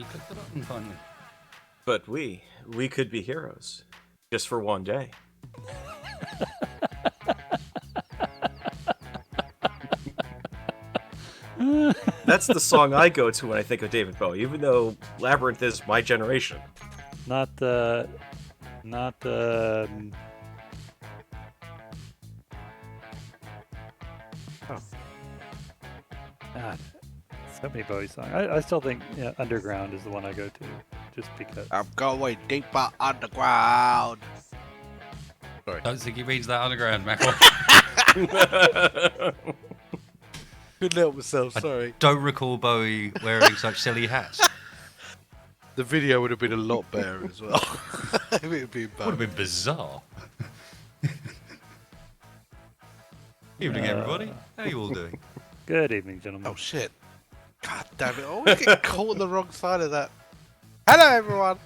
click the button finally. But we could be heroes. Just for one day. That's the song I go to when I think of David Bowie, even though Labyrinth is my generation. Not the. Oh. God, so many Bowie songs. I still think Underground is the one I go to, just because. I'm going deeper underground. Sorry. Don't think he reads that underground, Mac. Couldn't help myself, sorry. Don't recall Bowie wearing such silly hats. The video would have been a lot better as well. It would have been Would have been bizarre. Evening, everybody. How are you all doing? Good evening, gentlemen. Oh shit. God damn it, I always get caught on the wrong side of that. Hello everyone!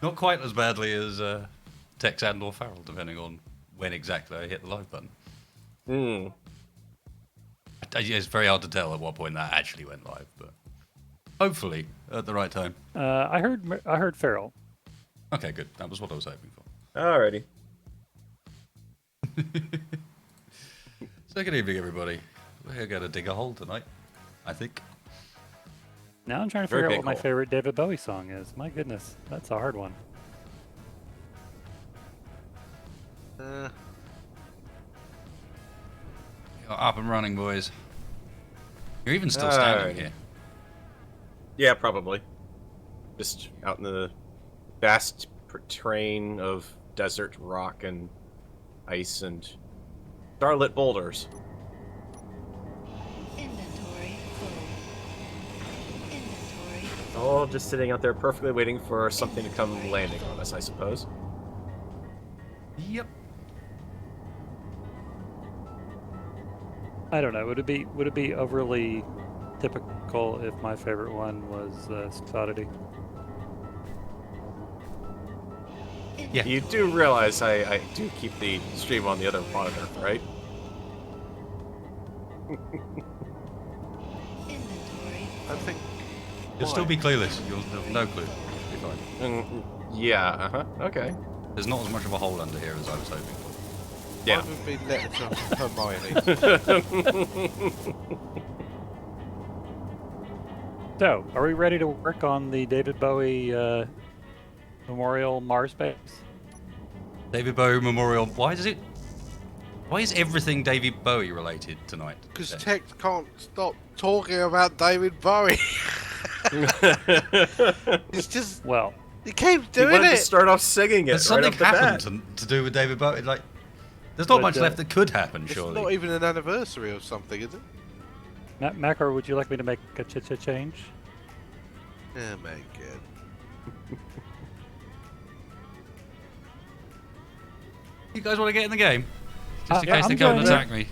Not quite as badly as Tex and or Farrell, depending on when exactly I hit the live button. It's very hard to tell at what point that actually went live, but hopefully at the right time. I heard Farrell. Okay, good. That was what I was hoping for. Alrighty. So good evening, everybody. We're going to dig a hole tonight, I think. Now I'm trying to Very figure out big what my hole. favorite David Bowie song is. My goodness, that's a hard one. You're up and running, boys. You're even still standing here. Yeah, probably. Just out in the vast terrain of desert rock and ice and starlit boulders. Inventory full. Inventory full. All just sitting out there perfectly waiting for something to come landing on us, I suppose. Yep. I don't know. Would it be overly typical if my favorite one was Oddity? Yeah. You do realize I do keep the stream on the other monitor, right? Inventory. I think... You'll still be clueless. You'll have no clue. Be fine. Yeah, okay. There's not as much of a hole under here as I was hoping for. Yeah. I haven't been let to Hermione. So, are we ready to work on the David Bowie Memorial Mars base? David Bowie Memorial. Why is everything David Bowie related tonight? Because Tex can't stop talking about David Bowie. It's just... Well, He keeps He doing wanted to it! start off singing it Has right something off the bat. happened to do with David Bowie? Like, there's not But, much left that could happen, It's surely. not even an anniversary or something, is it? Macro, would you like me to make a change? Yeah, man, good. You guys want to get in the game? Just in Yeah, case they I'm come and going attack me.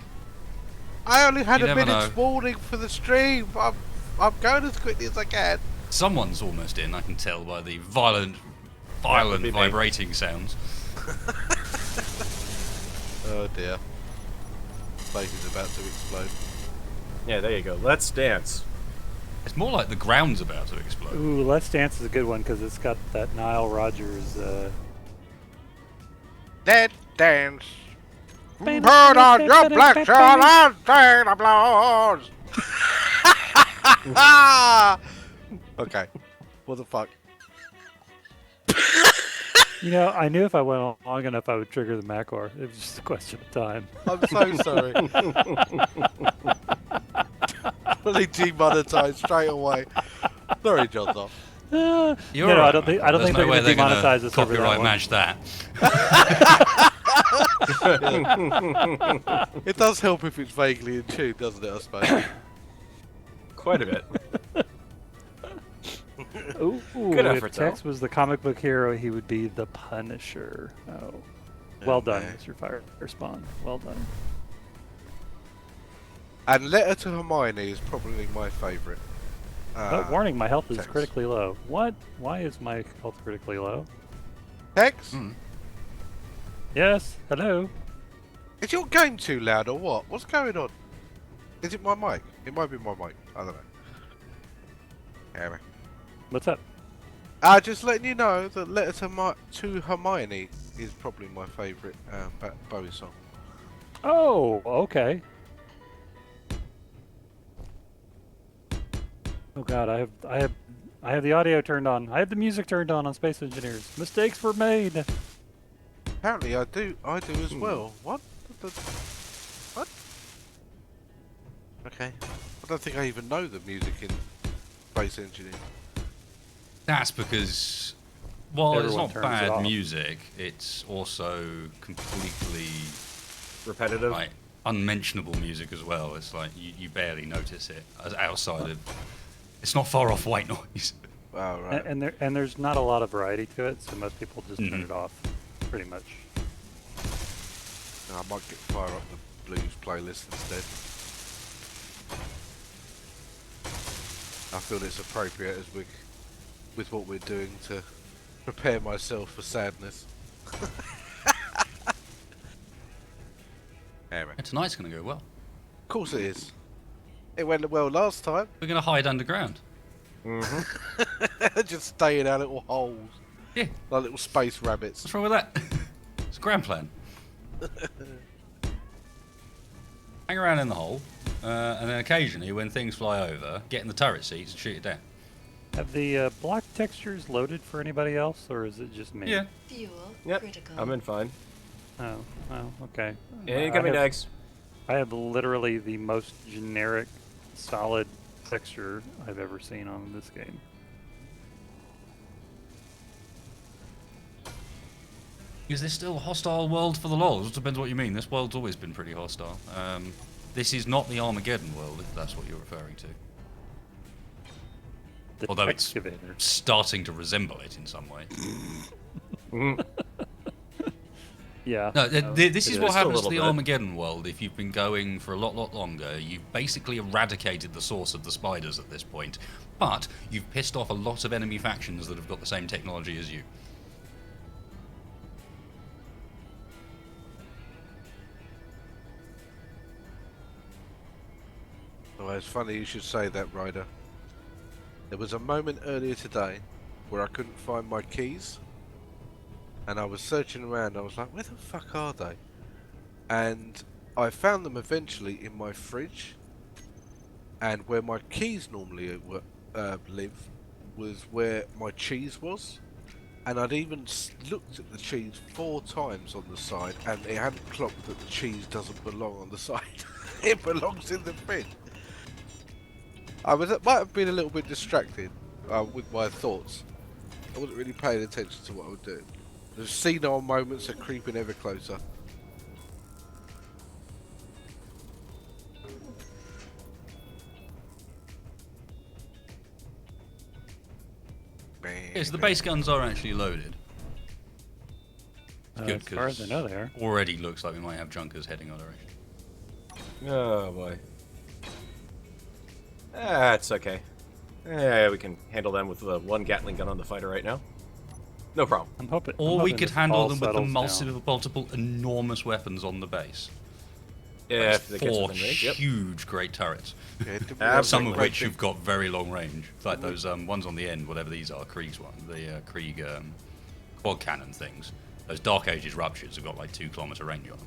I only had You a never minute's know. warning for the stream. I'm going as quickly as I can. Someone's almost in, I can tell by the violent be me. vibrating sounds. Oh dear. Place is about to explode. Yeah, there you go. Let's dance. It's more like the ground's about to explode. Ooh, Let's Dance is a good one because it's got that Nile Rodgers. Let's dance. Put on your black shirt and sing applause. Okay. What the fuck? You know, I knew if I went on long enough, I would trigger the Macor. It was just a question of time. I'm so sorry. Fully demonetized straight away. Sorry, John. You're You're no, right, I don't think. I don't There's think no way they're going to gonna demonetize us over that copyright one. match that. It does help if it's vaguely in tune, doesn't it, I suppose? Quite a bit. Ooh, Good if effort, Tex though. was the comic book hero, he would be the Punisher. Oh, well done, man. Mr. Fire Spawn. Well done. And Letter to Hermione is probably my favourite. But warning, my health is Tex. critically low. What? Why is my health critically low? Tex? Yes. Hello. Is your game too loud or what? What's going on? Is it my mic? It might be my mic. I don't know. Harry. What's up? Just letting you know that Letter to Hermione is probably my favourite Bowie song. Oh, okay. Oh God, I have the audio turned on. I have the music turned on Space Engineers. Mistakes were made. Apparently I do as well. What? What? Okay. I don't think I even know the music in Space Engineering. That's because, while Everyone it's not turns it bad off. music, it's also completely Repetitive. like unmentionable music as well. It's like you barely notice it as outside of. It's not far off white noise. Oh, right. And there's not a lot of variety to it, so most people just turn Mhm. it off, pretty much. I might fire up the blues playlist instead. I feel it's appropriate as with what we're doing to prepare myself for sadness. Anyway, And tonight's going to go well. of course it is. It went well last time. We're going to hide underground. Just stay in our little holes, Yeah, like little space rabbits. what's wrong with that? It's a grand plan. Hang around in the hole, and then occasionally, when things fly over, get in the turret seats and shoot it down. Have the block textures loaded for anybody else, or is it just me? Yeah. Fuel Yep. critical. I'm in fine. Oh, okay. Incoming eggs. I have literally the most generic, solid texture I've ever seen on this game. Is there still a hostile world for the lols? It depends what you mean. This world's always been pretty hostile. This is not the Armageddon world, if that's what you're referring to. The Although it's excavator. starting to resemble it in some way. Yeah. No, this it is is. what Just a happens to little the bit. Armageddon world if you've been going for a lot longer. You've basically eradicated the source of the spiders at this point, but you've pissed off a lot of enemy factions that have got the same technology as you. Oh, it's funny you should say that, Ryder. There was a moment earlier today where I couldn't find my keys, and I was searching around. I was like, where the fuck are they? And I found them eventually in my fridge, and where my keys normally live was where my cheese was. And I'd even looked at the cheese 4 times on the side, and it hadn't clocked that the cheese doesn't belong on the side. It belongs in the bin. Might have been a little bit distracted with my thoughts. I wasn't really paying attention to what I was doing. The senile moments are creeping ever closer. Yes, the base guns are actually loaded. Good, As far as I know, they are. already looks like we might have junkers heading our direction. Oh boy. That's okay. Yeah, we can handle them with the one Gatling gun on the fighter right now. No problem. I'm hoping. Or I'm we hoping could this handle all them with the settles down. multiple enormous weapons on the base. Yeah, That's if it gets 4 within range. Yep. huge great turrets. Yeah, didn't we Absolutely. have Some of great which big- have got very long range, like those ones on the end, whatever these are, Krieg's one, the Krieg quad cannon things. Those Dark Ages ruptures have got like 2 kilometer range on them.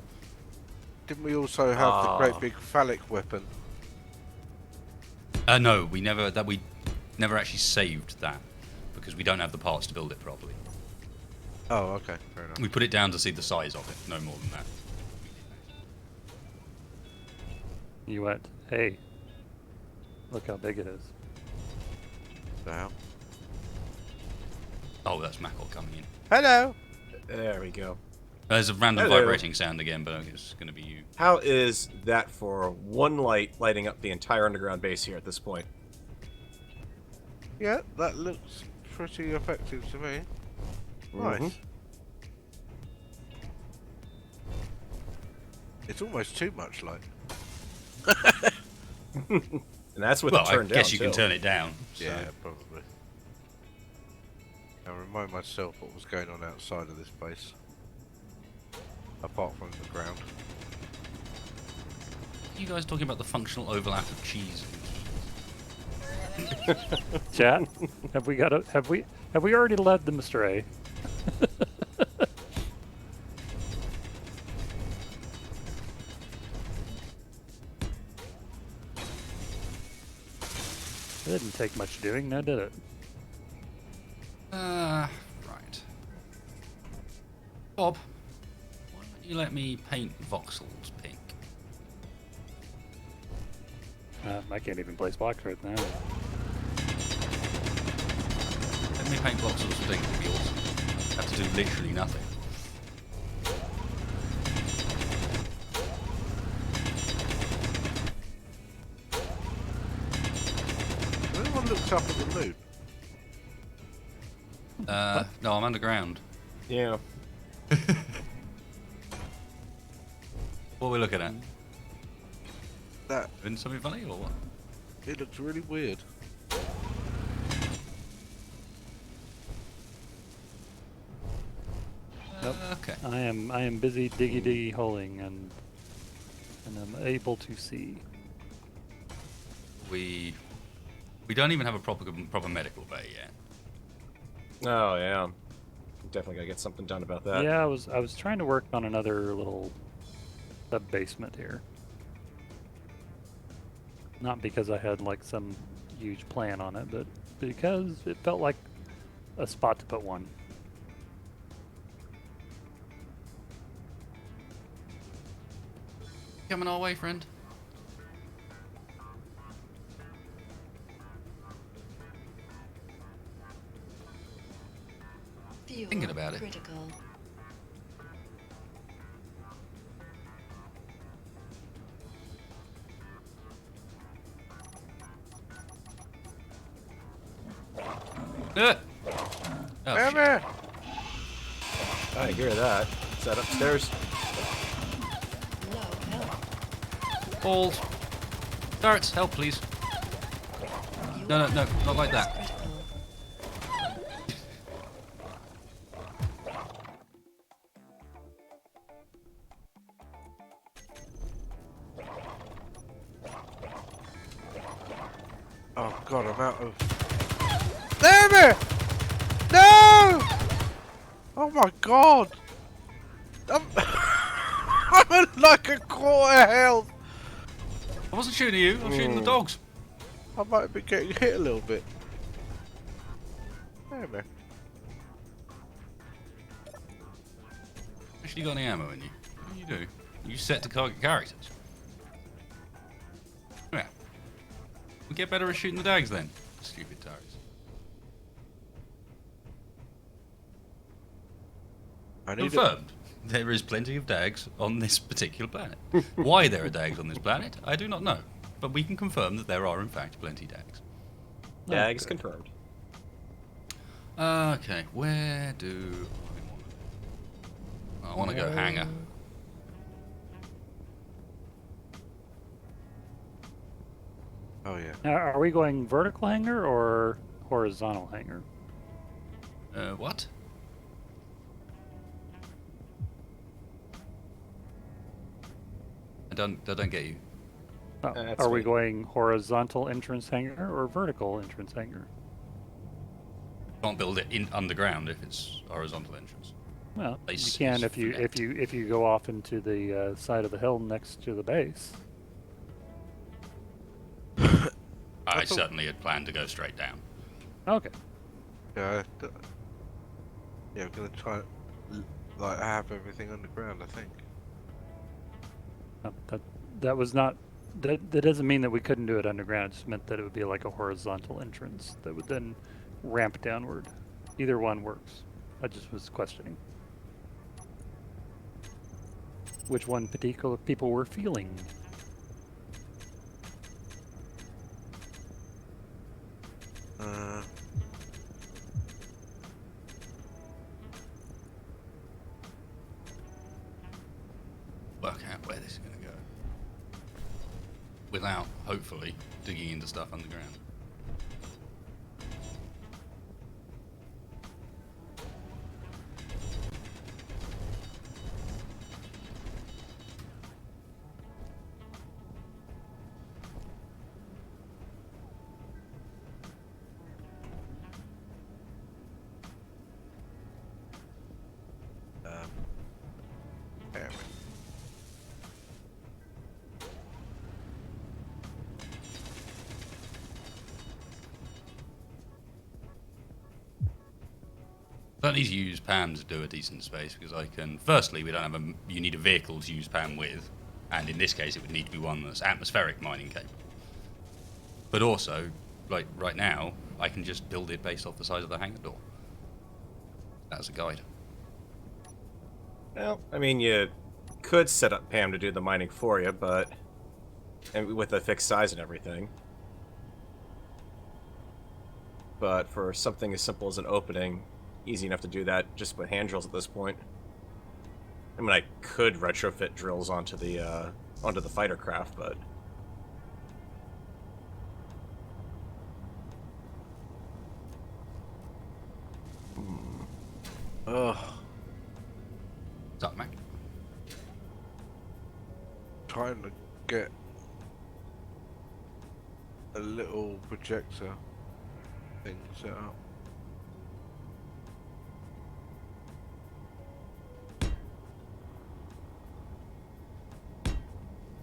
Didn't we also have the great big phallic weapon? No, we never actually saved that because we don't have the parts to build it properly. Oh, okay, fair enough. We put it down to see the size of it, no more than that. You went, hey, look how big it is. Now. Oh, that's Mackel coming in. Hello. There we go. There's a random Hello. vibrating sound again, but it's going to be you. How is that for one light lighting up the entire underground base here at this point? Yeah, that looks pretty effective to me. Nice. Mhm. It's almost too much light. And that's with Well, it I turned down. guess you can too. turn it down. So. Yeah, probably. I remind myself what was going on outside of this base. Apart from the ground. You guys talking about the functional overlap of cheese? Chat, have we already led them astray? It didn't take much doing, now did it? Right. Bob, why don't you let me paint voxels pink? I can't even place blocks right now. Let me paint voxels pink would be awesome. Have to do literally nothing. Anyone looks up at the moon? No, I'm underground. Yeah. What are we looking at? That Been something funny or what? it looks really weird. Nope. Okay. I am busy diggy holing and I'm able to see. We don't even have a proper medical bay yet. Oh yeah. Definitely gotta get something done about that. Yeah, I was trying to work on another little sub basement here. Not because I had like some huge plan on it, but because it felt like a spot to put one. Coming our way, friend. Fuel Thinking about it. critical. Oh, Come shit. here! I hear that. Is that upstairs? Low health. Balls. Turrets, help please. Fuel No, not like is that. critical. Oh god, I'm out of. Damn it! No! Oh my god! I'm, I'm at like a quarter health. I wasn't shooting you, I was shooting the dogs. I might be getting hit a little bit. Damn it. Actually got any ammo in you? What do you do? You set to target characters. Yeah. We get better at shooting the dags then. Stupid turrets. I need Confirmed. There is plenty of dags on this particular planet. Why there are dags on this planet, I do not know. But we can confirm that there are in fact plenty dags. Dags confirmed. Okay, where do I want to go? Hangar. Oh yeah. Now, are we going vertical hanger or horizontal hanger? What? I don't get you. Oh, That's are we me. going horizontal entrance hanger or vertical entrance hanger? Can't build it in underground if it's horizontal entrance. Well, Base you can is if you go off into the side of the hill next to the base. I certainly had planned to go straight down. Okay. Yeah. Yeah, I'm gonna try like have everything underground. I think. That was not. That doesn't mean that we couldn't do it underground. It just meant that it would be like a horizontal entrance that would then ramp downward. Either one works. I just was questioning which one particular people were feeling. Work out where this is going to go. Without, hopefully, digging into stuff underground. I need to use Pam to do a decent space because I can. Firstly, we don't have a. You need a vehicle to use Pam with, and in this case, it would need to be one that's atmospheric mining capable. But also, like right now, I can just build it based off the size of the hangar door. That's a guide. Well, I mean, you could set up Pam to do the mining for you, but and with a fixed size and everything. But for something as simple as an opening, easy enough to do that just with hand drills at this point. I mean, I could retrofit drills onto the fighter craft, but Ugh. What's up, Mac? Trying to get a little projector thing set up.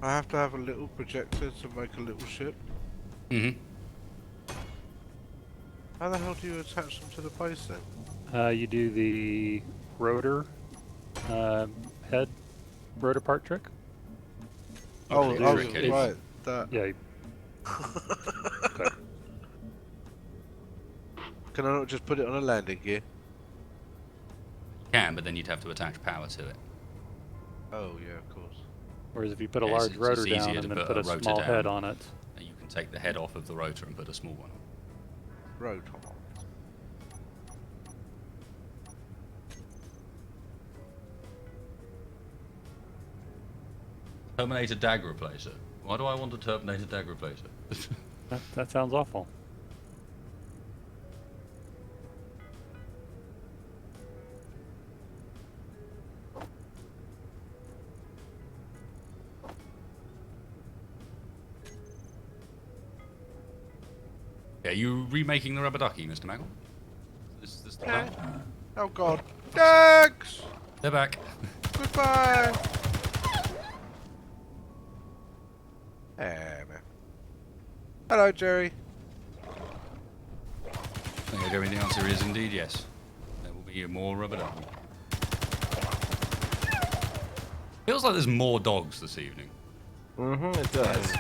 I have to have a little projector to make a little ship. Mm-hmm. How the hell do you attach them to the base then? You do the rotor head rotor part trick. Oh, it's oh tricky. right, that. Yeah. Okay. Can I not just put it on a landing gear? Can, but then you'd have to attach power to it. Oh yeah, of course. Whereas if you put a Yes, large it's rotor easier down to and then put put a a rotor small down. head on it, And you can take the head off of the rotor and put a small one on. Rotor. Terminator DAG replacer. Why do I want a Terminator DAG replacer? that sounds awful. Are you remaking the rubber ducky, Mr. Maggle? This the plan? Oh god. Dags! They're back. Goodbye! Man. Hello, Jerry. Okay, Jeremy, the answer is indeed yes. There will be more rubber ducky. Feels like there's more dogs this evening. mm-hmm, it does.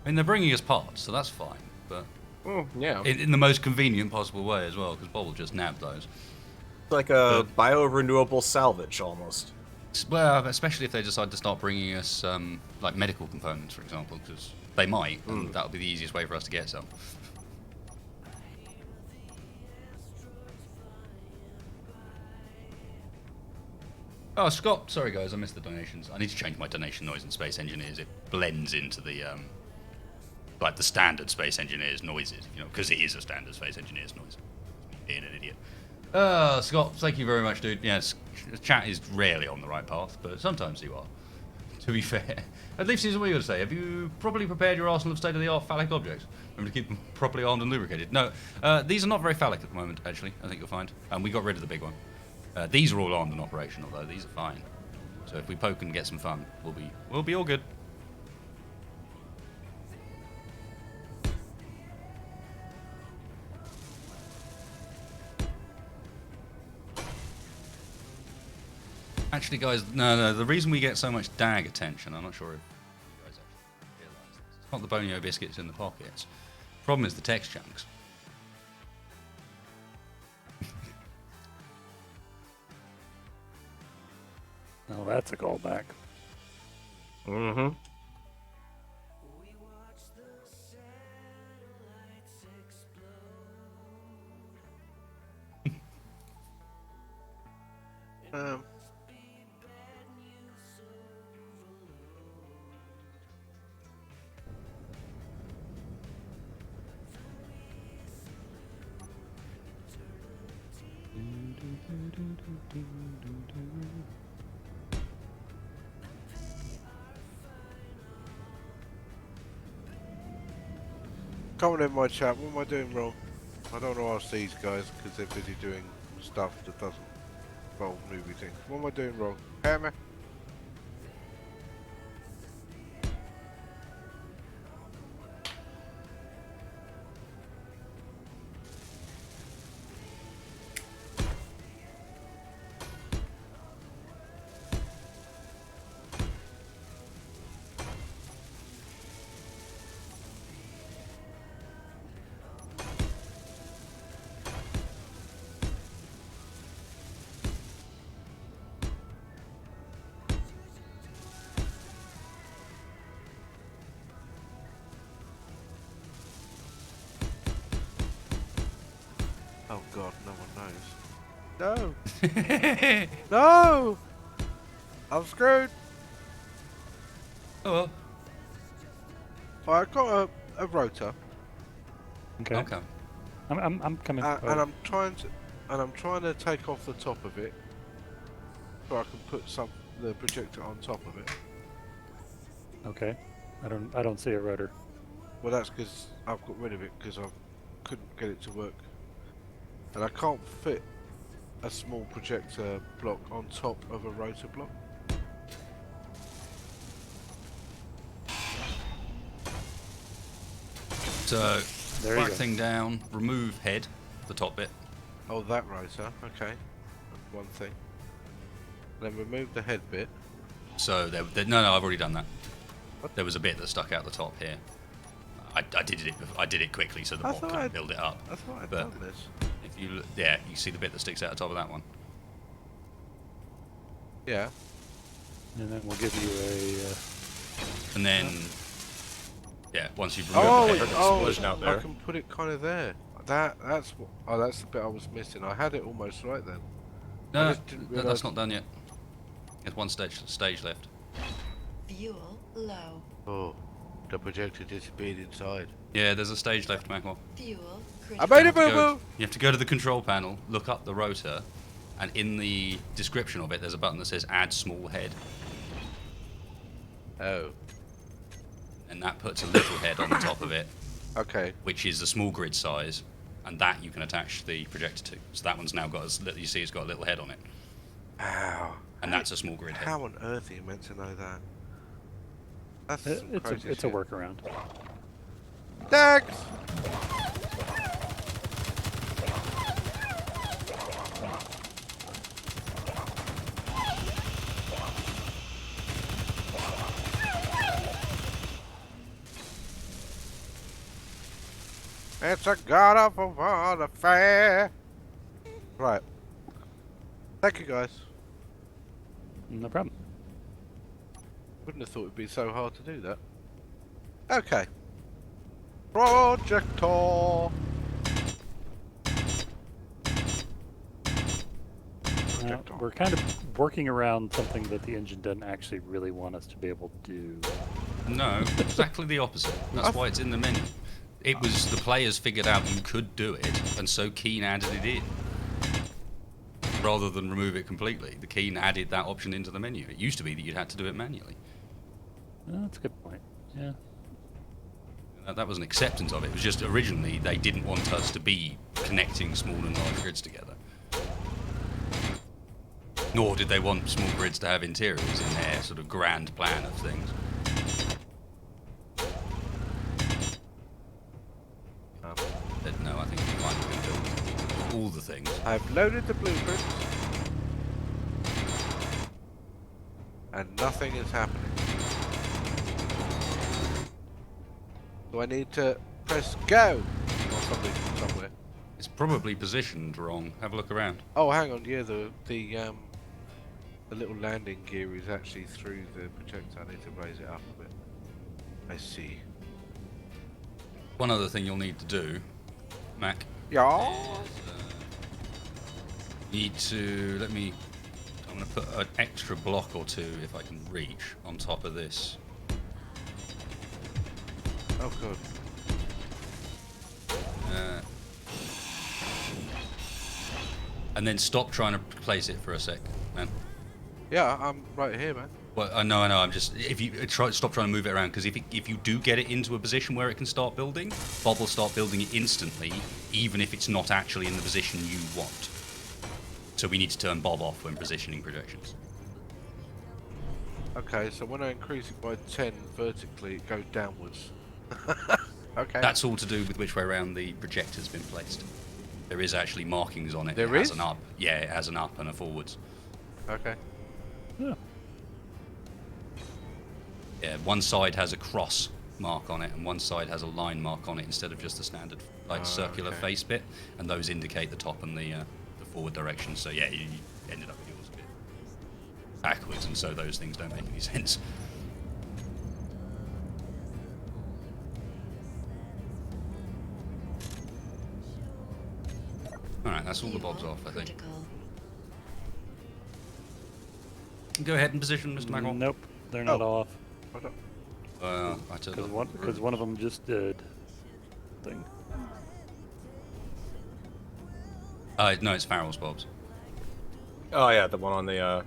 I mean, they're bringing us parts, so that's fine. But Yeah, in the most convenient possible way as well, because Bob will just nab those. it's like a biorenewable salvage almost. Well, especially if they decide to start bringing us like medical components, for example, because they might, and that'll be the easiest way for us to get some. Oh, Scott, sorry guys, I missed the donations. I need to change my donation noise in Space Engineers. It blends into the like the standard Space Engineers noises, you know, because it is a standard Space Engineers noise. Being an idiot. Scott, thank you very much, dude. Yes, chat is rarely on the right path, but sometimes you are. To be fair. At least here's what you got to say. Have you properly prepared your arsenal of state-of-the-art phallic objects? Remember to keep them properly armed and lubricated. No, these are not very phallic at the moment, actually, I think you'll find. And we got rid of the big one. These are all armed and operational, though. These are fine. So if we poke and get some fun, we'll be all good. Actually, guys, no, the reason we get so much DAG attention, I'm not sure if you guys actually realise this. It's not the Bonio biscuits in the pockets. Problem is the text chunks. Oh, that's a callback. Mm-hmm. Um, comment in my chat, what am I doing wrong? I don't want to ask these guys because they're busy doing stuff that doesn't involve movie things. What am I doing wrong? Hammer? God, no one knows. No! No! I'm screwed! Oh well. I got a rotor, Okay. Okay. I'm coming. and I'm trying to take off the top of it, so I can put the projector on top of it. Okay. I don't see a rotor. Well, that's because I've got rid of it because I couldn't get it to work, and I can't fit a small projector block on top of a rotor block. So, There you whack go. thing down, remove head, the top bit. Oh, that rotor. Okay, that's one thing. Then remove the head bit. So, no, I've already done that. What? There was a bit that stuck out the top here. I did it quickly so the I bot thought couldn't I'd- build it up. I thought I'd But- done this. If you you see the bit that sticks out the top of that one. Yeah. And then we'll give you And then, once you've removed Oh, the heard head, an oh, explosion out I there. can put it kind of there. That's the bit I was missing. I had it almost right then. I no, just didn't that's realise- not done yet. There's one stage left. Fuel low. Oh, the projector disappeared inside. Yeah, there's a stage left, Macmore. Fuel I critical. made a You have to boo go- You have to go to the control panel, look up the rotor, and in the description of it, there's a button that says "Add small head," boo. Oh, and that puts a little head on the top of it, okay. which is a small grid size, and that you can attach the projector to. So that one's now got you see, it's got a little head on it, Ow. and that's a small grid head. How on earth are you meant to know that? That's a. some It's crazy a shit. workaround. Dags! It's a god of a world affair. Right. Thank you, guys. No problem. Wouldn't have thought it'd be so hard to do that. Okay. Projector. We're kind of working around something that the engine doesn't actually really want us to be able to do. No, exactly the opposite. That's why it's in the menu. It was the players figured out you could do it, and so Keen added it in. Rather than remove it completely, the Keen added that option into the menu. It used to be that you'd had to do it manually. Oh, that's a good point. Yeah. That was an acceptance of it. It was just originally they didn't want us to be connecting small and large grids together. Nor did they want small grids to have interiors in their sort of grand plan of things. But no, I think we might have build all the things. I've loaded the blueprints. And nothing is happening. Do I need to press go? Or something somewhere. It's probably positioned wrong. Have a look around. Oh, hang on. Yeah, the little landing gear is actually through the projector. I need to raise it up a bit. I see. One other thing you'll need to do, Mac, Yeah. need to I'm going to put an extra block or two, if I can reach, on top of this. Oh god. And then stop trying to place it for a sec, man. Yeah, I'm right here, man. Well, I know. I'm just if you stop trying to move it around, because if you do get it into a position where it can start building, Bob will start building it instantly, even if it's not actually in the position you want. So we need to turn Bob off when positioning projections. Okay, so when I increase it by 10 vertically, it goes downwards. Okay. That's all to do with which way around the projector's been placed. There is actually markings on it. There It has is? an up. Yeah, it has an up and a forwards. Okay. Yeah. Yeah, one side has a cross mark on it, and one side has a line mark on it instead of just the standard circular okay. face bit, and those indicate the top and the forward direction. So yeah, you ended up with yours a bit backwards, and so those things don't make any sense. Alright, that's all the bobs Fuel off, I think. critical. Go ahead and position, Mr. Mackerel. Nope, they're not Oh. off. I don't- I took Because one of them just did. Thing. no, it's Farrell's bobs. Oh yeah, the one on the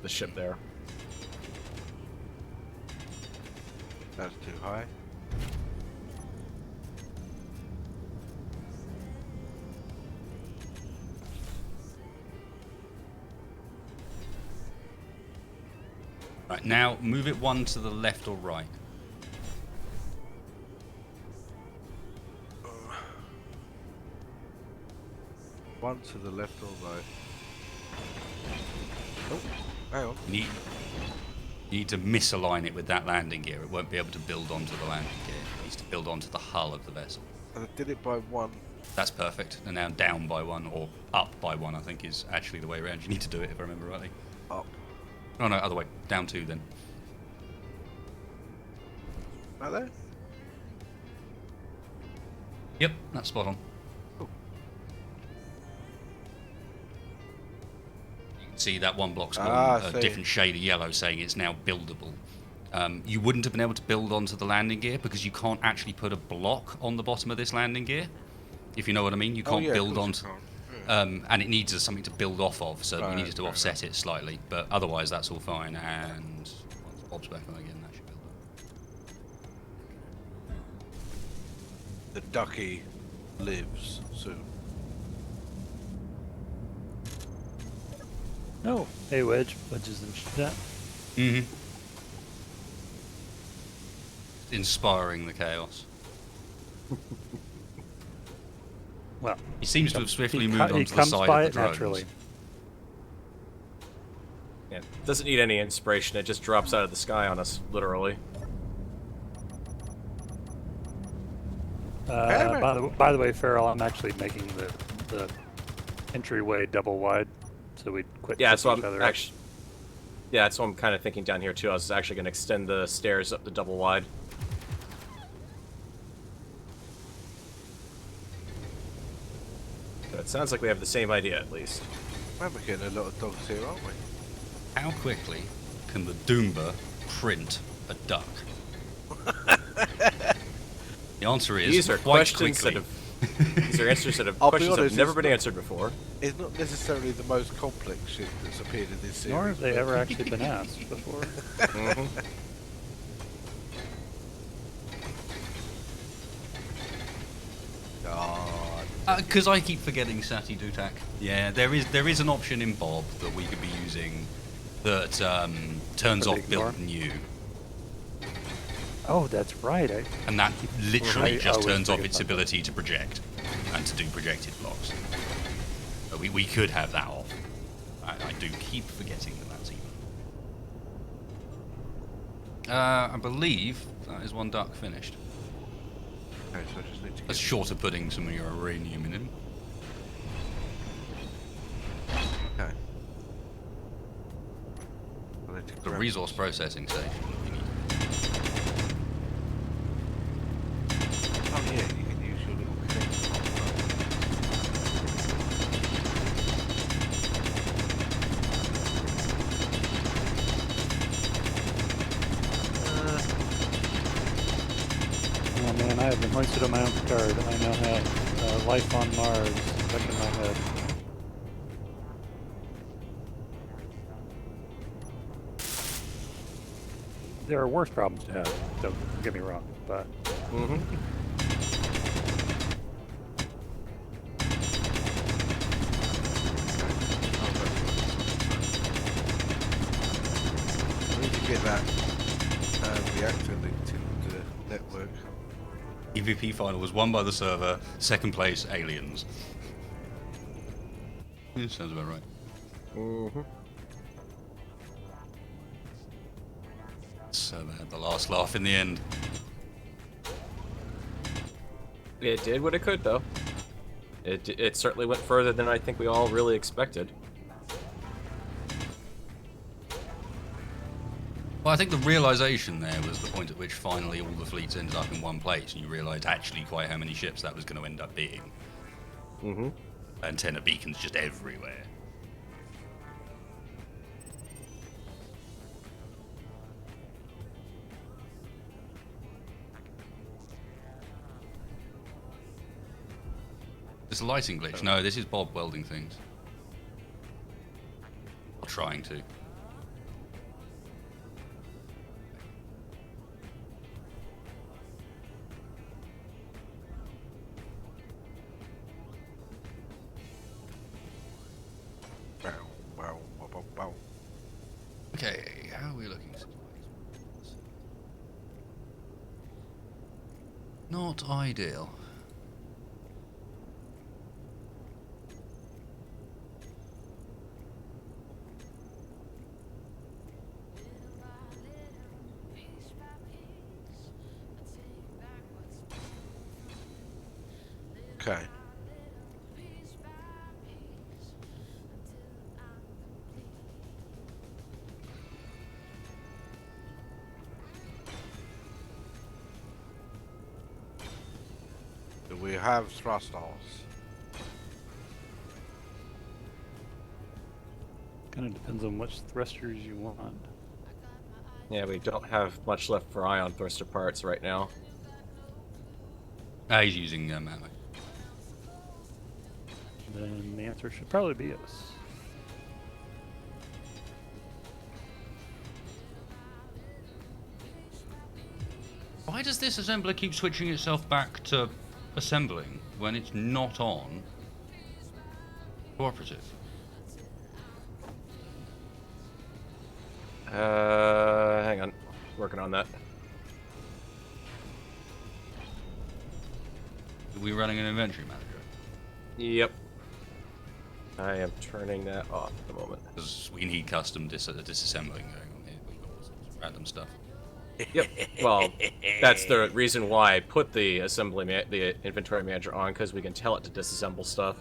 ship there. That's too high. Right, now move it one to the left or right. One to the left or right. Oh, hang on. You need to misalign it with that landing gear. It won't be able to build onto the landing gear. It needs to build onto the hull of the vessel. And I did it by one. That's perfect. And now down by one, or up by one, I think is actually the way around. You need to do it if I remember rightly. Up. Oh no, other way. Down two then. Right there? Yep, that's spot on. Cool. You can see that one block's got Ah, a see. different shade of yellow saying it's now buildable. You wouldn't have been able to build onto the landing gear because you can't actually put a block on the bottom of this landing gear. If you know what I mean, you can't yeah, of build course onto. you can't. And it needs something to build off of, so Right, you needed to fair offset it slightly. But otherwise, that's all fine. And once Bob's back on again, that should build up. The ducky lives soon. No. Hey, Wedge. Wedge is in chat. Mm-hmm. Inspiring the chaos. Well, He seems to have swiftly moved he onto the comes side by of it the drones. naturally. Yeah, doesn't need any inspiration. It just drops out of the sky on us, literally. By the way, Farrell, I'm actually making the entryway double wide, so we quit. Yeah, that's what each I'm other actually. Yeah, that's what I'm kind of thinking down here too. I was actually going to extend the stairs up to double wide. So it sounds like we have the same idea at least. Man, we're getting a lot of dogs here, aren't we? How quickly can the Doomba print a duck? The answer is These are quite questions quickly. that have. These are answers that have I'll be questions that honest, have never it's been not- answered before. It's not necessarily the most complex shit that's appeared in this series. Nor have they but- ever actually been asked before. Mhm. God. Because I keep forgetting Sati Dutak. Yeah, there is an option in Bob that we could be using that turns For the off built ignore? new, Oh, that's right. and that literally I just always turns off forget its about that. ability to project and to do projected blocks. So we could have that off. I do keep forgetting that that's even. I believe that is one duck finished. Okay, so I just need to That's get... short of putting some of your uranium in him. Okay. I need to The grab- resource processing station. We need. Oh yeah, you can use your little connector. Oh man, I have been hoisted on my own card. I now have life on Mars stuck in my head. There are worse problems to have, don't get me wrong, but Mhm. I need to get that reactor linked into the network. EVP final was won by the server, second place, aliens. Yeah, sounds about right. Mhm. Server had the last laugh in the end. It did what it could, though. It certainly went further than I think we all really expected. Well, I think the realization there was the point at which finally all the fleets ended up in one place, and you realized actually quite how many ships that was going to end up being. Mhm. Antenna beacons just everywhere. This a lighting glitch? No, this is Bob welding things. Or trying to. Bow, bow, bow, bow, bow. Okay, how are we looking? Not ideal. Okay. Do we have thrusters? Kind of depends on which thrusters you want. Yeah, we don't have much left for ion thruster parts right now. Ah, he's using ammo. Then the answer should probably be yes. Why does this assembler keep switching itself back to assembling when it's not on cooperative? Hang on. Working on that. Are we running an inventory manager? Yep. I am turning that off at the moment. Because we need custom disassembling going on here. We've got all sorts of random stuff. Yep. Well, that's the reason why I put the the inventory manager on, because we can tell it to disassemble stuff.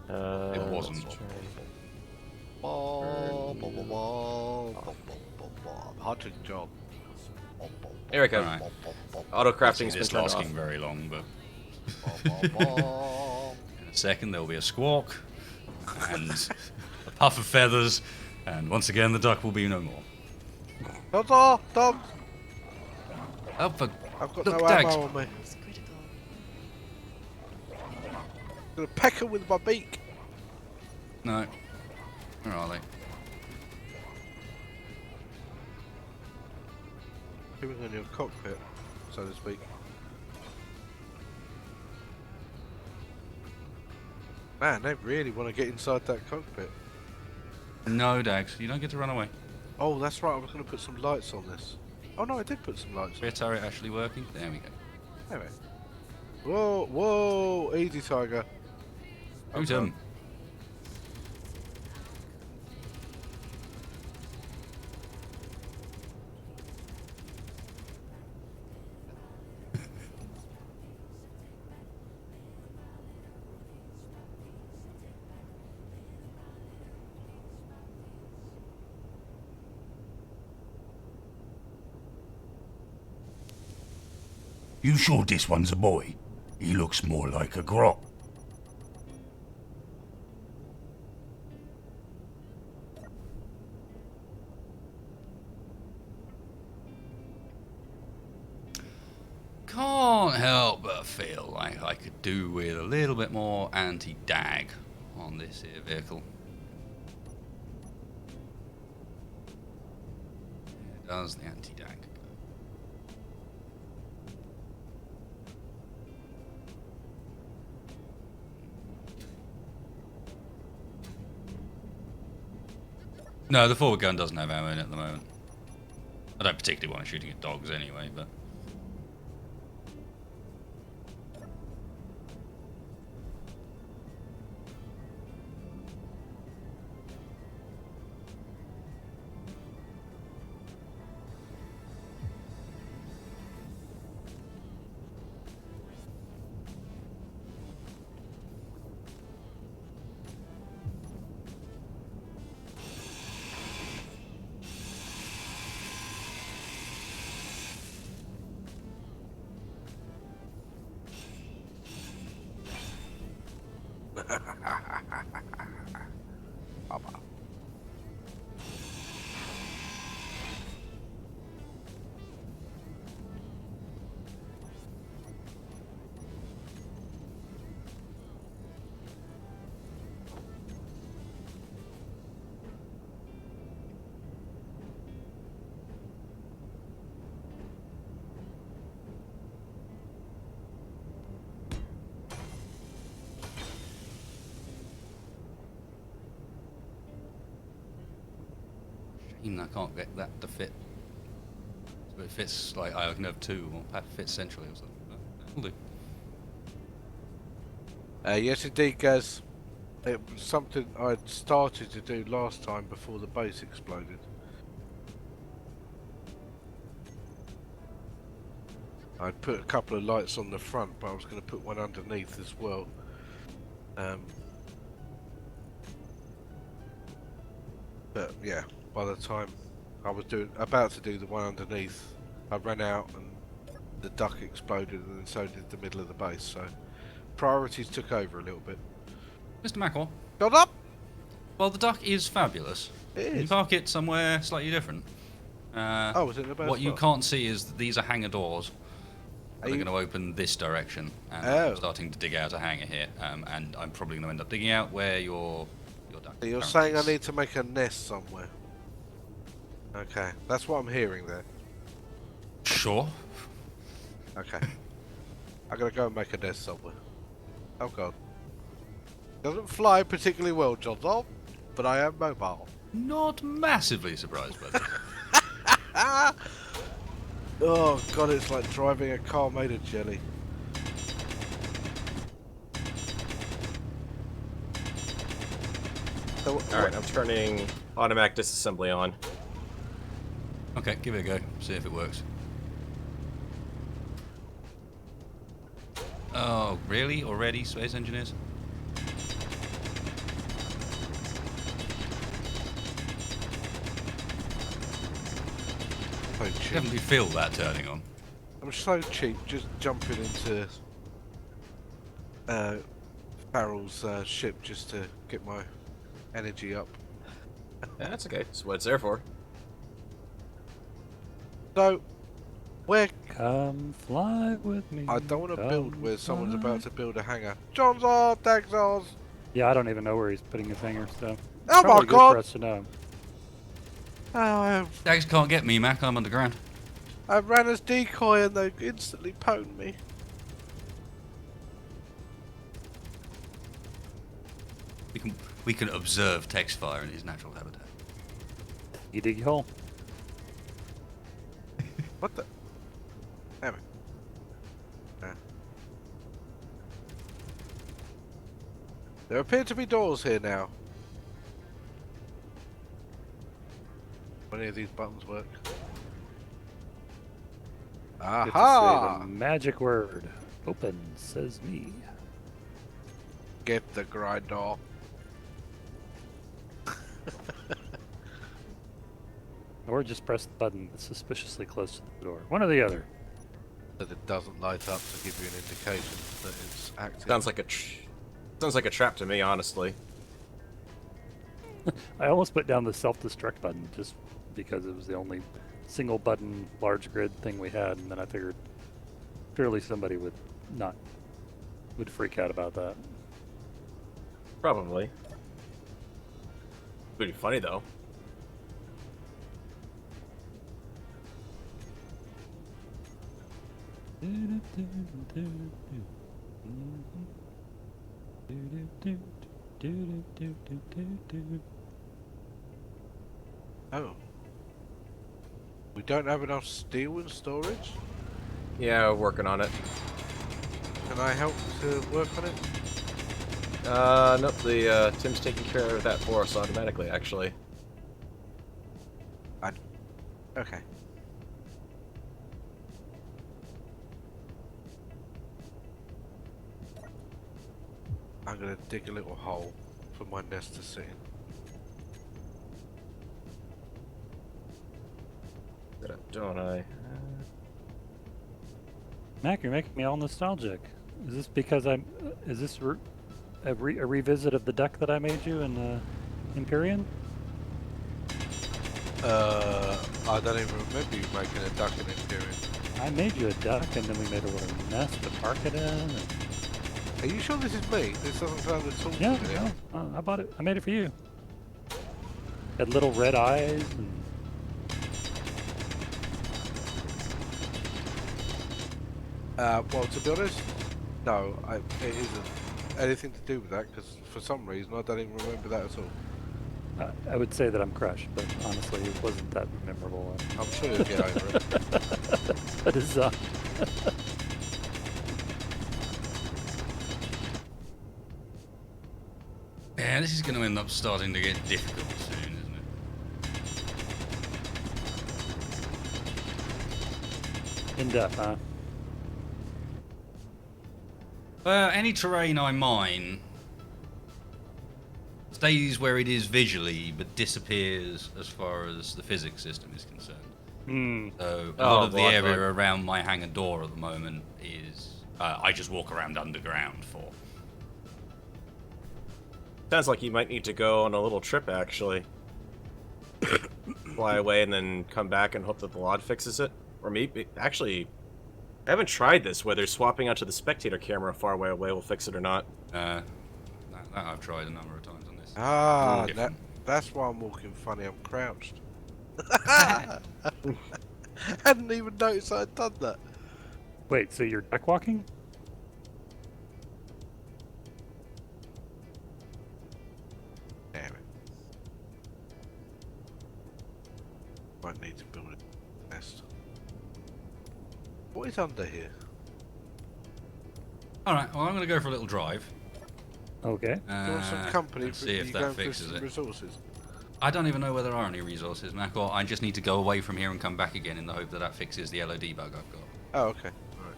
It wasn't. let's try- Hunting job. There we go. Alright. Auto See crafting's been this turned lasting off. very long, but in a second there will be a squawk and a puff of feathers, and once again the duck will be no more. Dog! Dog! Oh, for I've got look, no Dags. ammo on me. Is critical. I'm gonna peck her with my beak. No. Where are they? He was in your cockpit, so to speak. Man, they really want to get inside that cockpit. No, Dags, you don't get to run away. Oh, that's right. I was going to put some lights on this. Oh no, I did put some lights on. Rear turret actually working? There we go. Anyway. Whoa, whoa, easy, tiger. Shoot Okay. him. You sure this one's a boy? He looks more like a grot. Can't help but feel like I could do with a little bit more anti-dag on this here vehicle. Where does the anti-dag go? No, the forward gun doesn't have ammo in it at the moment. I don't particularly want to shooting at dogs anyway, but... Baba. Shame I can't get that to fit. So it fits like I can have two, or perhaps it fits centrally or something. That'll do. Yes, indeed, Gaz. It was something I'd started to do last time before the base exploded. I'd put a couple of lights on the front, but I was going to put one underneath as well. But yeah, by the time I was about to do the one underneath, I ran out and the duck exploded, and then so did the middle of the base. So priorities took over a little bit. Mr. Mackwell, Got up. well, the duck is fabulous. It Can you is. park it somewhere slightly different? Oh, was it in the base? What you can't see is that these are hangar doors. Are They're you- going to open this direction, and Oh. I'm starting to dig out a hangar here, and I'm probably going to end up digging out where your duck. So you're currently saying I is. need to make a nest somewhere? Okay, that's what I'm hearing there. Sure. Okay. I gotta go and make a nest somewhere. Oh god. Doesn't fly particularly well, Johnson, but I am mobile. Not massively surprised by this. Oh god, it's like driving a car made of jelly. So, Alright, I'm turning automatic disassembly on. Okay, give it a go. See if it works. Oh, really? Already, space engineers? so cheap. Definitely feel that turning on. I'm so cheap just jumping into Farrell's ship just to get my energy up. Yeah, that's okay. That's what it's there for. So, where Come fly with me. I don't want to build come where someone's fly. about to build a hangar. John's on, Dag's on. Yeah, I don't even know where he's putting his hangar, so. Oh my Probably good god! for us to know. Oh, Dags can't get me, Mac. I'm underground. I ran as decoy and they instantly pwned me. We can observe text fire in his natural habitat. You dig your hole. What the? Damn it. Ah. There appear to be doors here now. Will any of these buttons work? Get to say Aha! the magic word. Open, says me. Get the grinder. Or just press the button that's suspiciously close to the door. One or the other. That it doesn't light up to give you an indication that it's active. Sounds like a trap to me, honestly. I almost put down the self-destruct button just because it was the only single button large grid thing we had, and then I figured surely somebody would freak out about that. Probably. Pretty funny though. Oh. We don't have enough steel in storage? Yeah, working on it. Can I help to work on it? Nope, the Tim's taking care of that for us automatically, actually. Okay. I'm gonna dig a little hole for my nest to sit in. Don't I? Mac, you're making me all nostalgic. Is this because is this a revisit of the deck that I made you in Empyrean? I don't even remember you making a duck in Imperium. I made you a duck, and then we made a little nest to park it in. And... Are you sure this is me? This doesn't sound at all Yeah, familiar. no, I bought it. I made it for you. Had little red eyes and. Well, to be honest, no, it isn't anything to do with that, because for some reason I don't even remember that at all. I would say that I'm crushed, but honestly, it wasn't that memorable. I'm sure you'll get over it. That is, Yeah, this is going to end up starting to get difficult soon, isn't it? in depth, huh? Any terrain I mine stays where it is visually, but disappears as far as the physics system is concerned. Hmm. So a lot of the blood area bug. around my hangar door at the moment is I just walk around underground for. Sounds like you might need to go on a little trip, actually. Fly away and then come back and hope that the LOD fixes it. Or maybe, actually, I haven't tried this, whether swapping onto the spectator camera far away will fix it or not. That I've tried a number of times on this. Ah, Different. that's why I'm walking funny. I'm crouched. Hadn't even noticed I'd done that. Wait, so you're deck walking? Damn it. Might need to build a nest. What is under here? Alright, well I'm going to go for a little drive. Okay. Do you want some company and for see if you that going for fixes some it. resources? I don't even know whether there are any resources, Mac, or I just need to go away from here and come back again in the hope that that fixes the LOD bug I've got. Oh, okay. Alright.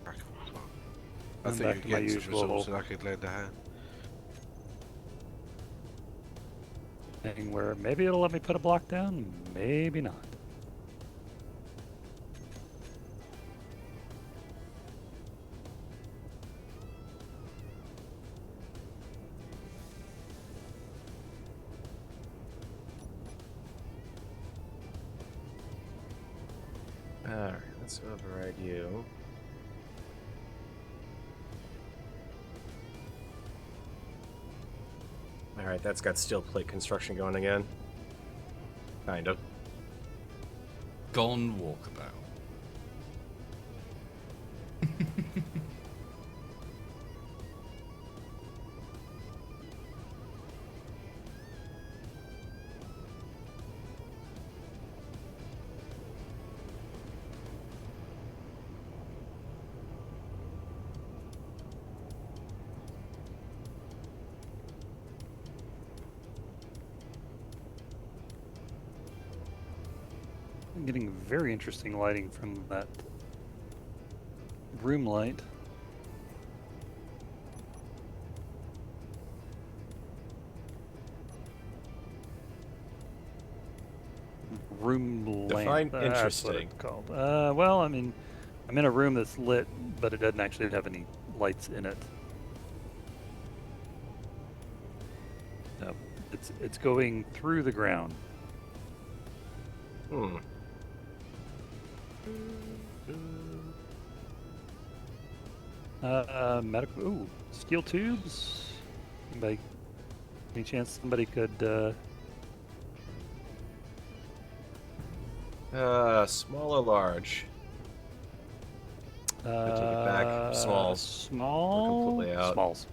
Back on. I I'm think back you to could my get some usual- resources I could lend a hand. Thing where maybe it'll let me put a block down, maybe not. Alright, let's override you. Alright, that's got steel plate construction going again. Kind of. Gone walkabout. I'm getting very interesting lighting from that room light. Room Define lamp. That's what interesting. it's called. Well, I mean, I'm in a room that's lit, but it doesn't actually have any lights in it. No, it's going through the ground. Hmm. Medical. Ooh, steel tubes. Anybody? Any chance somebody could? Small or large? I take it back. Smalls. Small. completely out. Smalls.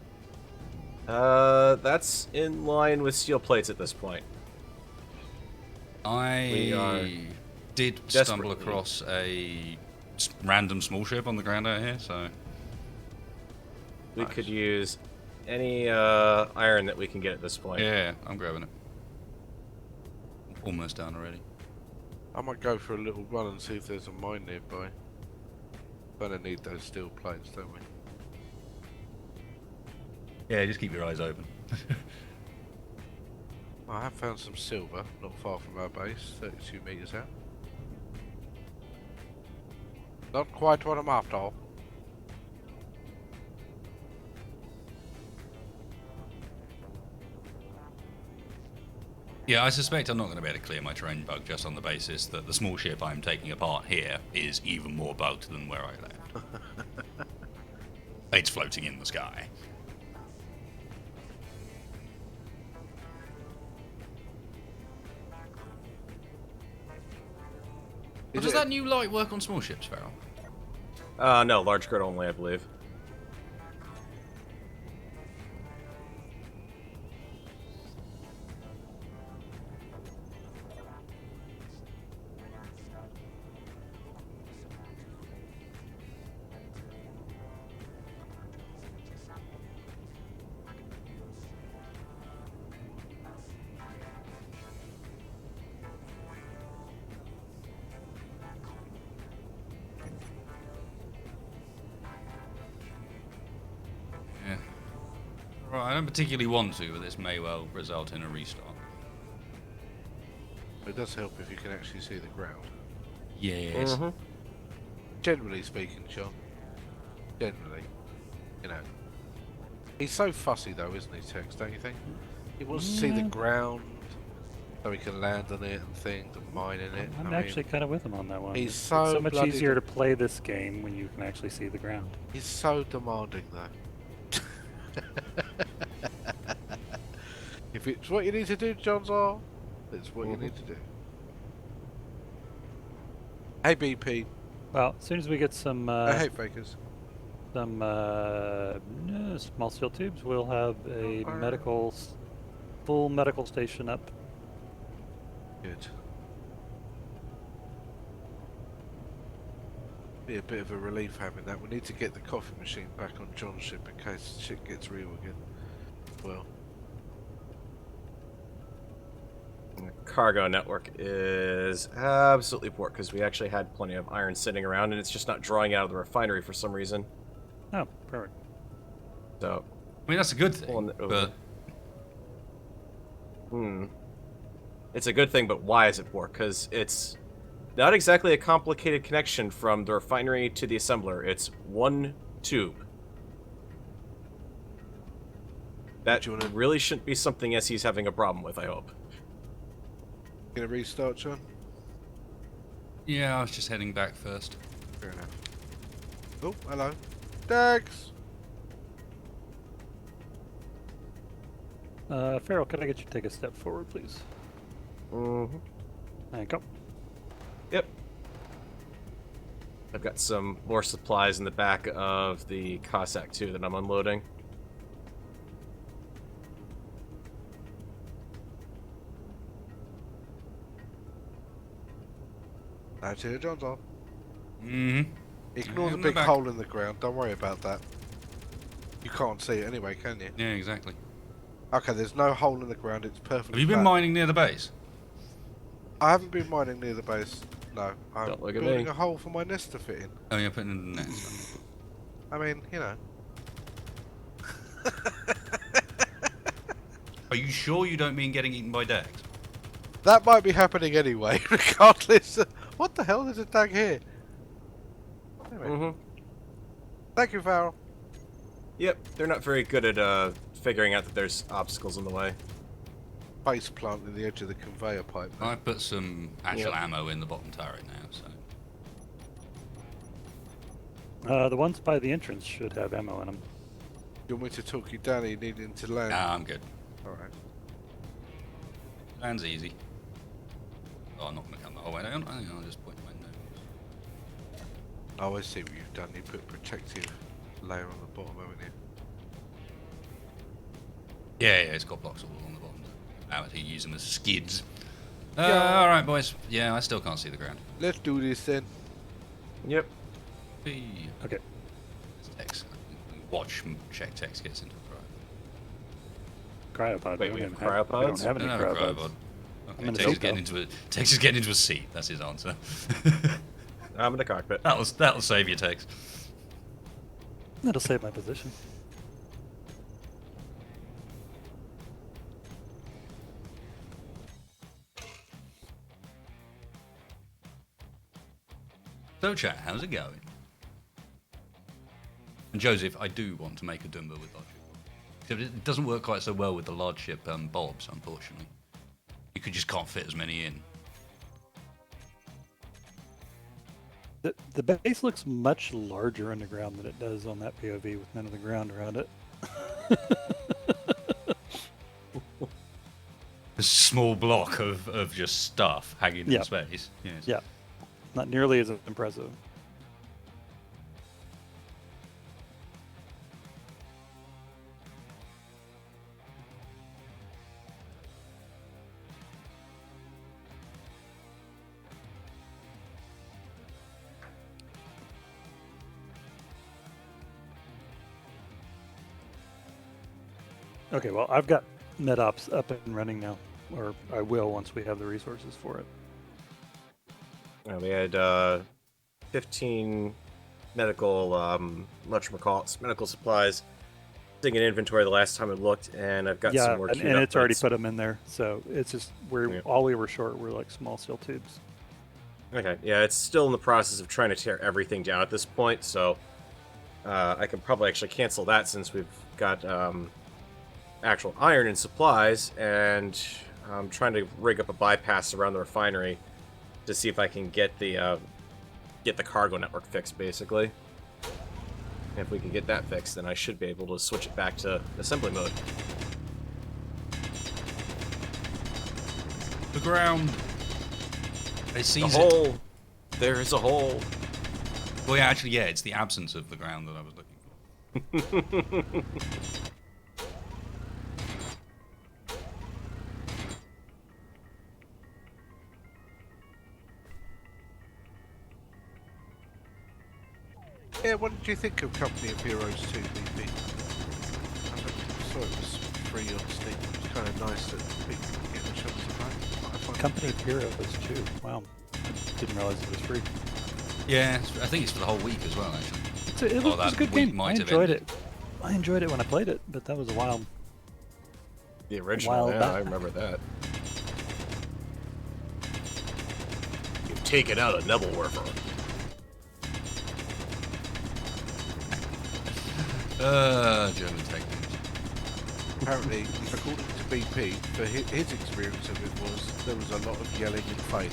That's in line with steel plates at this point. We are I did stumble desperately- across a random small ship on the ground out here, so We Nice. could use any iron that we can get at this point. yeah, I'm grabbing it. Almost done already. I might go for a little run and see if there's a mine nearby. Gonna need those steel plates, don't we? Yeah, just keep your eyes open. I have found some silver, not far from our base, 32 meters out. Not quite what I'm after. Yeah, I suspect I'm not going to be able to clear my terrain bug just on the basis that the small ship I'm taking apart here is even more bugged than where I left. It's floating in the sky. Well, does that new light work on small ships, Farrell? No, large grid only, I believe. Yeah. Right, I don't particularly want to, but this may well result in a restart. It does help if you can actually see the ground. Yes. Mm-hmm. Generally speaking, Sean. Generally. You know. He's so fussy though, isn't he, Tex, don't you think? He wants to see the ground so he can land on it and things and mine in it. I'm actually kind of with him on that one. He's It's so so much bloody easier to play this game when you can actually see the ground. He's so demanding though. If it's what you need to do, John's it's what you need to do. Hey BP, Well, as soon as we get some I hate fakers. small steel tubes, we'll have a full medical station up. Good. Be a bit of a relief having that. We need to get the coffee machine back on John's ship in case shit gets real again. Well, The cargo network is absolutely poor because we actually had plenty of iron sitting around and it's just not drawing out of the refinery for some reason. Oh, perfect. So, I mean, that's a good thing, Pulling it over. but it's a good thing, but why is it poor? Because it's not exactly a complicated connection from the refinery to the assembler. It's one tube. That Do you wanna- really shouldn't be something SE's having a problem with, I hope. gonna restart, John? yeah, I was just heading back first. Fair enough. Oh, hello. Dags! Farrell, could I get you to take a step forward, please? Mm-hmm. Thank you. Yep. I've got some more supplies in the back of the Cossack, too, that I'm unloading. That's here, John's on. Mm-hmm. Ignore Yeah, the in big the back. hole in the ground. Don't worry about that. You can't see it anyway, can you? Yeah, exactly. Okay, there's no hole in the ground. It's perfectly Have you been flat. mining near the base? I haven't been mining near the base. No, I'm Don't look at building me. a hole for my nest to fit in. Oh, you're putting in the nets. I mean, you know. Are you sure you don't mean getting eaten by dags? That might be happening anyway, regardless. What the hell? There's a tag here. Anyway, Mm-hmm. thank you, Farrell. Yep, they're not very good at figuring out that there's obstacles in the way. Base plant in the edge of the conveyor pipe. I put some actual Yep. ammo in the bottom turret now, so. The ones by the entrance should have ammo in them. You want me to talk you down? Are you needing to land? Nah, I'm good. Alright. Land's easy. Oh, I'm not going to come the whole way down. I think I'll just point my nose. Oh, I see what you've done. You put protective layer on the bottom, haven't you? Yeah, it's got blocks all along the bottom. Out here using the skids. Yeah. Alright, boys. Yeah, I still can't see the ground. Let's do this then. Yep. Hey. Okay. It's Tex. Watch and check Tex gets into the crowd. Cryopod. Wait, we we don't have have, we cryopods? don't have any No, no, cryopods. cryopod. I'm in Okay, a Tex is seat, getting though. Tex is getting into a seat. That's his answer. I'm in the cockpit. that'll save you, Tex. That'll save my position. So, chat, how's it going? And Joseph, I do want to make a Dumbo with large ship. Except it doesn't work quite so well with the large ship Bobs, unfortunately. You could just can't fit as many in. The base looks much larger underground than it does on that POV with none of the ground around it. A small block of just stuff hanging Yeah. in space. Yes. Yeah, not nearly as impressive. Okay, well, I've got NetOps up and running now, or I will once we have the resources for it. We had 15 medical, medical supplies sitting in inventory the last time I looked, and I've got Yeah, some more and queued up, it's but already put them in there, so it's just Yeah. all we were short were like small steel tubes. Okay, yeah, it's still in the process of trying to tear everything down at this point, so I can probably actually cancel that since we've got actual iron and supplies, and I'm trying to rig up a bypass around the refinery to see if I can get the cargo network fixed, basically. And if we can get that fixed, then I should be able to switch it back to assembly mode. The ground. It The sees it. hole! There is a hole! Well, yeah, actually, yeah, it's the absence of the ground that I was looking for. Yeah, what did you think of Company of Heroes 2, BP? I saw it was free on Steam. It's kind of nice that people can get the chance to play. I find Company of Heroes too. Wow, I didn't realize it was free. Yeah, I think it's for the whole week as well, actually. It Oh, was that a good week game. might I have enjoyed ended. it. I enjoyed it when I played it, but that was a while. The original, While yeah, back. I remember that. You've taken out a Nebelwerfer. German techniques. apparently, according to BP, for his experience of it was there was a lot of yelling and failing.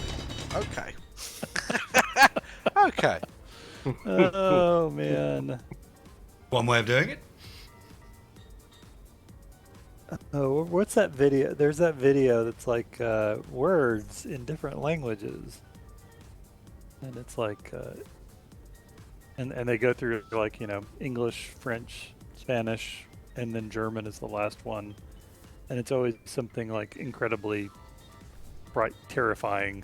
Okay. Okay. Oh man. One way of doing it. Oh, what's that video? There's that video that's like words in different languages, and it's like, and they go through like English, French, Spanish, and then German is the last one, and it's always something like incredibly bright, terrifying.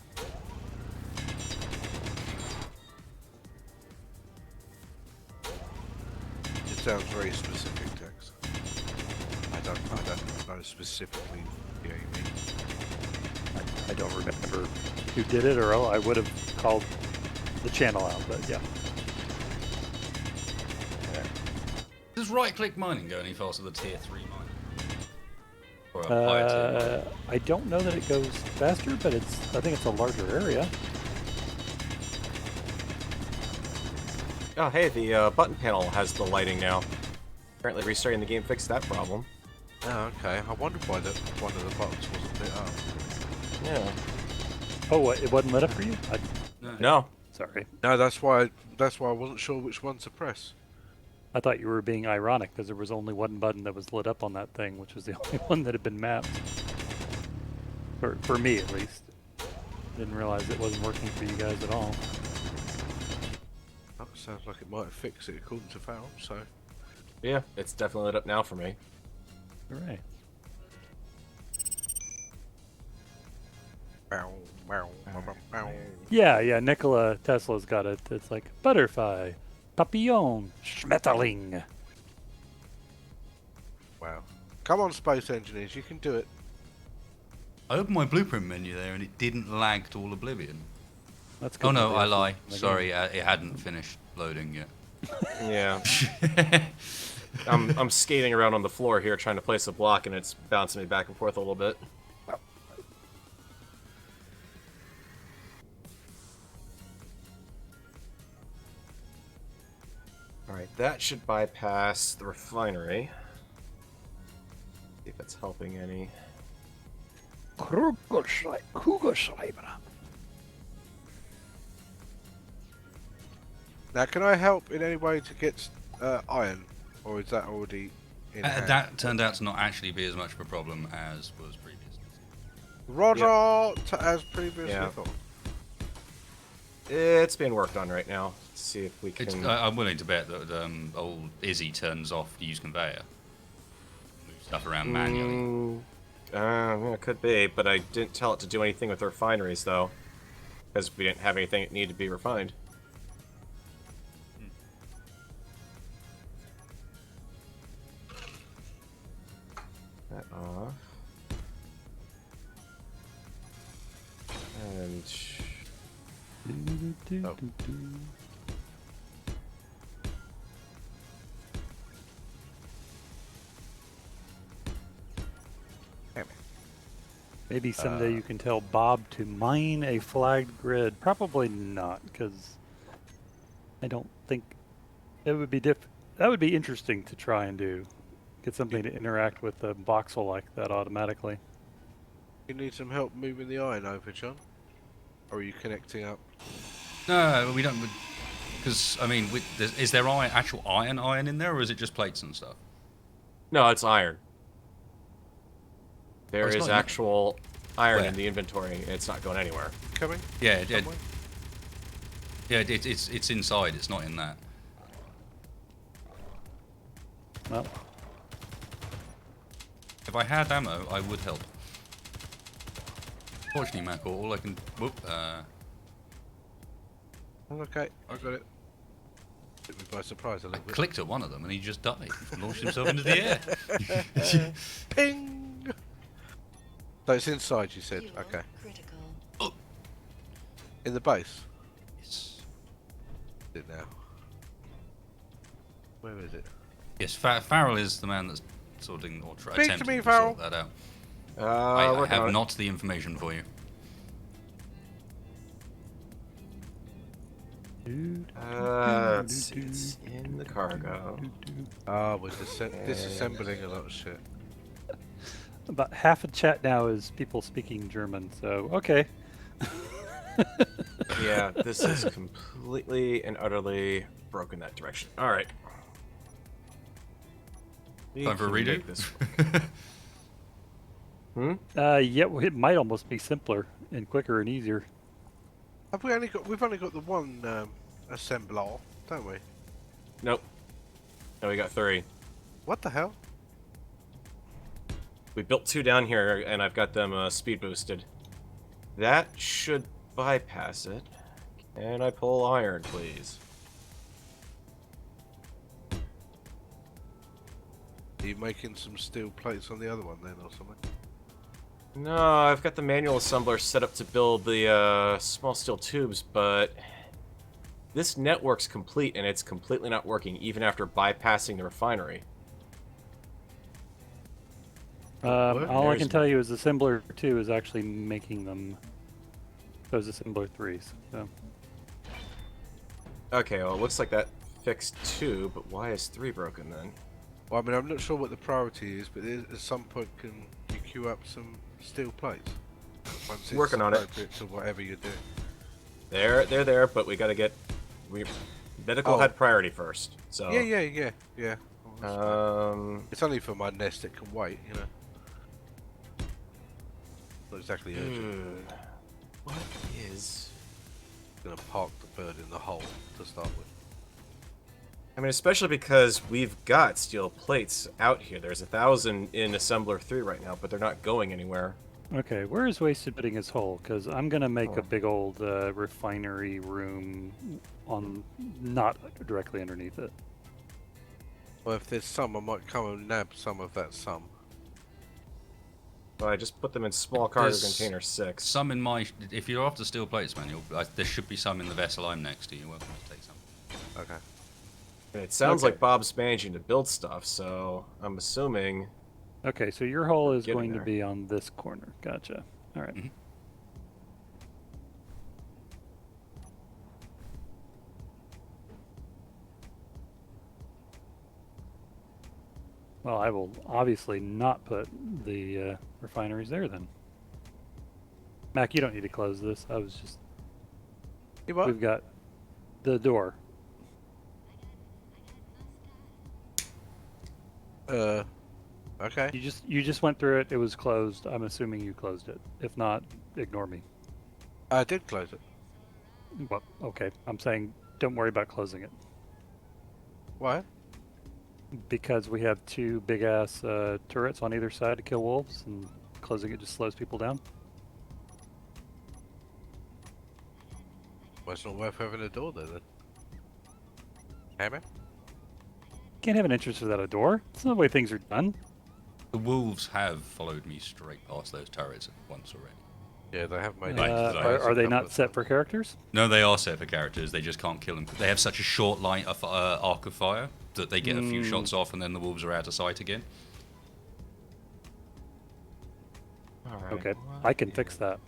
It sounds very specific, Tex. I don't know specifically what you mean. I don't remember who did it, or I would have called the channel out, but yeah. Does right-click mining go any faster than tier 3 mining? Or a higher tier mining? I don't know that it goes faster, but I think it's a larger area. Oh, hey, the button panel has the lighting now. Apparently restarting the game fixed that problem. Oh, okay. I wondered why one of the buttons wasn't lit up. Yeah. Oh, what, it wasn't lit up for you? No. Sorry. No, that's why I wasn't sure which one to press. I thought you were being ironic because there was only one button that was lit up on that thing, which was the only one that had been mapped. For me, at least. Didn't realize it wasn't working for you guys at all. That sounds like it might have fixed it according to Val, so... Yeah, it's definitely lit up now for me. Hooray. Bow, bow, bow, bow, bow. Yeah, Nikola Tesla's got it. It's like butterfly, papillon, schmetterling. Wow. Come on, space engineers, you can do it. I opened my blueprint menu there and it didn't lag to all oblivion. That's good. Oh no, for I the lie. game. Sorry, it hadn't finished loading yet. Yeah. I'm skating around on the floor here trying to place a block, and it's bouncing me back and forth a little bit. Alright, that should bypass the refinery. See if it's helping any. Kugelschreiber. Now, can I help in any way to get iron, or is that already in hand? That turned out to not actually be as much of a problem as was previous. Roger, as previously Yeah. thought. It's being worked on right now. Let's see if we can. I'm willing to bet that old Izzy turns off the use conveyor. Move stuff around manually. Yeah, it could be, but I didn't tell it to do anything with refineries, though. Because we didn't have anything that needed to be refined. That off. And... Oh. Maybe someday you can tell Bob to mine a flagged grid. Probably not, because I don't think it would be that would be interesting to try and do. Get something to interact with the voxel like that automatically. You need some help moving the iron over, John? Or are you connecting up? No, we don't. Because I mean, is there actual iron in there, or is it just plates and stuff? No, it's iron. There it's is not in- actual iron Where? in the inventory. It's not going anywhere. Coming? Yeah, Somewhere? it's inside. It's not in that. Well, If I had ammo, I would help. Fortunately, Mac, all I can. Whoop. Okay, I got it. Took me by surprise a I little bit. clicked at one of them and he just died. Launched himself into the air. Ping! So it's inside, you said. Fuel Okay. critical. In the base? Yes. Is it now? Where is it? Yes, Farrell is the man that's sorting or Speak to attempting me, to Farrell. sort that out. I Working on have it. not the information for you. Let's see. It's in the cargo. Ah, we're disassembling a lot of shit. about half of chat now is people speaking German, so okay. Yeah, this is completely and utterly broken that direction. All right. We Time for a can redo? make this work. Yeah, well, it might almost be simpler and quicker and easier. Have we only got? We've only got the one assembler, don't we? Nope. No, we got 3. What the hell? We built 2 down here, and I've got them speed boosted. That should bypass it. Can I pull iron, please? Are you making some steel plates on the other one then, or something? No, I've got the manual assembler set up to build the small steel tubes, but this network's complete, and it's completely not working, even after bypassing the refinery. All I There's- can tell you is Assembler 2 is actually making them those Assembler 3s. So. Okay, well, it looks like that fixed 2, but why is 3 broken then? Well, I mean, I'm not sure what the priority is, but at some point, can you queue up some steel plates? Once it's Working on it. appropriate to whatever you're doing. They're there, but we gotta get... Medical Oh. had priority first, so... Yeah. Oh, that's fine. It's It's only for my nest, it can wait, you know. Not exactly urgent. What is... Gonna park the bird in the hole to start with. I mean, especially because we've got steel plates out here. There's 1,000 in Assembler 3 right now, but they're not going anywhere. Okay, where is Wasted putting his hole? Because I'm gonna make Oh. a big old refinery room on not directly underneath it. Well, if there's some, I might come and nab some of that some. Well, I just put them in small cargo There's container 6. Some in my. If you're after steel plates, man, there should be some in the vessel I'm next to. You're welcome to take some. Okay. And it sounds Okay. like Bob's managing to build stuff, so I'm assuming... Okay, so your hole is Getting going to there. be on this corner. Gotcha. All right. Mhm. Well, I will obviously not put the refineries there then. Mac, you don't need to close this. I was just. You what? We've got the door. Okay. You just went through it. It was closed. I'm assuming you closed it. If not, ignore me. I did close it. Well, okay. I'm saying don't worry about closing it Why? because we have two big ass turrets on either side to kill wolves, and closing it just slows people down. Well, it's not worth having a door there then. Hey, man? Can't have an entrance without a door. That's not the way things are done. The wolves have followed me straight past those turrets once already. Yeah, they have made Right, it. right. Are they A couple not of set times. for characters? No, they are set for characters. They just can't kill them. They have such a short line of arc of fire that they get a few shots off, and then the wolves are out of sight again. Alright. Okay, I can fix that.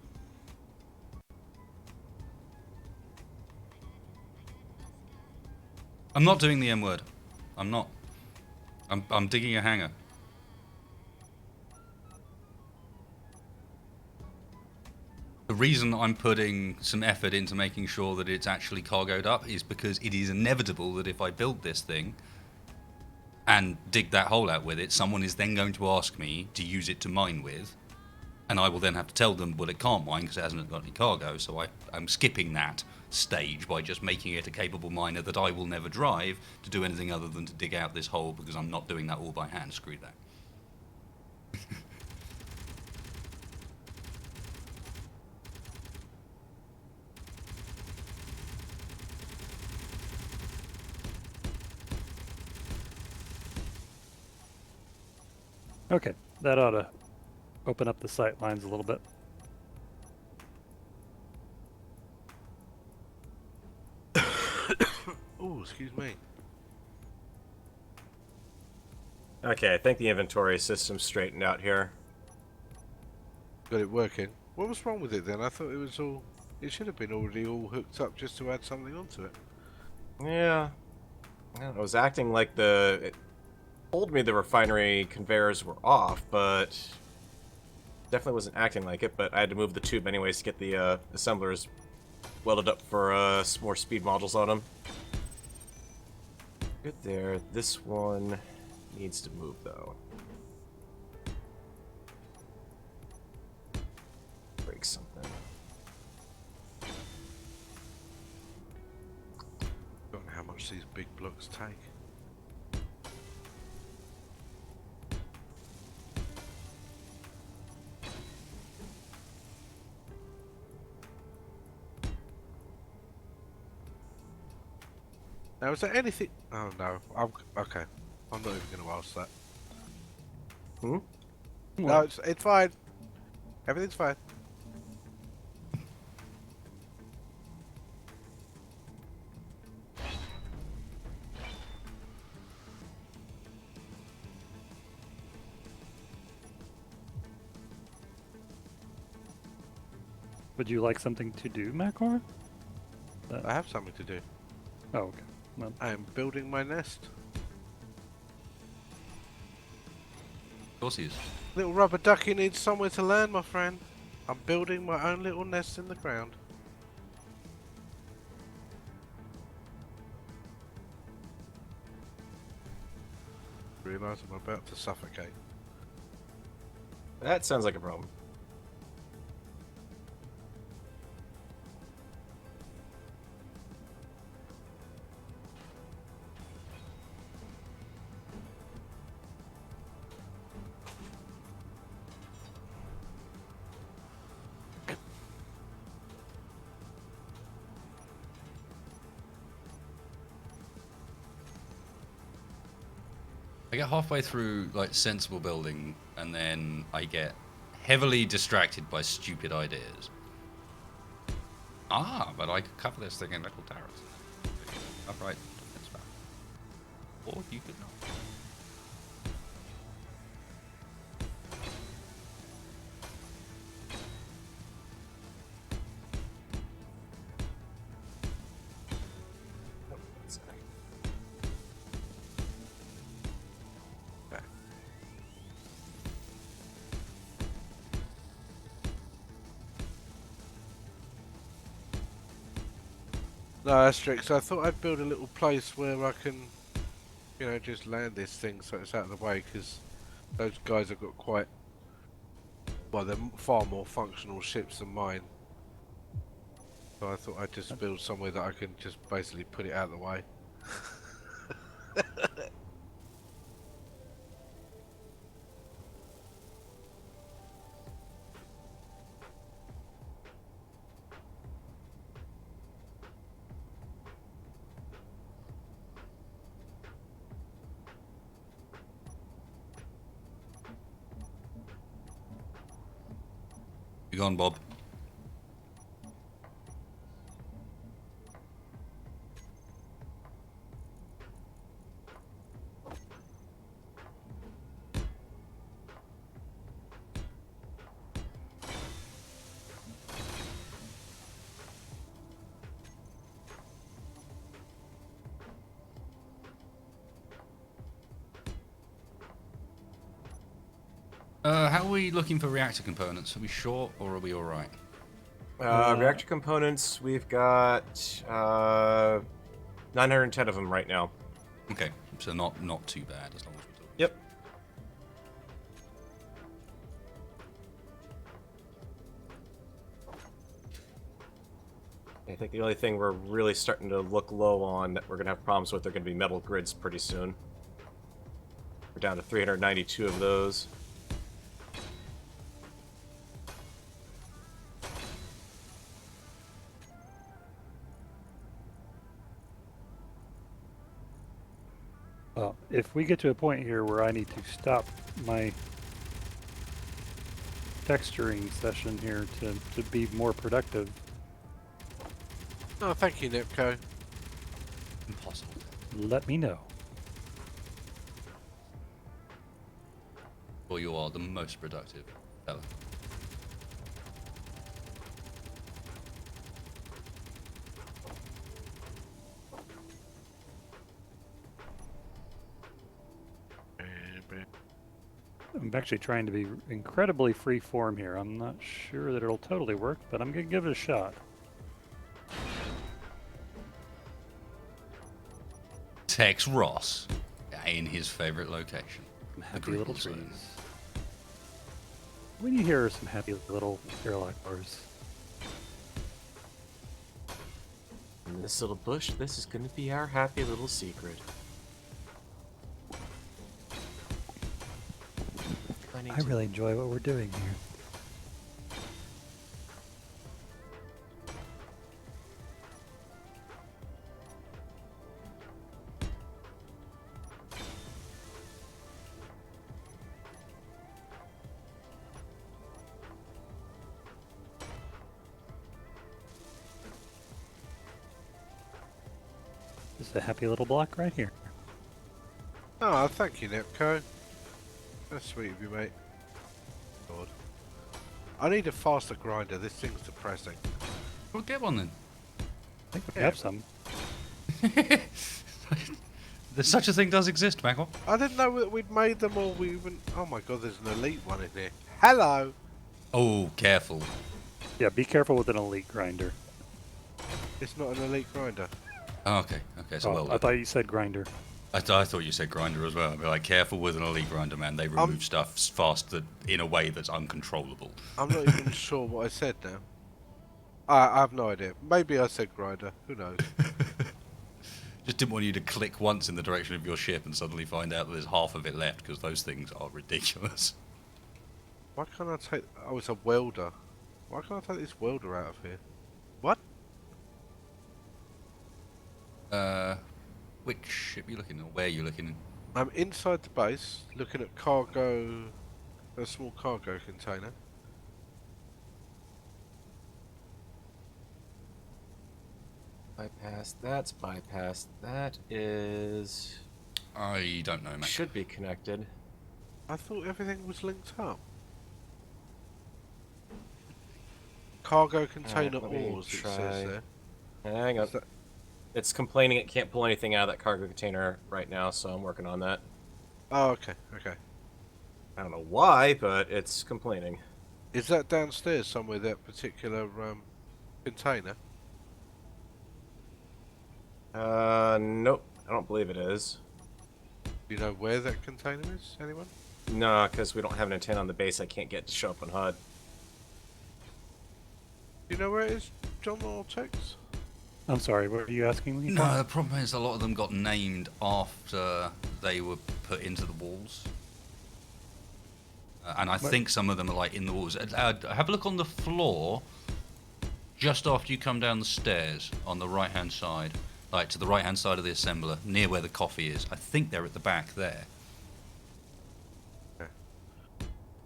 I'm not doing the M word. I'm not. I'm digging a hangar. The reason I'm putting some effort into making sure that it's actually cargoed up is because it is inevitable that if I build this thing and dig that hole out with it, someone is then going to ask me to use it to mine with, and I will then have to tell them, well, it can't mine because it hasn't got any cargo, so I'm skipping that stage by just making it a capable miner that I will never drive to do anything other than to dig out this hole, because I'm not doing that all by hand. Screw that. Okay, that ought to open up the sight lines a little bit. Oh, excuse me. Okay, I think the inventory system's straightened out here. Got it working. What was wrong with it then? I thought it was all... It should have been already all hooked up just to add something onto it. Yeah. It was acting like it told me the refinery conveyors were off, but definitely wasn't acting like it, but I had to move the tube anyways to get the assemblers welded up for more speed modules on them. Good there. This one needs to move, though. Break something. Don't know how much these big blocks take. Now, is there anything... Oh, no. Okay. I'm not even going to ask that. Hmm? No, it's fine. Everything's fine. Would you like something to do, Macor? I have something to do. Oh, okay. Well, I am building my nest. Of course he is. Little rubber ducky needs somewhere to land, my friend. I'm building my own little nest in the ground. Realise I'm about to suffocate. That sounds like a problem. I get halfway through like sensible building, and then I get heavily distracted by stupid ideas. But I could cover this thing in little turrets. Upright defense barrel. Or you could not. Okay. No, that's strict. So I thought I'd build a little place where I can, you know, just land this thing so it's out of the way, because those guys have got quite, well, they're far more functional ships than mine. So I thought I'd just build somewhere that I can just basically put it out of the way. You gone, Bob? How are we looking for reactor components? Are we short or are we all right? Reactor components, we've got 910 of them right now. Okay, so not too bad as long as we're talking. Yep. I think the only thing we're really starting to look low on that we're going to have problems with are going to be metal grids pretty soon. We're down to 392 of those. Well, if we get to a point here where I need to stop my texturing session here to be more productive, Oh, thank you, Nipco. Impossible. let me know. Well, you are the most productive fella. I'm actually trying to be incredibly free form here. I'm not sure that it'll totally work, but I'm going to give it a shot. Tex Ross in his favorite location. Happy The little Green trees. Zone. When you hear some happy little airlock bars. In this little bush, this is going to be our happy little secret. I really enjoy what we're doing here. Just a happy little block right here. Oh, thank you, Nipco. That's sweet of you, mate. God. I need a faster grinder. This thing's depressing. Well, get one then. I think we have some. There's such a thing does exist, Michael. I didn't know that we'd made them or we even... Oh my god, there's an elite one in here. Hello! Oh, careful. Yeah, be careful with an elite grinder. It's not an elite grinder. Oh, okay, so Oh, well. I thought you said grinder. I thought you said grinder as well. I'd be like, careful with an elite grinder, man. They remove stuff fast in a way that's uncontrollable. I'm not even sure what I said now. I have no idea. Maybe I said grinder. Who knows? Just didn't want you to click once in the direction of your ship and suddenly find out that there's half of it left, because those things are ridiculous. Why can't I take... Oh, it's a welder. Why can't I take this welder out of here? What? Which ship are you looking at? Where are you looking at? I'm inside the base, looking at cargo... A small cargo container. Bypass, that's bypass. That is... I don't know, man. should be connected. I thought everything was linked up. Cargo container let me ores, it try. says there. Hang on. Is that- It's complaining it can't pull anything out of that cargo container right now, so I'm working on that. Oh, okay, okay. I don't know why, but it's complaining. Is that downstairs somewhere, that particular container? Nope. I don't believe it is. Do you know where that container is? Anyone? No, because we don't have an antenna on the base. I can't get to show up on HUD. Do you know where it is, John or Tex? I'm sorry, what are you asking me? No, the problem is a lot of them got named after they were put into the walls. And I think some of them are like in the walls. Have a look on the floor just after you come down the stairs on the right hand side. Like to the right hand side of the assembler, near where the coffee is. I think they're at the back there. Okay.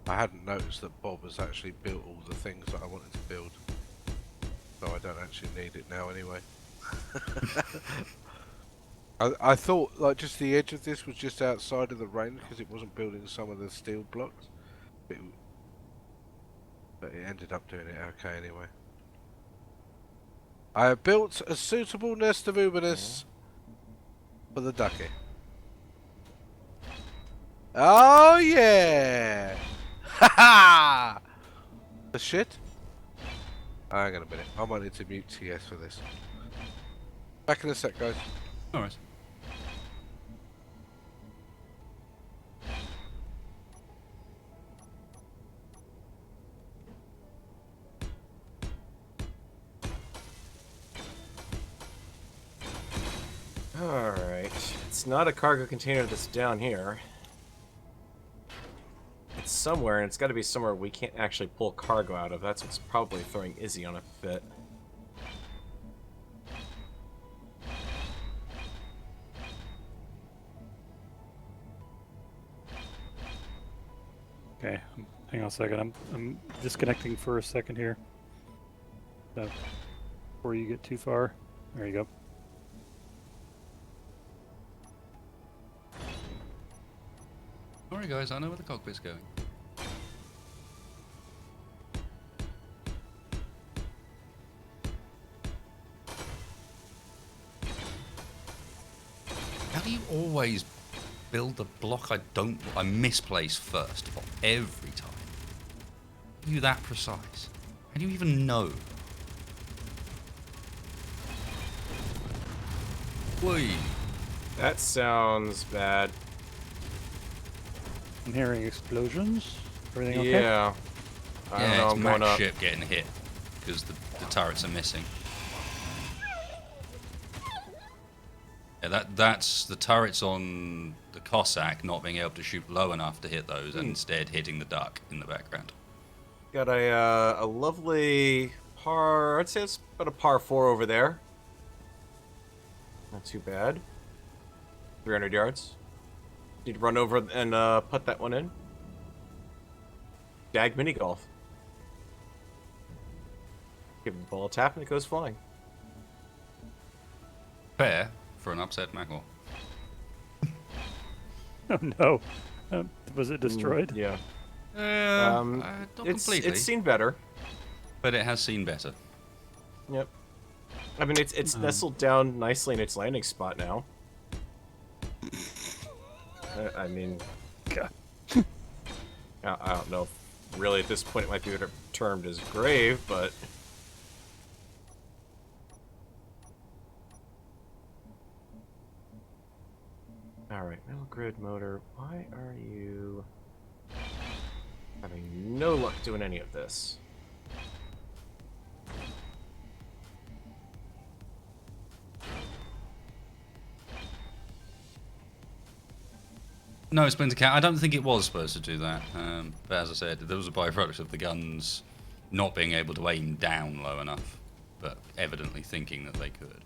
I hadn't noticed that Bob has actually built all the things that I wanted to build. So I don't actually need it now anyway. I thought like just the edge of this was just outside of the range because it wasn't building some of the steel blocks. But it ended up doing it okay anyway. I have built a suitable nest of Ubernists for the ducky. Oh yeah! Ha ha! The shit? Hang on a minute. I might need to mute TS for this. Back in a sec, guys. Alright. Alright. It's not a cargo container that's down here. It's somewhere, and it's got to be somewhere we can't actually pull cargo out of. That's what's probably throwing Izzy on a fit. Okay, hang on a second. I'm disconnecting for a second here. Before you get too far. There you go. Alright guys, I know where the cockpit's going. How do you always build the block I misplace first for every time? Are you that precise? How do you even know? Whee! That sounds bad. I'm hearing explosions. Everything okay? Yeah. I don't know, it's I'm going Mac's up. ship getting hit because the turrets are missing. Yeah, that's the turrets on the Cossack not being able to shoot low enough to hit those, and instead hitting the duck in the background. Got a lovely par. I'd say it's about a par 4 over there. Not too bad. 300 yards. Need to run over and put that one in. Dag mini golf. Give the ball a tap and it goes flying. Fair for an upset Mackel. Oh no. Was it destroyed? Yeah. Not completely, It's seen better. but it has seen better. Yep. I mean, it's nestled down nicely in its landing spot now. I mean, God. I don't know if really at this point it might be termed as grave, but alright, metal grid motor, why are you having no luck doing any of this? No, Splinter Cat, I don't think it was supposed to do that. But as I said, there was a byproduct of the guns not being able to aim down low enough, but evidently thinking that they could.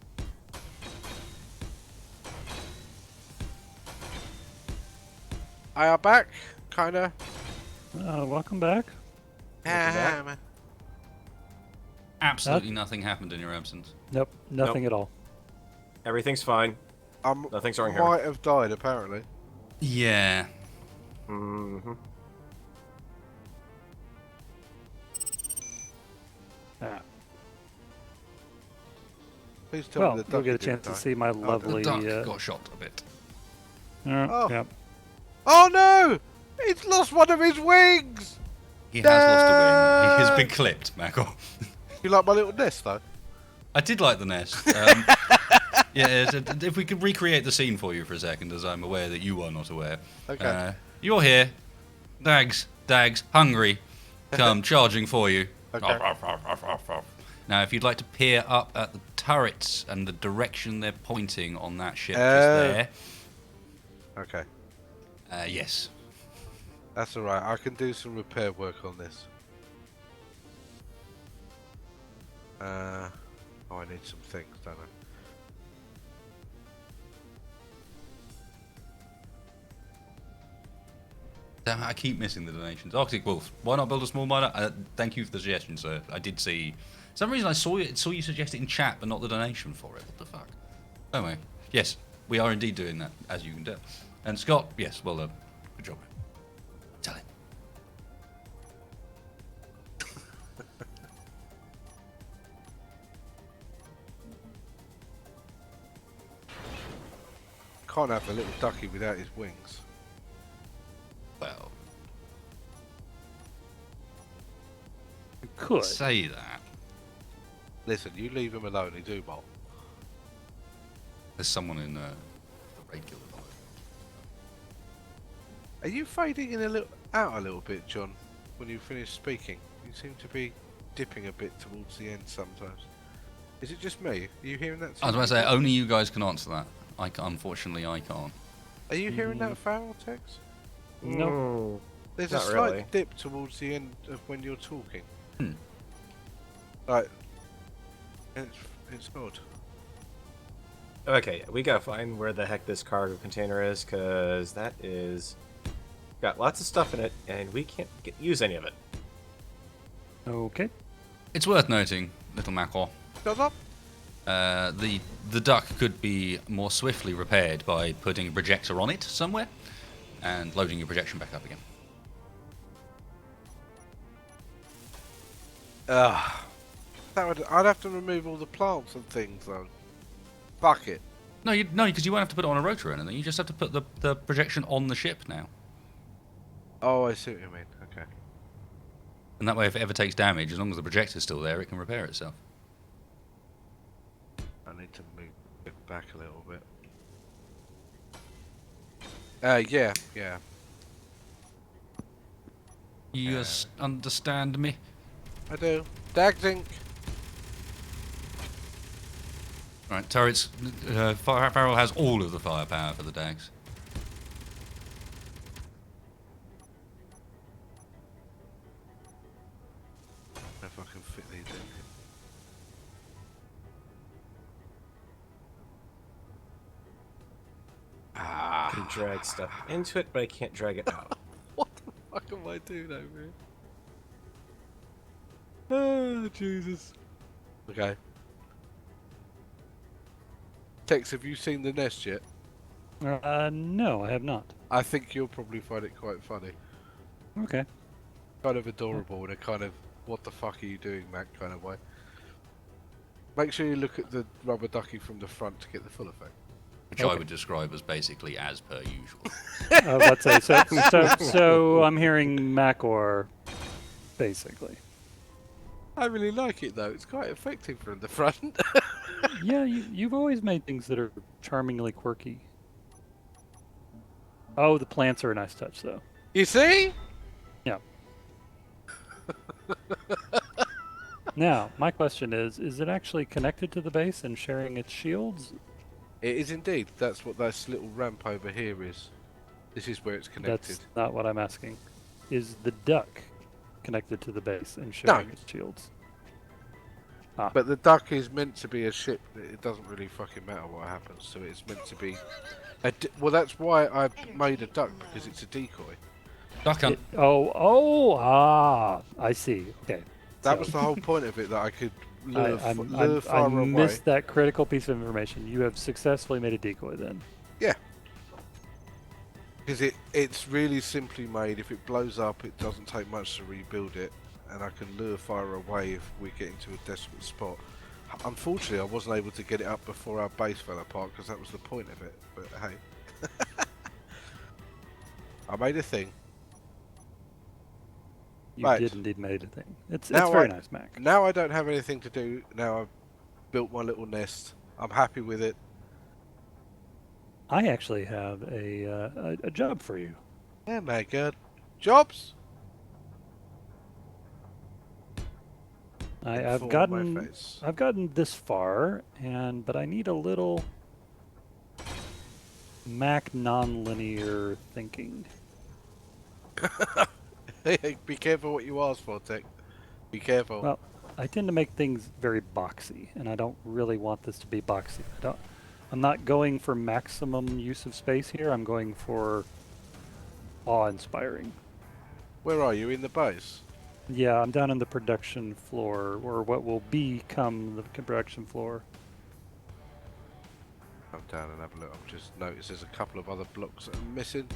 I are back, kinda. Welcome back. back. Absolutely nothing happened in your absence. Nope, nothing at all. Everything's fine. Nothing's wrong here. Might have died apparently. Yeah. Mm-hmm. Ah. Please tell Well, me the you'll duck get a didn't chance to die. see my The lovely. duck got shot a bit. Oh. Yep. Oh no! He's lost one of his wings! He has lost a wing. He has been clipped, Mackel. You like my little nest though? I did like the nest. Yeah, if we could recreate the scene for you for a second, as I'm aware that you are not aware. Okay. You're here. Dags, hungry, come charging for you. Okay. Now, if you'd like to peer up at the turrets and the direction they're pointing on that ship just there. Okay. Yes. That's alright. I can do some repair work on this. I need some things, don't I? Damn, I keep missing the donations. Arctic Wolf, why not build a small miner? Thank you for the suggestion, sir. I did see... For some reason I saw you suggest it in chat, but not the donation for it. What the fuck? Anyway, yes, we are indeed doing that, as you can tell. And Scott, yes, well done. Good job. Tell him. Can't have a little ducky without his wings. Well, You could. say that. Listen, you leave him alone, he do bolt. There's someone in the raid guild. Are you fading in out a little bit, John, when you finish speaking? You seem to be dipping a bit towards the end sometimes. Is it just me? Are you hearing that? I was about to say, only you guys can answer that. Unfortunately, I can't. Are you hearing that, Farrell, Tex? No. There's a Not slight really. dip towards the end of when you're talking. Hmm. Like, it's odd. Okay, we gotta find where the heck this cargo container is, because that is... got lots of stuff in it, and we can't use any of it. Okay. It's worth noting, little Macor, Shut up! the duck could be more swiftly repaired by putting a projector on it somewhere and loading your projection back up again. I'd have to remove all the plants and things though. Fuck it. No, because you won't have to put it on a rotor or anything. You just have to put the projection on the ship now. Oh, I see what you mean. Okay. And that way, if it ever takes damage, as long as the projector's still there, it can repair itself. I need to move it back a little bit. Yeah. You understand me? I do. Dagdink! Right, turrets. Farrell has all of the firepower for the Dags. If I can fit these in. I can drag stuff into it, but I can't drag it out. What the fuck am I doing over here? Oh, Jesus. Okay. Tex, have you seen the nest yet? No, I have not. I think you'll probably find it quite funny. Okay. Kind of adorable in a kind of, what the fuck are you doing, Mac kind of way. Make sure you look at the rubber ducky from the front to get the full effect. Which I would describe as basically as per usual. Let's say so I'm hearing Macor, basically. I really like it though. It's quite effective from the front. Yeah, you've always made things that are charmingly quirky. Oh, the plants are a nice touch, though. You see? Yeah. Now, my question is it actually connected to the base and sharing its shields? It is indeed. That's what this little ramp over here is. This is where it's connected. That's not what I'm asking. Is the duck connected to the base and sharing its shields? But the duck is meant to be a ship. It doesn't really fucking matter what happens. So it's meant to be. Well, that's why I made a duck, because it's a decoy. Duck hunt. I see. Okay. That was the whole point of it, that I could lure I far away. missed that critical piece of information. You have successfully made a decoy then. Yeah. Because it's really simply made. If it blows up, it doesn't take much to rebuild it. And I can lure fire away if we get into a desperate spot. Unfortunately, I wasn't able to get it up before our base fell apart, because that was the point of it. But hey. I made a thing. You Right. did indeed made a thing. It's Now very nice, Mac. Now I don't have anything to do. Now I've built my little nest. I'm happy with it. I actually have a job for you. Yeah, my God. Jobs? I've For my gotten face. I've gotten this far, but I need a little Mac nonlinear thinking. Hey, be careful what you ask for, Tech. Be careful. Well, I tend to make things very boxy, and I don't really want this to be boxy. I'm not going for maximum use of space here. I'm going for awe-inspiring. Where are you? In the base? Yeah, I'm down on the production floor, or what will become the production floor. Come down and have a look. I've just noticed there's a couple of other blocks that are missing.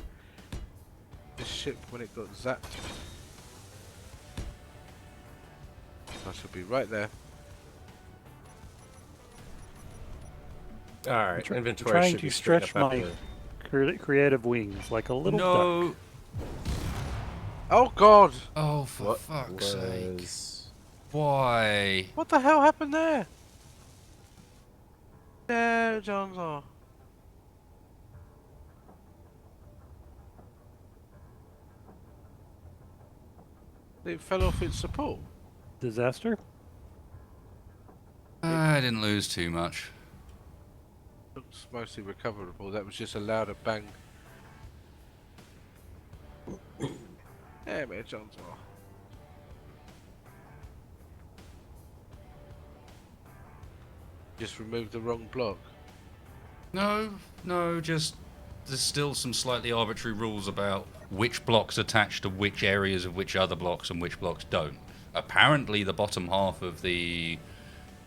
This ship, when it got zapped. I should be right there. All right, I'm inventory trying should to be straight stretch up my after. creative wings like a little No. duck. Oh God! Oh, for What fuck's sake. was? Why? What the hell happened there? No, John's. It fell off its support. Disaster? I didn't lose too much. Looks mostly recoverable. That was just a louder bang. Yeah, man, John's. Just removed the wrong block. No, just there's still some slightly arbitrary rules about which blocks attach to which areas of which other blocks and which blocks don't. Apparently, the bottom half of the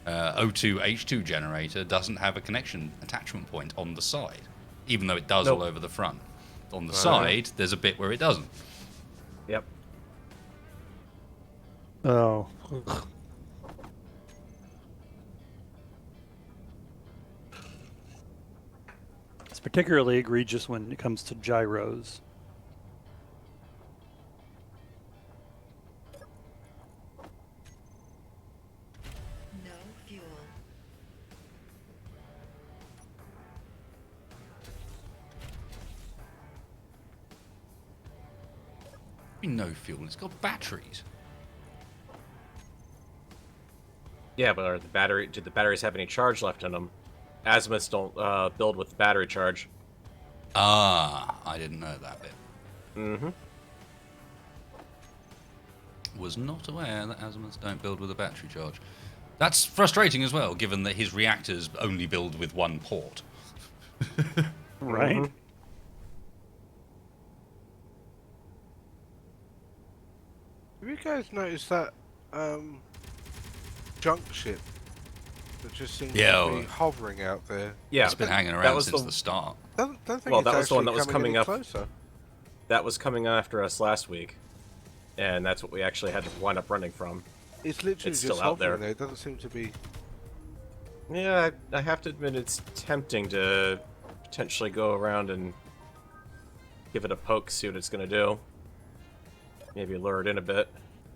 O2H2 generator doesn't have a connection attachment point on the side, even though it does Nope. all over the front. On the side, there's a bit where it doesn't. Yep. Oh. It's particularly egregious when it comes to gyros. No fuel. No fuel. It's got batteries. Yeah, but are the battery? Did the batteries have any charge left in them? Azimuths don't build with battery charge. Ah, I didn't know that bit. Mm-hmm. Was not aware that azimuths don't build with a battery charge. That's frustrating as well, given that his reactors only build with one port. Right? Mhm. Have you guys noticed that junk ship that just seems Yeah, to be hovering out there? Yeah, It's been hanging that around was since the start. Don't think Well, it's that was the one actually that was coming any up. closer. That was coming after us last week, and that's what we actually had to wind up running from. It's literally It's just still out hovering there. there. It doesn't seem to be. Yeah, I have to admit it's tempting to potentially go around and give it a poke, see what it's going to do. Maybe lure it in a bit.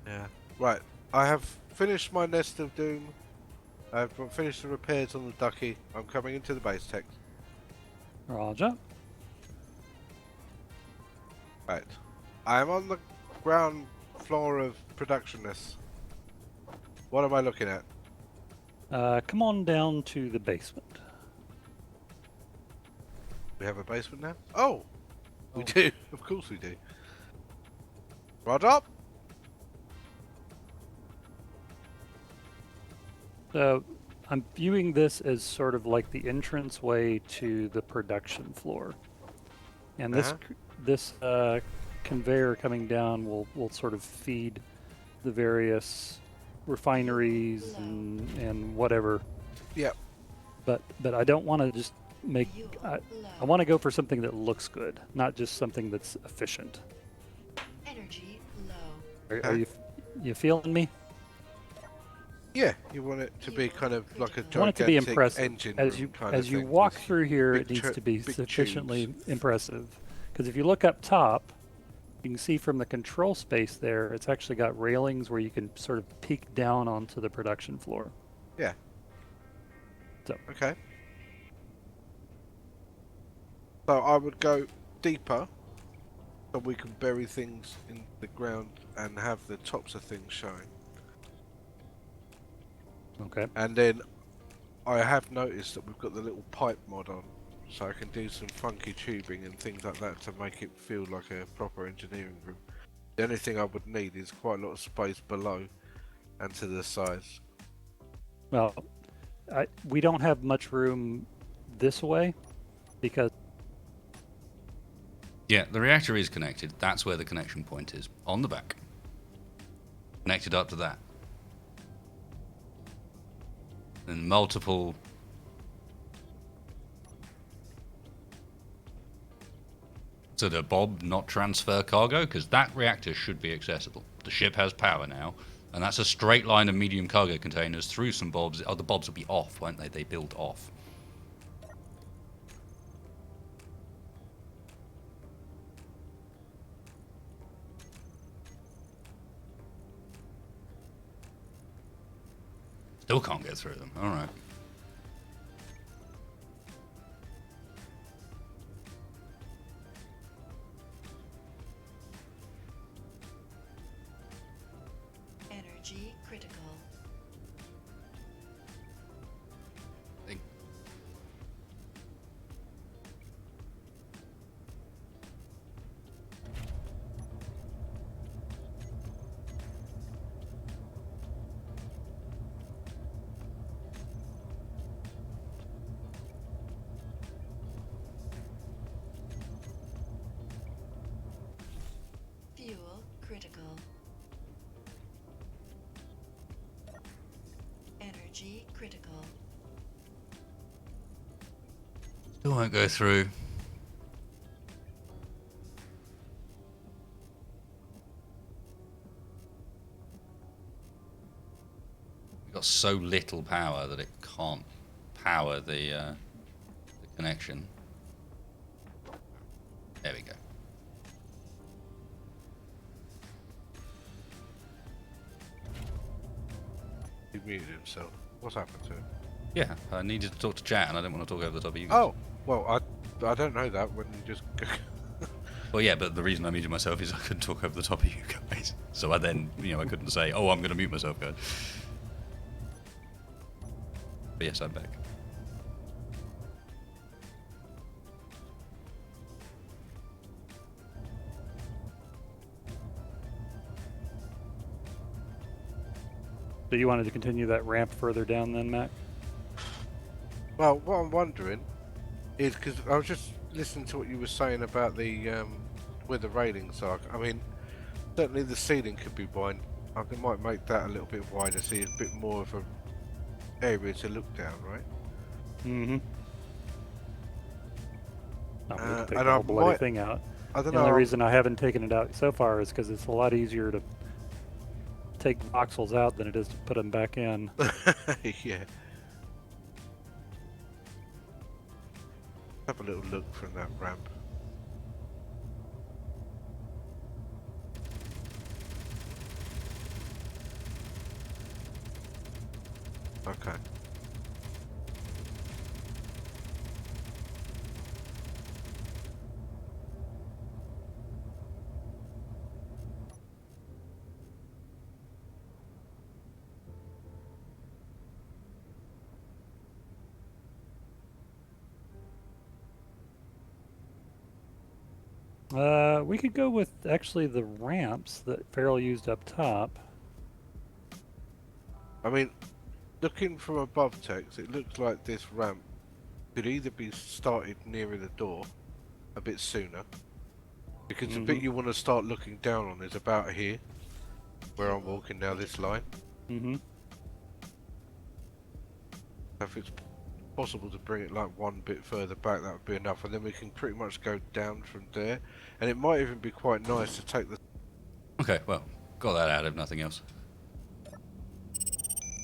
Yeah. Right. I have finished my nest of doom. I've finished the repairs on the ducky. I'm coming into the base tech. Roger. Right. I am on the ground floor of production nest. What am I looking at? Come on down to the basement. We have a basement now? Oh! We do. Of course we do. Rod up! So I'm viewing this as sort of like the entrance way to the production floor. And this conveyor coming down will sort of feed the various refineries and whatever. Yep. But I don't want to just make. I want to go for something that looks good, not just something that's efficient. Energy low. Are you feeling me? Yeah, you want it to be kind of like a I want it to be gigantic impressive. engine As room you kind as of you thing walk with through here, big it needs tru- to be big sufficiently tubes. impressive. Because if you look up top, you can see from the control space there, it's actually got railings where you can sort of peek down onto the production floor. Yeah. So Okay. So I would go deeper, so we can bury things in the ground and have the tops of things showing. Okay. And then I have noticed that we've got the little pipe mod on, so I can do some funky tubing and things like that to make it feel like a proper engineering room. The only thing I would need is quite a lot of space below and to the sides. Well, we don't have much room this way because Yeah, the reactor is connected. That's where the connection point is. On the back. Connected up to that. And multiple... So the Bob not transfer cargo? Because that reactor should be accessible. The ship has power now. And that's a straight line of medium cargo containers through some Bobs. Oh, the Bobs will be off, won't they? They build off. Still can't get through them. Alright. Energy critical. Fuel critical. Energy critical. Still won't go through. We've got so little power that it can't power the connection. There we go. He muted himself. What's happened to him? Yeah, I needed to talk to chat and I didn't want to talk over the top of you guys. Oh, well, I don't know that when you just... Well, yeah, but the reason I muted myself is I couldn't talk over the top of you guys. So I then, I couldn't say, oh, I'm going to mute myself, guys. But yes, I'm back. so you wanted to continue that ramp further down then, Mac? Well, what I'm wondering is, because I was just listening to what you were saying about the where the railings are. I mean, certainly the ceiling could be wide. I might make that a little bit wider, so it's a bit more of a area to look down, right? Mm-hmm. We can take and the I whole bloody might- thing out. I don't The know. only reason I haven't taken it out so far is because it's a lot easier to take voxels out than it is to put them back in. Yeah. Have a little look from that ramp. Okay. We could go with actually the ramps that Farrell used up top. I mean, looking from above text, it looks like this ramp could either be started nearer the door a bit sooner, because the bit you want to start looking down on is about here, where I'm walking now, this line. Mm-hmm. If it's possible to bring it like one bit further back, that would be enough, and then we can pretty much go down from there. And it might even be quite nice to take the... Okay, well, got that out if nothing else.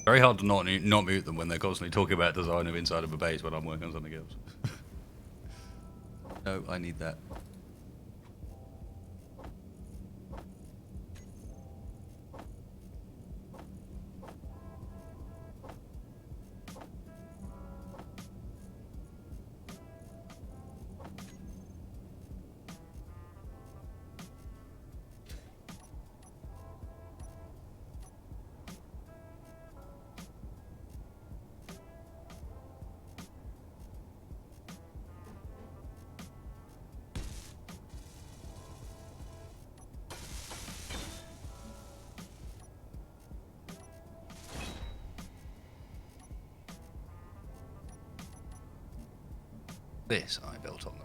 Very hard to not mute them when they're constantly talking about design of inside of a base when I'm working on something else. No, I need that. This I built on the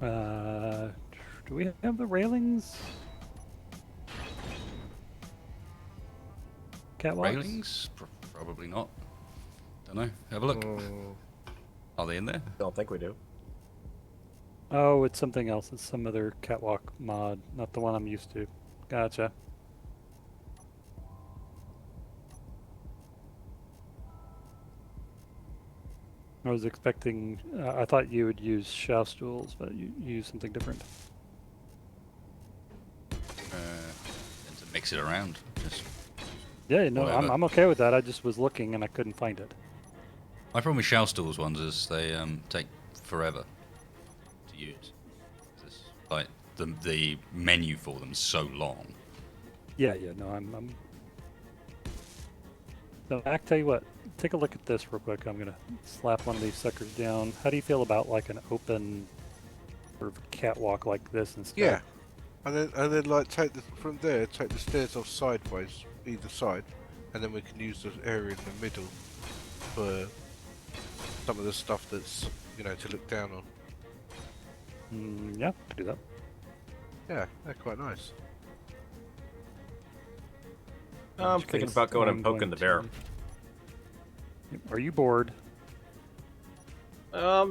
rocks. Do we have the railings? Catwalks? Railings? Probably not. Don't know. Have a look. Are they in there? Don't think we do. Oh, it's something else. It's some other catwalk mod, not the one I'm used to. Gotcha. I was expecting, I thought you would use shaft stools, but you use something different. And to mix it around. Just Yeah, no, Whatever. I'm okay with that. I just was looking and I couldn't find it. my problem with shell stools ones is they take forever to use. It's like the menu for them is so long. Yeah, no, I'm. So, Mac, tell you what, take a look at this real quick. I'm gonna slap one of these suckers down. How do you feel about like an open sort of catwalk like this instead? Yeah. And then like take from there, take the stairs off sideways, either side, and then we can use the area in the middle for some of the stuff that's, you know, to look down on. Yeah, could do that. Yeah, they're quite nice. I'm which thinking case, about going I'm and poking the bear. Are you bored?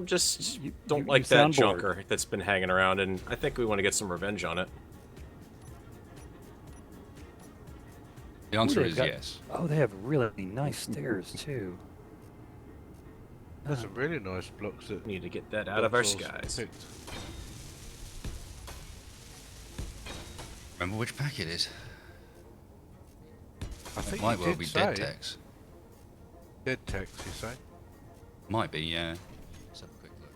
Just You- don't you like that sound bored. junker that's been hanging around, and I think we want to get some revenge on it. The answer they've is got- yes. Oh, they have really nice stairs too. There's some really nice blocks that We need to get that out of our Dotsor's skies. picked. Remember which pack it is? I It think might you well did be say dead text. Dead text, you say? Might be, yeah. Let's have a quick look.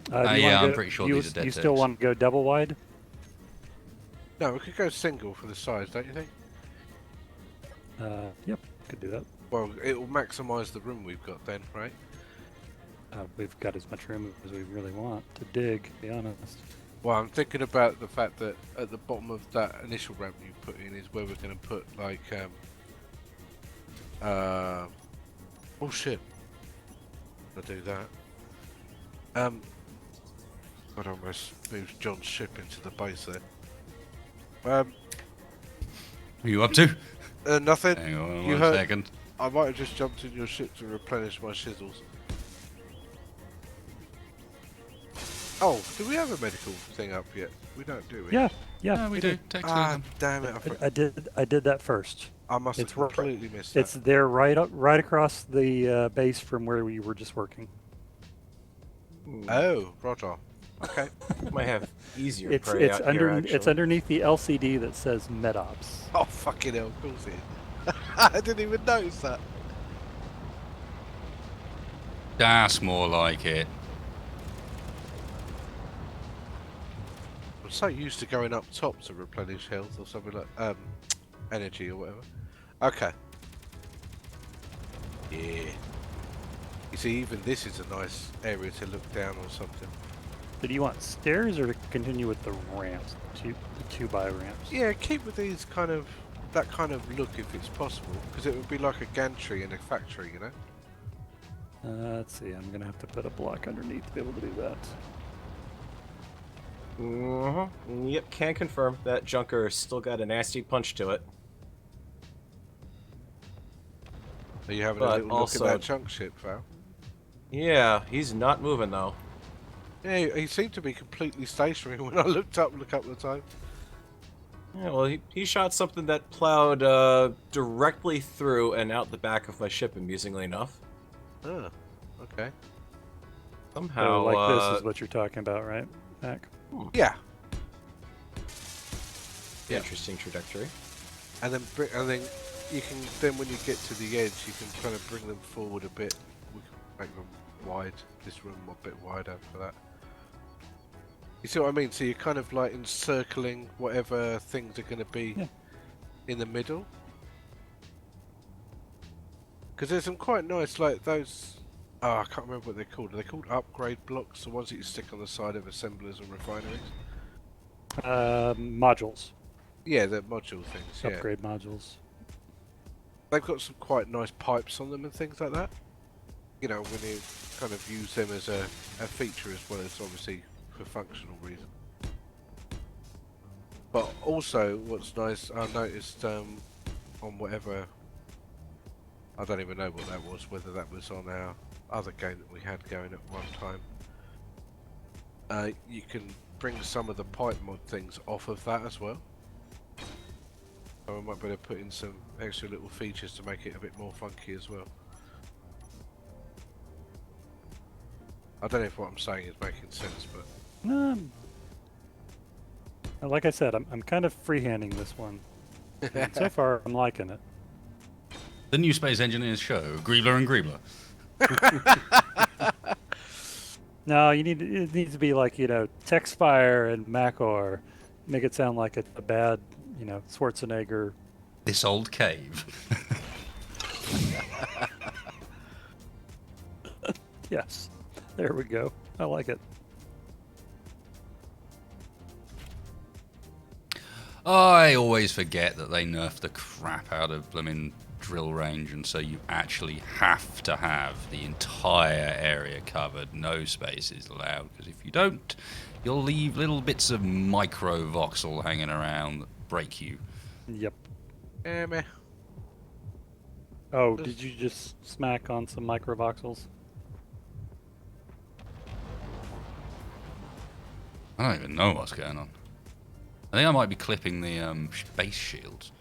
Do you yeah, wanna I'm go- pretty sure you, these are dead You still text. want to go double wide? No, we could go single for the size, don't you think? Yep, could do that. Well, it will maximise the room we've got then, right? We've got as much room as we really want to dig, to be honest. Well, I'm thinking about the fact that at the bottom of that initial ramp you put in is where we're going to put like oh shit, I'll do that. God, I almost moved John's ship into the base there. What are you up to? Nothing. Hang on You one heard- second. I might have just jumped in your ship to replenish my shizzles. Oh, do we have a medical thing up yet? We don't, do we? Yeah, Yeah, we do. did. Text Ah, damn it! I did that first. I must have it's right- completely missed It's that. there right across the base from where we were just working. Oh, Roger. Okay. Might have easier It's prey it's out under here, it's actually. underneath the LCD that says MedOps. Oh, fucking hell, of course it is. I didn't even notice that. That's more like it. I'm so used to going up top to replenish health or something like energy or whatever. Okay. Yeah. You see, even this is a nice area to look down or something. So do you want stairs or to continue with the ramps, the 2x ramps? Yeah, keep with these kind of that kind of look if it's possible, because it would be like a gantry in a factory, you know. Let's see. I'm gonna have to put a block underneath to be able to do that. Yep, can confirm that junker still got a nasty punch to it. Are you having a But little also- look at that chunk ship, Val? Yeah, he's not moving though. Yeah, he seemed to be completely stationary when I looked up a couple of times. Yeah, well, he shot something that plowed directly through and out the back of my ship, amusingly enough. Oh, okay. Somehow, So like this is what you're talking about, right, Mac? Yeah, yeah. interesting trajectory. and then you can when you get to the edge, you can kind of bring them forward a bit. We can make them wide. This room a bit wider for that. You see what I mean? So you're kind of like encircling whatever things are going to be Yeah. in the middle. Because there's some quite nice, like those. Oh, I can't remember what they're called. Are they called upgrade blocks? The ones that you stick on the side of assemblers and refineries? Modules, Yeah, the module things. Yeah. upgrade modules. They've got some quite nice pipes on them and things like that. You know, when you kind of use them as a feature as well as obviously for functional reasons. But also, what's nice, I noticed on whatever, I don't even know what that was, whether that was on our other game that we had going at one time. You can bring some of the pipe mod things off of that as well. So I might be able to put in some extra little features to make it a bit more funky as well. I don't know if what I'm saying is making sense, but... Like I said, I'm kind of freehanding this one. And so far, I'm liking it. The new Space Engineers show, Greebler and Greebler. No, it needs to be like, Texfire and Macor. Make it sound like it's a bad, Schwarzenegger. This old cave. Yes. There we go. I like it. I always forget that they nerfed the crap out of blooming drill range, and so you actually have to have the entire area covered, no spaces allowed, because if you don't, you'll leave little bits of micro voxel hanging around that break you. Yep. Meh. Oh, did you just smack on some microvoxels? I don't even know what's going on. I think I might be clipping the base shields.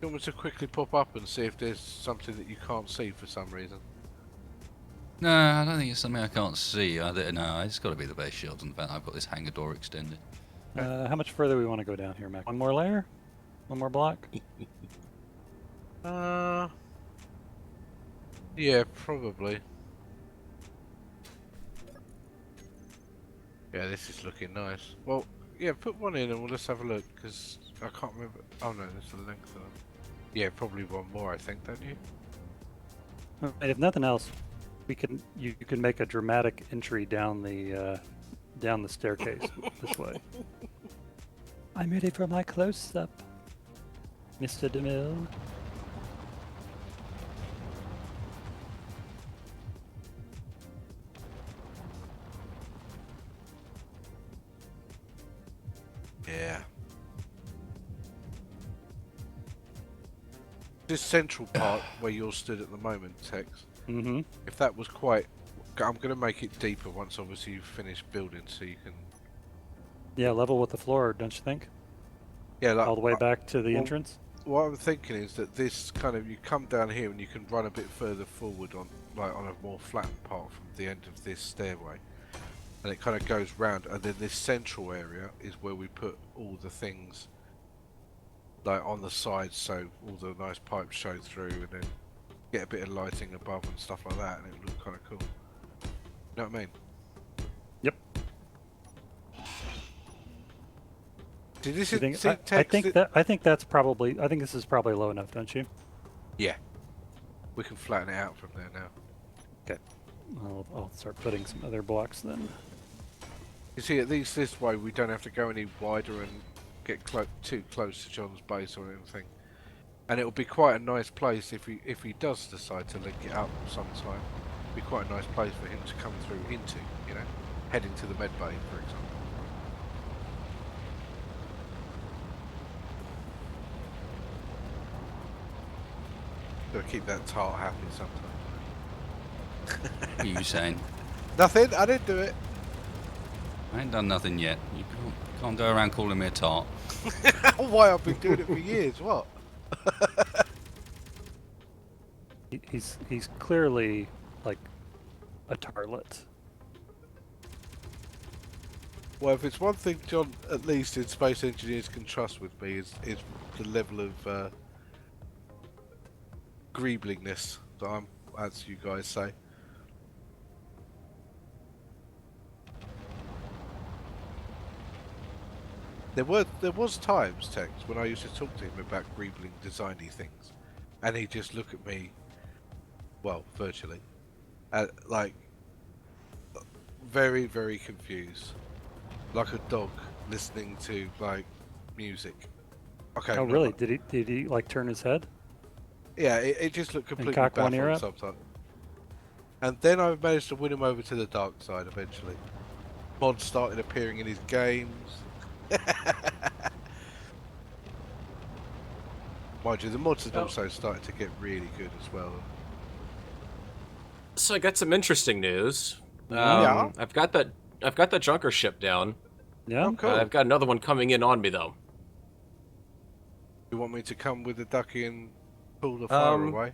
You want me to quickly pop up and see if there's something that you can't see for some reason? No, I don't think it's something I can't see. No, it's got to be the base shields and the fact I've got this hangar door extended. How much further do we want to go down here, Mac? One more layer? One more block? Yeah, probably. Yeah, this is looking nice. Well, yeah, put one in and we'll just have a look, because I can't remember. Oh no, that's the length of it. Yeah, probably one more, I think, don't you? And if nothing else, you can make a dramatic entry down the staircase this way. I'm ready for my close-up, Mr. DeMille. Yeah. This central part where you're stood at the moment, Tex, Mm-hmm. if that was quite... I'm going to make it deeper once obviously you've finished building so you can... Yeah, level with the floor, don't you think? Yeah, like, All the way back to the well, entrance? what I'm thinking is that this kind of... You come down here and you can run a bit further forward on a more flattened part from the end of this stairway. And it kind of goes round, and then this central area is where we put all the things like on the sides, so all the nice pipes show through, and then get a bit of lighting above and stuff like that, and it look kind of cool. You know what I mean? Yep. See, this You is, think, see, I think this is probably low enough, don't you? yeah, we can flatten it out from there now. Okay. I'll start putting some other blocks then. You see, at least this way we don't have to go any wider and get too close to John's base or anything. And it'll be quite a nice place if he does decide to link it up sometime. It'll be quite a nice place for him to come through into, you know, head into the med bay, for example. Gotta keep that tart happy sometimes. What are you saying? Nothing, I didn't do it. I ain't done nothing yet. You can't go around calling me a tart. Why, I've been doing it for years, what? He's clearly like a tarlet. Well, if it's one thing John, at least in Space Engineers, can trust with me, is the level of greeblingness that I'm, as you guys say. There was times, Tex, when I used to talk to him about greebling designy things, and he'd just look at me, well, virtually, like very, very confused, like a dog listening to like music. Okay. Oh, really? Did he like turn his head? Yeah, it just looked completely cock one ear baffled up? sometimes. And then I managed to win him over to the dark side eventually. Mods started appearing in his games. Mind you, the mods had Oh. also started to get really good as well. So I got some interesting news. Yeah. I've got that junker ship down. Yeah. Oh, cool. I've got another one coming in on me though. You want me to come with the ducky and pull the fire Um, away?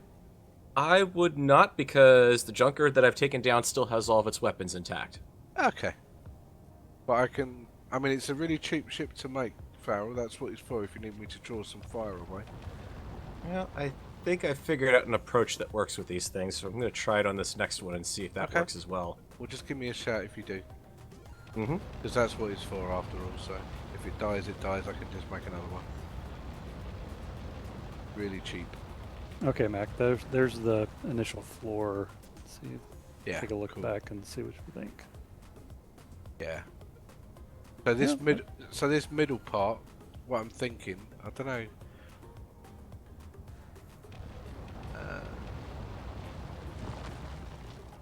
I would not, because the junker that I've taken down still has all of its weapons intact. Okay. But I can... I mean, it's a really cheap ship to make, Farrell. That's what it's for if you need me to draw some fire away. Yeah, I think I figured out an approach that works with these things, so I'm going to try it on this next one and see if that Okay. works as well. Well, just give me a shout if you do. Mm-hmm. Because that's what it's for after all, so... If it dies, it dies. I can just make another one. Really cheap. Okay, Mac. There's the initial floor. Let's see. Yeah, Take a look cool. back and see what you think. Yeah. So this Yeah. this middle part, what I'm thinking, I don't know.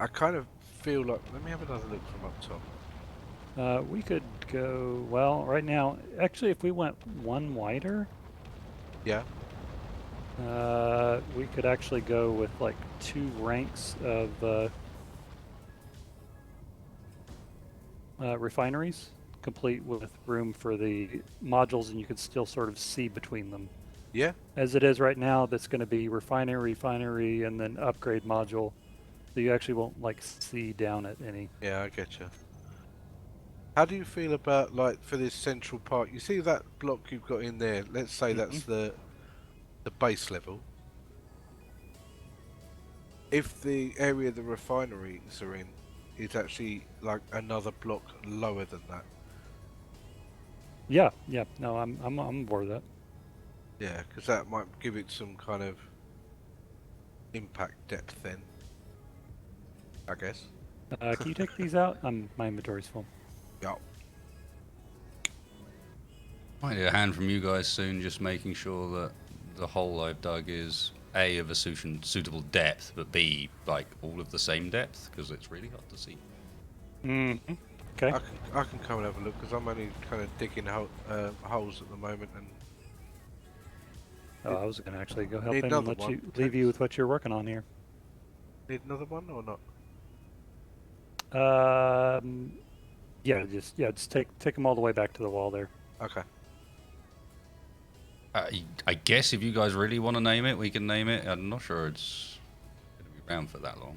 I kind of feel like, let me have another look from up top. We could go, well, right now, actually, if we went one wider, Yeah. we could actually go with like 2 ranks of refineries, complete with room for the modules, and you could still sort of see between them. Yeah. As it is right now, that's going to be refinery, and then upgrade module. So you actually won't like see down at any. Yeah, I get you. How do you feel about, like, for this central part? You see that block you've got in there? Let's say that's the base level. If the area the refineries are in is actually like another block lower than that. Yeah. No, I'm on board with that. Yeah, because that might give it some kind of impact depth then. I guess. Can you take these out? My inventory's full. Yeah. Might need a hand from you guys soon, just making sure that the hole I've dug is A, of a suitable depth, but B, like, all of the same depth, because it's really hard to see. Mm-hmm. Okay. I can come and have a look because I'm only kind of digging holes at the moment and. Oh, I was going to actually go help Need him and another let you one. leave you with what you're working on here. Need another one or not? Yeah, just take them all the way back to the wall there. Okay. I guess if you guys really want to name it, we can name it. I'm not sure it's going to be around for that long.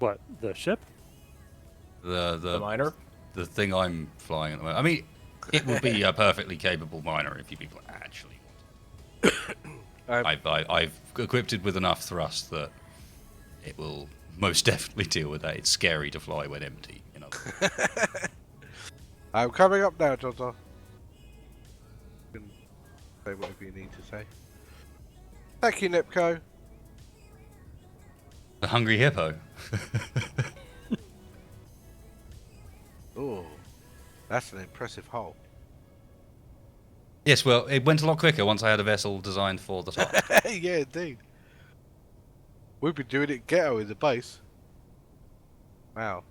What, the ship? The miner? The thing I'm flying at the moment. I mean, it would be a perfectly capable miner if you people actually want it. I've equipped it with enough thrust that it will most definitely deal with that. It's scary to fly when empty, you know. I'm coming up now, Jojo. You can say whatever you need to say. Thank you, Nipco. The hungry hippo. Oh, that's an impressive hole. Yes, well, it went a lot quicker once I had a vessel designed for the top. Yeah, indeed. We've been doing it ghetto in the base. Wow.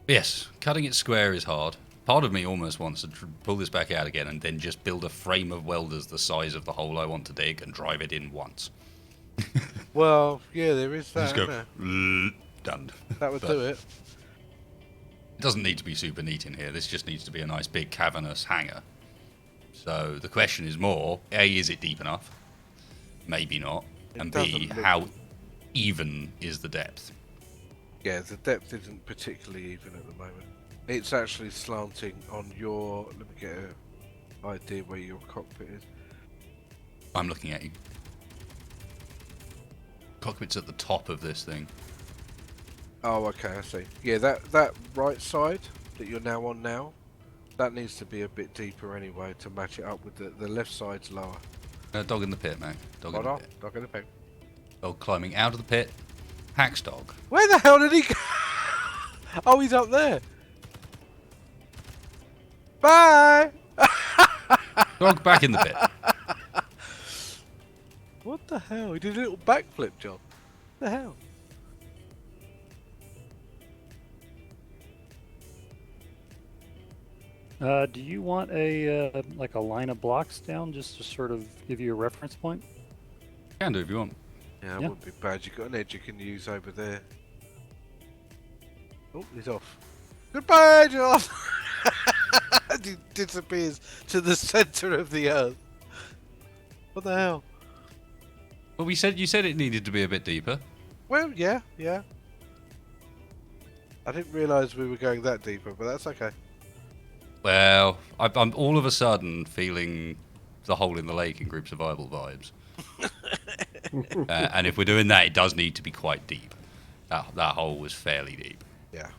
Yes, cutting it square is hard. Part of me almost wants to pull this back out again and then just build a frame of welders the size of the hole I want to dig and drive it in once. Well, yeah, there is that. Just go, isn't there? done. That would But do it. It doesn't need to be super neat in here. This just needs to be a nice big cavernous hangar. So the question is more, A, is it deep enough? Maybe not. It And doesn't B, look- how even is the depth? Yeah, the depth isn't particularly even at the moment. It's actually slanting on your. Let me get an idea where your cockpit is. I'm looking at you. Cockpit's at the top of this thing. Oh, okay, I see. Yeah, that right side that you're now on now, that needs to be a bit deeper anyway to match it up with the left side's lower. Dog in the pit, mate. Dog in Hold the on, pit. dog in the pit. Dog climbing out of the pit. Hack's dog. Where the hell did he go? Oh, he's up there. Bye! Dog back in the pit. What the hell? He did a little backflip, John. What the hell? Do you want a like a line of blocks down just to sort of give you a reference point? Can do if you want. Yeah, it Yeah. wouldn't be bad. You've got an edge you can use over there. Oh, he's off. Goodbye, John! He disappears to the centre of the earth. What the hell? Well, you said it needed to be a bit deeper. Well, yeah. I didn't realise we were going that deeper, but that's okay. Well, I'm all of a sudden feeling the hole in the lake in group survival vibes. And if we're doing that, it does need to be quite deep. That hole was fairly deep. Yeah.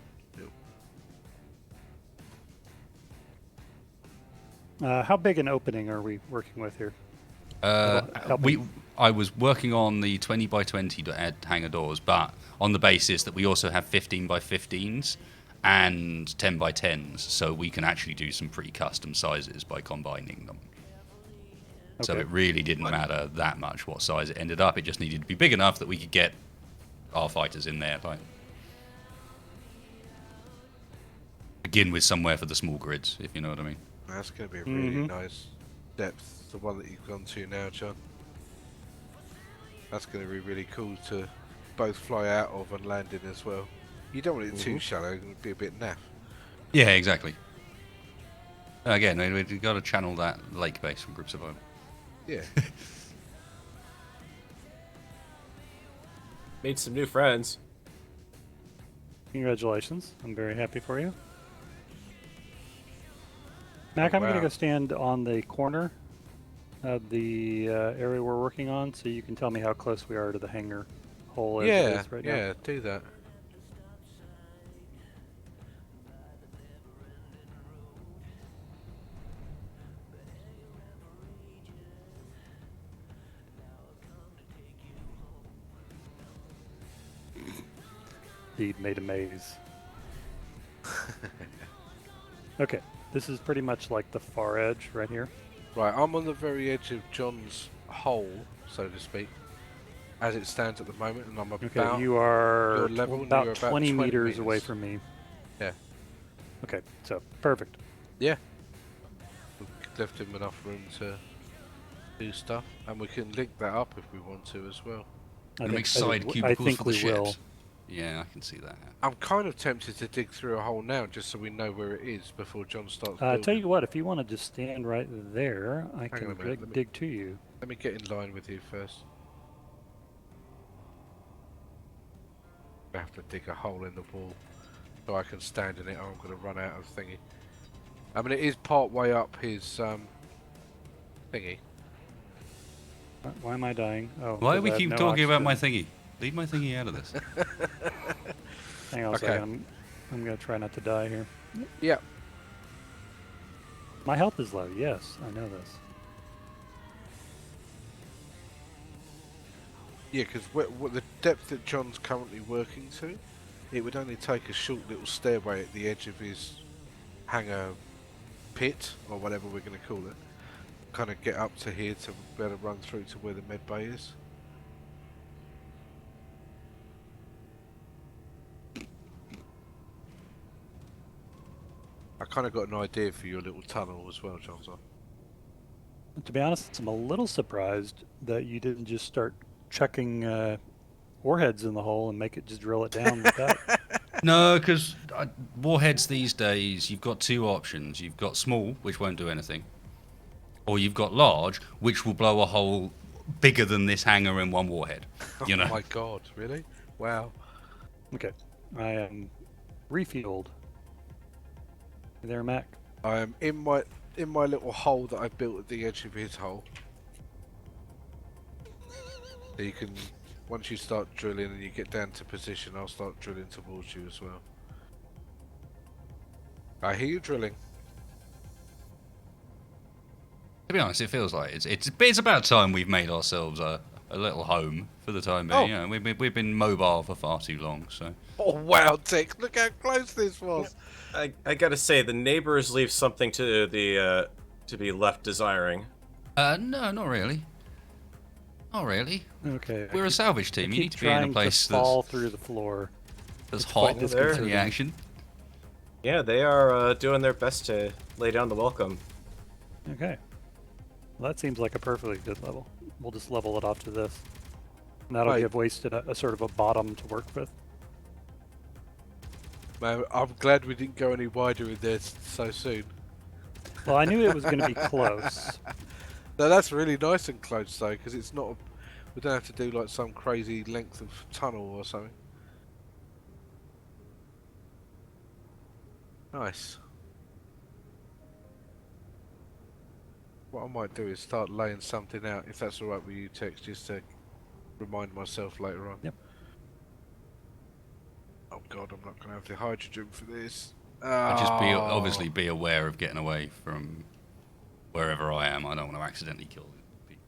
How big an opening are we working with here? Help me. I was working on the 20 by 20 hangar doors, but on the basis that we also have 15 by 15s and 10 by 10s, so we can actually do some pretty custom sizes by combining them. So Okay. it really didn't matter that much what size it ended up. It just needed to be big enough that we could get our fighters in there. Like, begin with somewhere for the small grids, if you know what I mean. That's going to be a really nice depth, the one that you've gone to now, John. That's going to be really cool to both fly out of and land in as well. You don't want it too shallow, it would be a bit naff. Yeah, exactly. Again, we've got to channel that lake base from Group Survival. Yeah. Made some new friends. Congratulations. I'm very happy for you. Mac, I'm going to wow. go stand on the corner of the area we're working on so you can tell me how close we are to the hangar hole as it Yeah, is right now. yeah, do that. Steve made a maze. Okay, this is pretty much like the far edge right here. Right, I'm on the very edge of John's hole, so to speak, as it stands at the moment, and I'm Okay, about you are your level, and about, you're about 20 20 meters away meters. from me. Yeah. Okay, so perfect. Yeah. We've left him enough room to do stuff, and we can link that up if we want to as well. Gonna make I side cubicles think for the we ships. will. Yeah, I can see that. I'm kind of tempted to dig through a hole now, just so we know where it is before John starts Tell building. you what, if you want to just stand right there, I Hang can on a minute, let me- dig to you. Let me get in line with you first. I have to dig a hole in the wall so I can stand in it, or I'm going to run out of thingy. I mean, it is part way up his thingy. Why am I dying? Oh, Why do 'cause we I have keep no talking about my oxygen. thingy? Leave my thingy out of this. Hang on a Okay. second. I'm going to try not to die here. Yeah. My health is low. Yes, I know this. Yeah, because what the depth that John's currently working to, it would only take a short little stairway at the edge of his hangar pit, or whatever we're going to call it. Kind of get up to here to be able to run through to where the med bay is. I kind of got an idea for your little tunnel as well, Johnson. To be honest, I'm a little surprised that you didn't just start chucking warheads in the hole and make it just drill it down with that. No, because warheads these days, you've got two options. You've got small, which won't do anything, or you've got large, which will blow a hole bigger than this hangar in one warhead. You know. Oh my god, really? Wow. Okay, I am refueled. You there, Mac? I am in my little hole that I built at the edge of his hole. So you can, once you start drilling and you get down to position, I'll start drilling towards you as well. I hear you drilling. To be honest, it feels like it's about time we've made ourselves a little home for the time being. Oh. You know, we've been mobile for far too long. So Oh wow, Dick! Look how close this was. I gotta say, the neighbors leave something to the to be left desiring. no, not really. Not really. Okay. We're a salvage I team. You keep need to be in a trying place to fall through the floor. that's It's hot quite for disconcerting. the action. Yeah, they are doing their best to lay down the welcome. Okay. Well, that seems like a perfectly good level. We'll just level it off to this. And that'll Right. give Wasted a sort of a bottom to work with. Man, I'm glad we didn't go any wider in this so soon. Well, I knew it was going to be close. No, that's really nice and close though, because it's not. We don't have to do like some crazy length of tunnel or something. Nice. What I might do is start laying something out, if that's alright with you, Tex, just to remind myself later on. Yep. Oh god, I'm not going to have the hydrogen for this. But just Oh. obviously be aware of getting away from wherever I am. I don't want to accidentally kill people.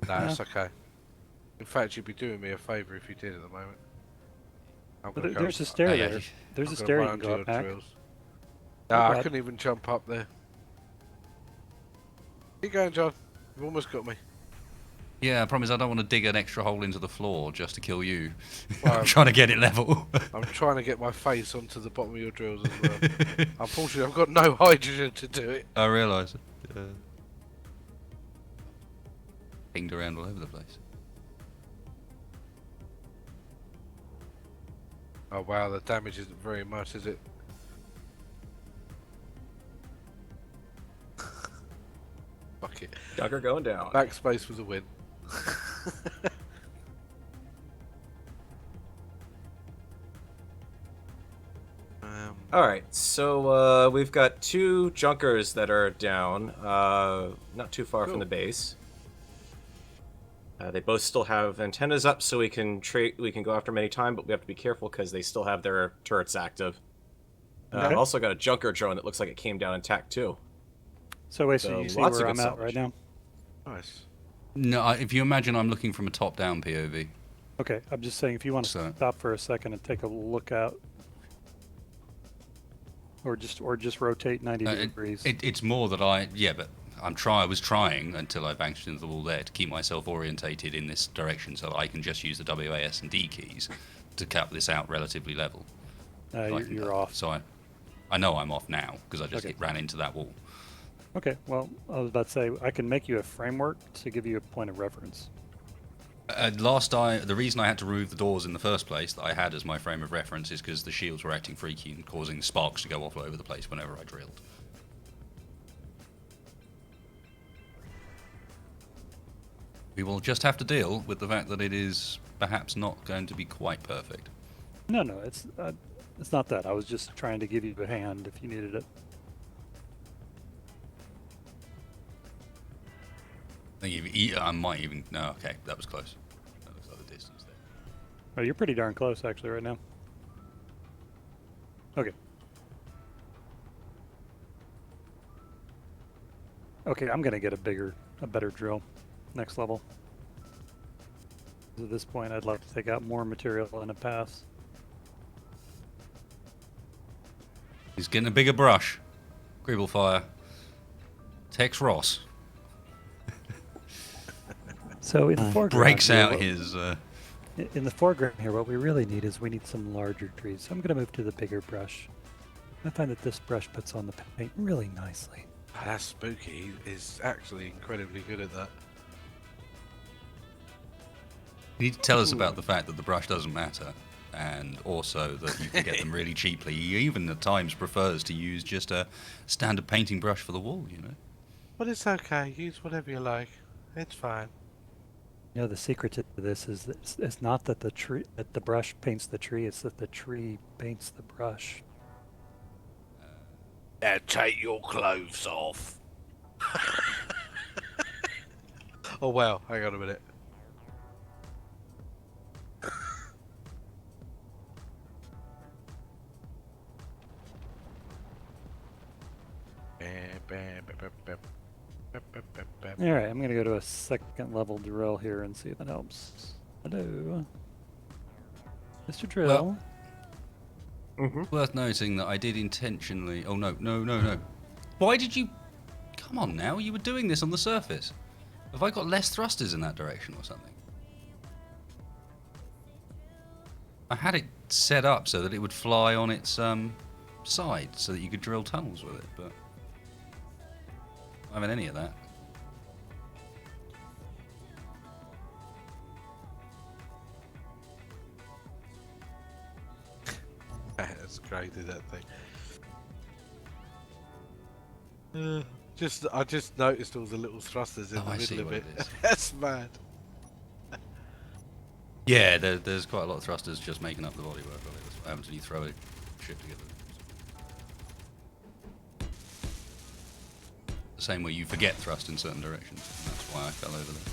No, it's okay. In fact, you'd be doing me a favour if you did at the moment. I'm But gonna go- there's a stair yeah. there. There's I'm a gonna stair you run can to go your up back. drills. Oh, No, I God. couldn't even jump up there. Keep going, John. You've almost got me. Yeah, I promise I don't want to dig an extra hole into the floor just to kill you. Well, I'm trying to get it level. I'm trying to get my face onto the bottom of your drills as well. Unfortunately, I've got no hydrogen to do it. I realise. Pinged around all over the place. Oh wow, the damage isn't very much, is it? Fuck it. Junker going down. Backspace for the win. Alright, so we've got two junkers that are down, not too far Cool. from the base. They both still have antennas up, so we can go after them anytime, but we have to be careful because they still have their turrets active. Okay. I've also got a junker drone that looks like it came down intact too. So wait, So so you see lots of where good I'm at salvage. right now? Nice. No, if you imagine I'm looking from a top-down POV. Okay, I'm just saying if you want to So- stop for a second and take a look out, or just rotate 90 degrees. It's more that but I was trying until I banged into the wall there to keep myself orientated in this direction so that I can just use the WAS and D keys to cut this out relatively level. You're off. So I know I'm off now because I just Okay. ran into that wall. Okay, well, I was about to say I can make you a framework to give you a point of reference. The reason I had to remove the doors in the first place that I had as my frame of reference is because the shields were acting freaky and causing sparks to go off all over the place whenever I drilled. We will just have to deal with the fact that it is perhaps not going to be quite perfect. No, it's not that. I was just trying to give you a hand if you needed it. I think I might even... No, okay, that was close. That looks like the distance there. Oh, you're pretty darn close actually right now. Okay. Okay, I'm gonna get a better drill next level. At this point, I'd like to take out more material in a pass. He's getting a bigger brush. Gribble fire. Tex Ross So in the foreground, breaks here, out what- his... in the foreground here, what we really need is we need some larger trees. So I'm gonna move to the bigger brush. I find that this brush puts on the paint really nicely. Oh, that's spooky. He's actually incredibly good at that. You need to tell us about the fact that the brush doesn't matter, and also that you can get them really cheaply. He even at times prefers to use just a standard painting brush for the wall, you know? But it's okay. Use whatever you like. It's fine. You know, the secret to this is that it's not that the brush paints the tree; it's that the tree paints the brush. Now take your clothes off. Oh wow, hang on a minute. All right, I'm gonna go to a second level drill here and see if that helps. Hello, Mr. Drill. Well- Mm-hmm. Worth noting that I did intentionally. Oh no! Why did you? Come on now, you were doing this on the surface. Have I got less thrusters in that direction or something? I had it set up so that it would fly on its side, so that you could drill tunnels with it, but I haven't any of that. That's crazy, that thing. I just noticed all the little thrusters in Oh, the I see middle of what it. it is. That's mad. Yeah, there's quite a lot of thrusters just making up the bodywork of it. That's what happens when you throw it shit together. The same way you forget thrust in certain directions, and that's why I fell over there.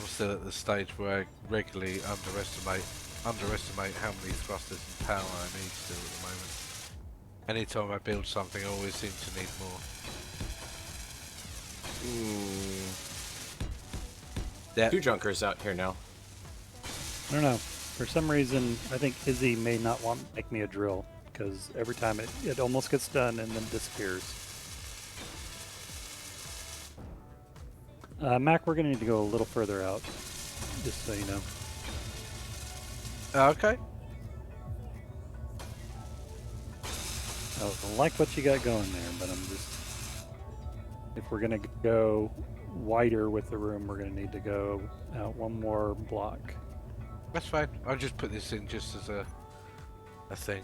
I'm still at the stage where I regularly underestimate how many thrusters and power I need still at the moment. Anytime I build something, I always seem to need more. Yeah. Two junkers out here now. I don't know. For some reason, I think Izzy may not want to make me a drill because every time it almost gets done and then disappears. Mac, we're gonna need to go a little further out, just so you know. Okay. I like what you got going there, but I'm just... If we're gonna go wider with the room, we're gonna need to go out one more block. That's fine. I'll just put this in just as a thing.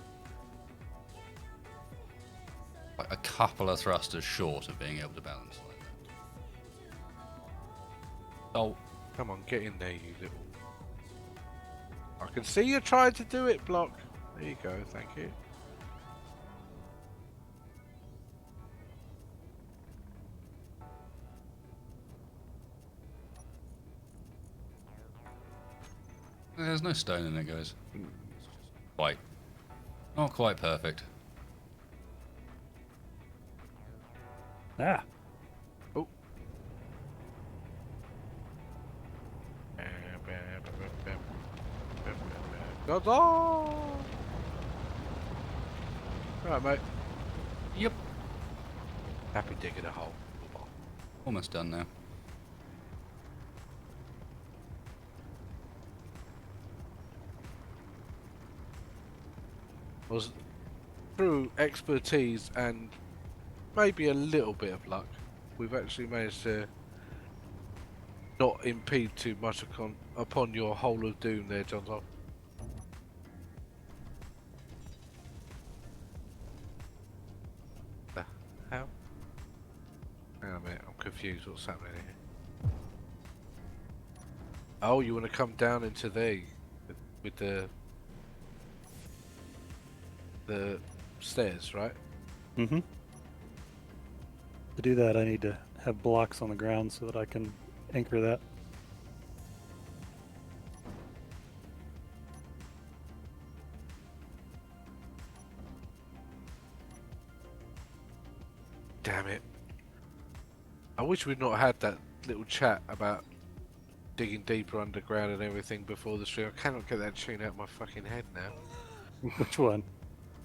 Like a couple of thrusters short of being able to balance like that. Oh, Come on, get in there, you little... I can see you trying to do it, Block. There you go, thank you. there's no stone in it, guys. Quite. Not quite perfect. Ah, Oh. Gaza! Right, mate. Yep. Happy digging a hole. Almost done now. Was through expertise and maybe a little bit of luck, we've actually managed to not impede too much upon your hole of doom there, Johnson. How? Hang on a minute, I'm confused what's happening here. Oh, you want to come down into there with the stairs, right? mm-hmm. To do that, I need to have blocks on the ground so that I can anchor that. Damn it. I wish we'd not had that little chat about digging deeper underground and everything before the stream. I cannot get that tune out of my fucking head now. Which one?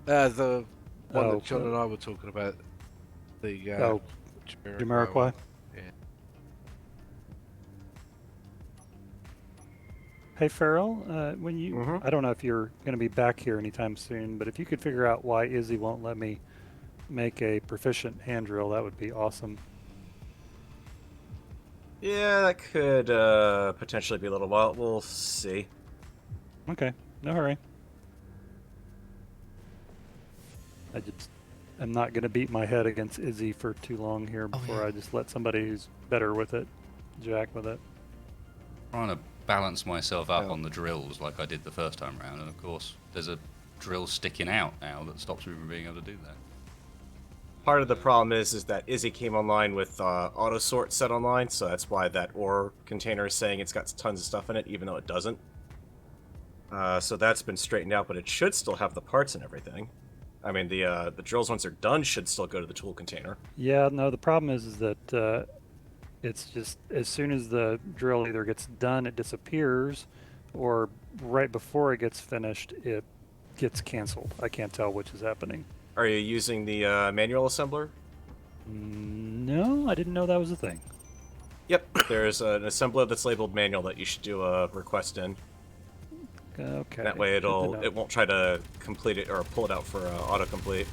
The one Oh, that John and I were talking about. The Jamiroquai? Yeah. Hey Farrell, when you, Mhm. I don't know if you're going to be back here anytime soon, but if you could figure out why Izzy won't let me make a proficient hand drill, that would be awesome. Yeah, that could potentially be a little while. We'll see. Okay, no hurry. I'm not going to beat my head against Izzy for too long here before I just let somebody who's better with it jack with it. Trying to balance myself up Oh. on the drills like I did the first time round, and of course there's a drill sticking out now that stops me from being able to do that. Part of the problem is that Izzy came online with auto sort set online, so that's why that ore container is saying it's got tons of stuff in it, even though it doesn't. So that's been straightened out, but it should still have the parts and everything. I mean, the drills, once they're done, should still go to the tool container. Yeah, no, the problem is that it's just as soon as the drill either gets done, it disappears, or right before it gets finished, it gets canceled. I can't tell which is happening. Are you using the manual assembler? No, I didn't know that was a thing. Yep, there's an assembler that's labeled manual that you should do a request in. Okay. That way good to know. it won't try to complete it or pull it out for autocomplete.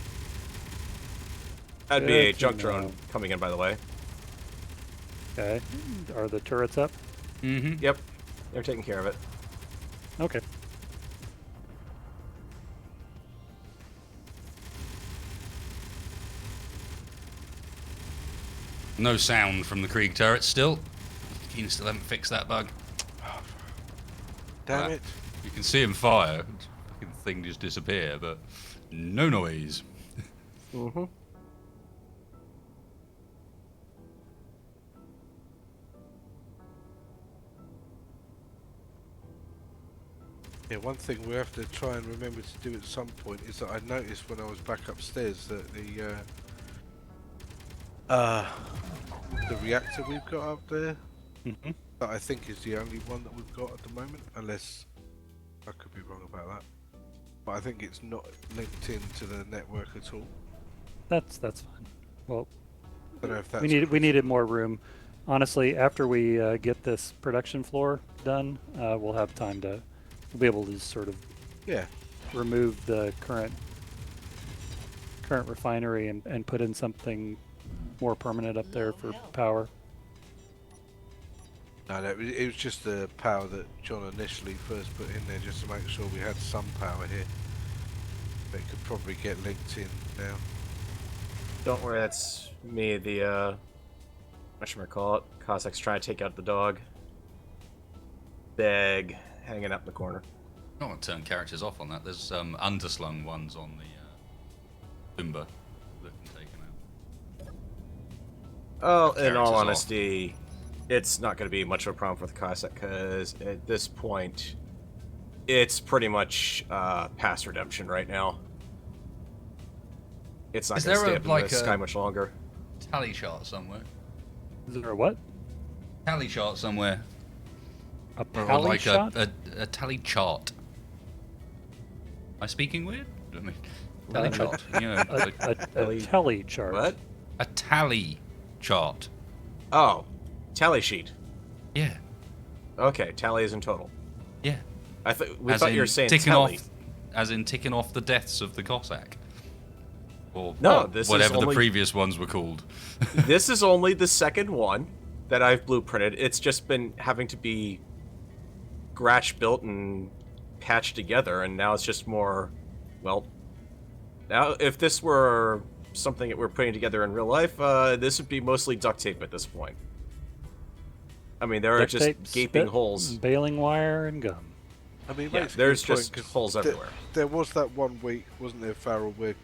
That'd be a Good to junk know. drone coming in, by the way. Okay. Are the turrets up? Mm-hmm. Yep, they're taking care of it. Okay. No sound from the Krieg turret still. Keen still haven't fixed that bug. Damn Right. it. You can see him fire. The fucking thing just disappear, but no noise. Mm-hmm. Yeah, one thing we have to try and remember to do at some point is that I noticed when I was back upstairs that the reactor we've got up there, Mm-hmm. that I think is the only one that we've got at the moment, unless I could be wrong about that. But I think it's not linked into the network at all. That's fine. Well, I don't know if that's we needed more room. Honestly, after we get this production floor done, we'll have time to we'll be able to just sort of yeah. remove the current refinery and put in something more permanent up there for power. No, it was just the power that John initially first put in there just to make sure we had some power here. But it could probably get linked in now. Don't worry, that's me, the, whatchamacallit, Cossacks trying to take out the dog. Bag hanging up in the corner. I want to turn characters off on that. There's underslung ones on the Boomba that can take them out. Oh, in Characters all off. honesty, it's not going to be much of a problem for the Cossack, because at this point, it's pretty much past redemption right now. It's not Is going to there stay a- up in like the a- sky much longer. Tally chart somewhere. Is there a what? Tally chart somewhere. A Or pally like shot? a tally chart. Am I speaking weird? I mean, tally What? chart. You know, like a tele chart. What? a tally chart. Oh, tally sheet. Yeah. Okay, tally is in total. Yeah. I thought you were saying ticking tally. off, as in ticking off the deaths of the Cossack. Or No, this is whatever the only- previous ones were called. This is only the second one that I've blueprinted. It's just been having to be scratch built and patched together, and now it's just more, well, now if this were something that we're putting together in real life, this would be mostly duct tape at this point. I mean, there are Duct just tape, gaping spit, holes. Baling wire and gum. I mean, Yeah, makes a there's good point, just 'cause holes everywhere. There was that one week, wasn't there, Farrell, where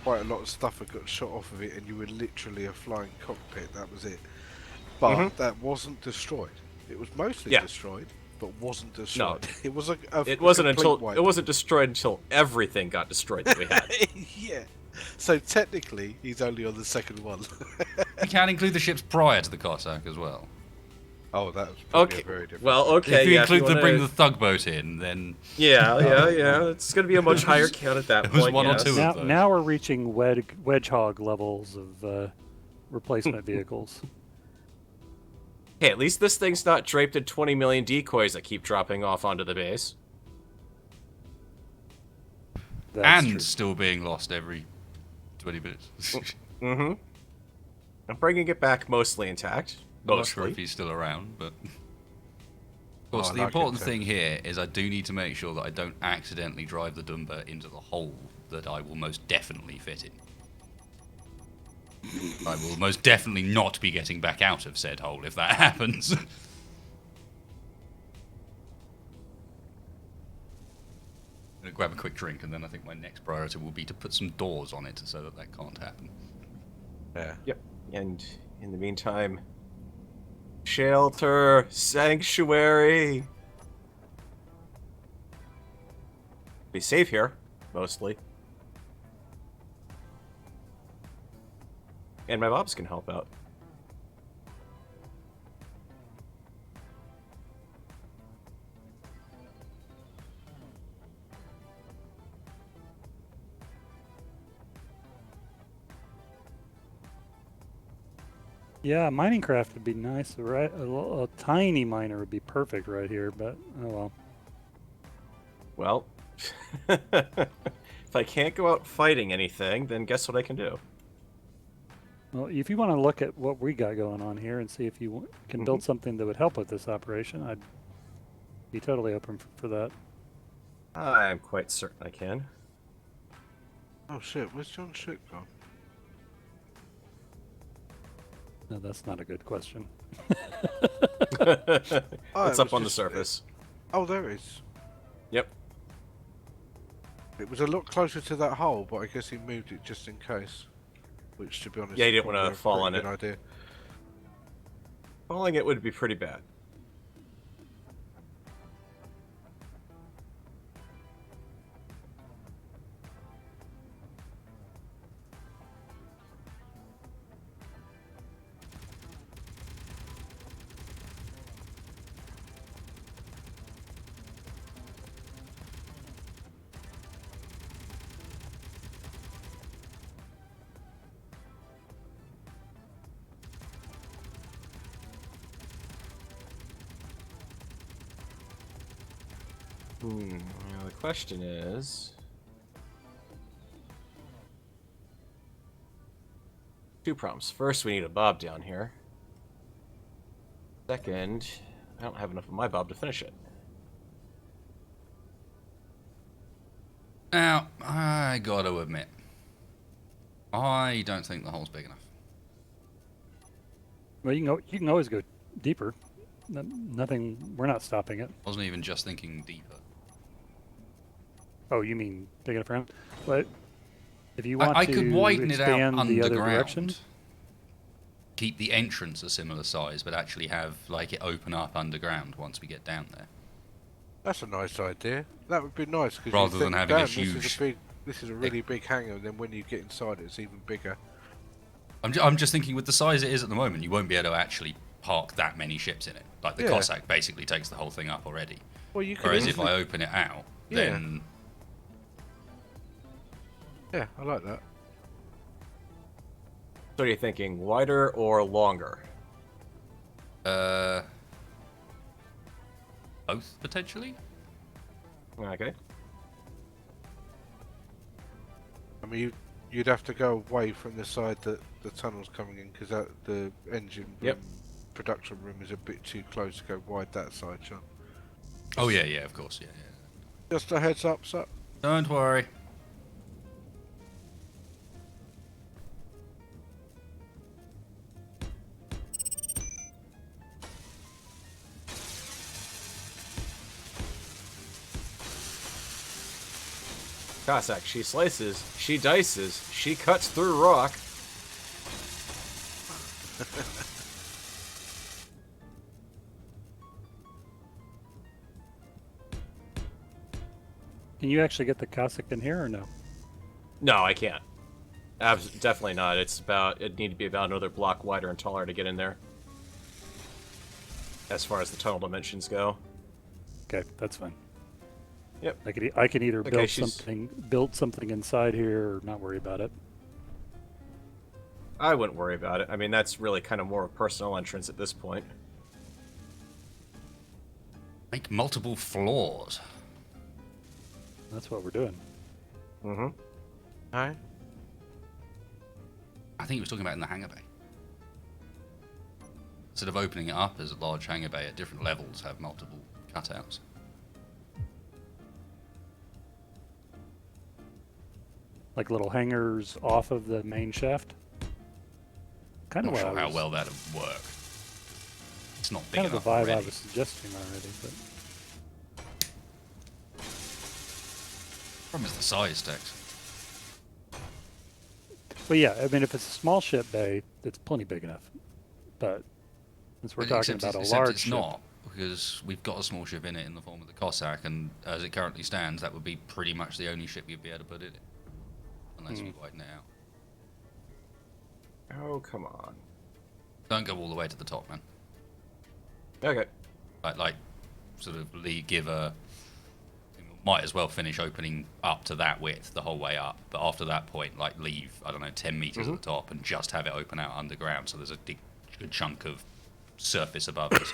quite a lot of stuff had got shot off of it, and you were literally a flying cockpit. That was it. But that wasn't destroyed. It was mostly Yeah. destroyed, but wasn't destroyed. It was It wasn't until wipe. it wasn't destroyed until everything got destroyed that we had. Yeah. So technically, he's only on the second one. We can include the ships prior to the Cossack as well. Oh, that was probably Okay. a very different. Well, okay. If you yeah, include wanna- bring the thug boat in, then Yeah. It's going to be a much higher count at that It was point. one or yes. two. Now, those. now we're reaching wedgehog levels of replacement vehicles. Hey, at least this thing's not draped in 20 million decoys that keep dropping off onto the base. That's and true. still being lost every 20 minutes. Mm-hmm. I'm bringing it back mostly intact. I'm not sure Mostly. if he's still around, but of course I the like important it, thing here is I do need to make sure that I don't accidentally drive the Dumba into the hole that I will most definitely fit in. I will most definitely not be getting back out of said hole if that happens. I'm gonna grab a quick drink, and then I think my next priority will be to put some doors on it so that that can't happen. Yeah. Yep. And in the meantime, shelter, sanctuary. Be safe here, mostly. And my mobs can help out. Yeah, a mining craft would be nice, right? A tiny miner would be perfect right here, but oh well. Well, if I can't go out fighting anything, then guess what I can do? Well, if you want to look at what we got going on here and see if you can build something that would help with this operation, I'd be totally open for that. I'm quite certain I can. Oh shit, where's John's ship gone? No, that's not a good question. Oh, It's it up was on the just- surface. Oh, there it is. Yep. It was a lot closer to that hole, but I guess he moved it just in case. Which, to be honest, Yeah, he is didn't wanna probably a fall pretty on good it. idea. Falling it would be pretty bad. Now the question is... two problems. First, we need a bob down here. Second, I don't have enough of my bob to finish it. Now, I gotta admit, I don't think the hole's big enough. Well, you can always go deeper. Nothing. We're not stopping it. I wasn't even just thinking deeper. Oh, you mean big enough around? But if you want I to could widen it out expand the other direction, underground. Keep the entrance a similar size, but actually have like it open up underground once we get down there. That's a nice idea. That would be nice because Rather than having a huge- This is a really big hangar, and then when you get inside, it's even bigger. I'm just thinking with the size it is at the moment, you won't be able to actually park that many ships in it. Like the Yeah. Cossack basically takes the whole thing up already. Well, you could. Whereas if easily- I open it out, Yeah. then Yeah, I like that. So are you thinking wider or longer? both potentially. Okay. I mean, you'd have to go away from the side that the tunnel's coming in because the engine Yep. room, production room is a bit too close to go wide that side, John. Oh yeah, of course, yeah. Just a heads up, sir. Don't worry. Cossack, she slices, she dices, she cuts through rock. can you actually get the Cossack in here or no? No, I can't. Definitely not. It'd need to be about another block wider and taller to get in there. As far as the tunnel dimensions go. Okay, that's fine. Yep. I can either Okay, build something inside here or not worry about it. I wouldn't worry about it. I mean, that's really kind of more of a personal entrance at this point. Make multiple floors. That's what we're doing. Mm-hmm. Hi. I think he was talking about in the hangar bay. Instead of opening it up as a large hangar bay at different levels, have multiple cutouts. Like little hangers off of the main shaft. Kind Not of sure how well that'd work. It's not big kind of the enough vibe already. I was suggesting already, but Problem is the size, Tex. yeah, I mean if it's a small ship bay, it's plenty big enough. But since we're talking Except about a it's large it's ship, not, because we've got a small ship in it in the form of the Cossack, and as it currently stands, that would be pretty much the only ship you'd be able to put in it. Unless we widen it out. Oh, come on. Don't go all the way to the top, man. Okay. Like, sort of give a. Might as well finish opening up to that width the whole way up, but after that point, like leave, I don't know, 10 meters at the top and just have it open out underground, so there's a good chunk of surface above us.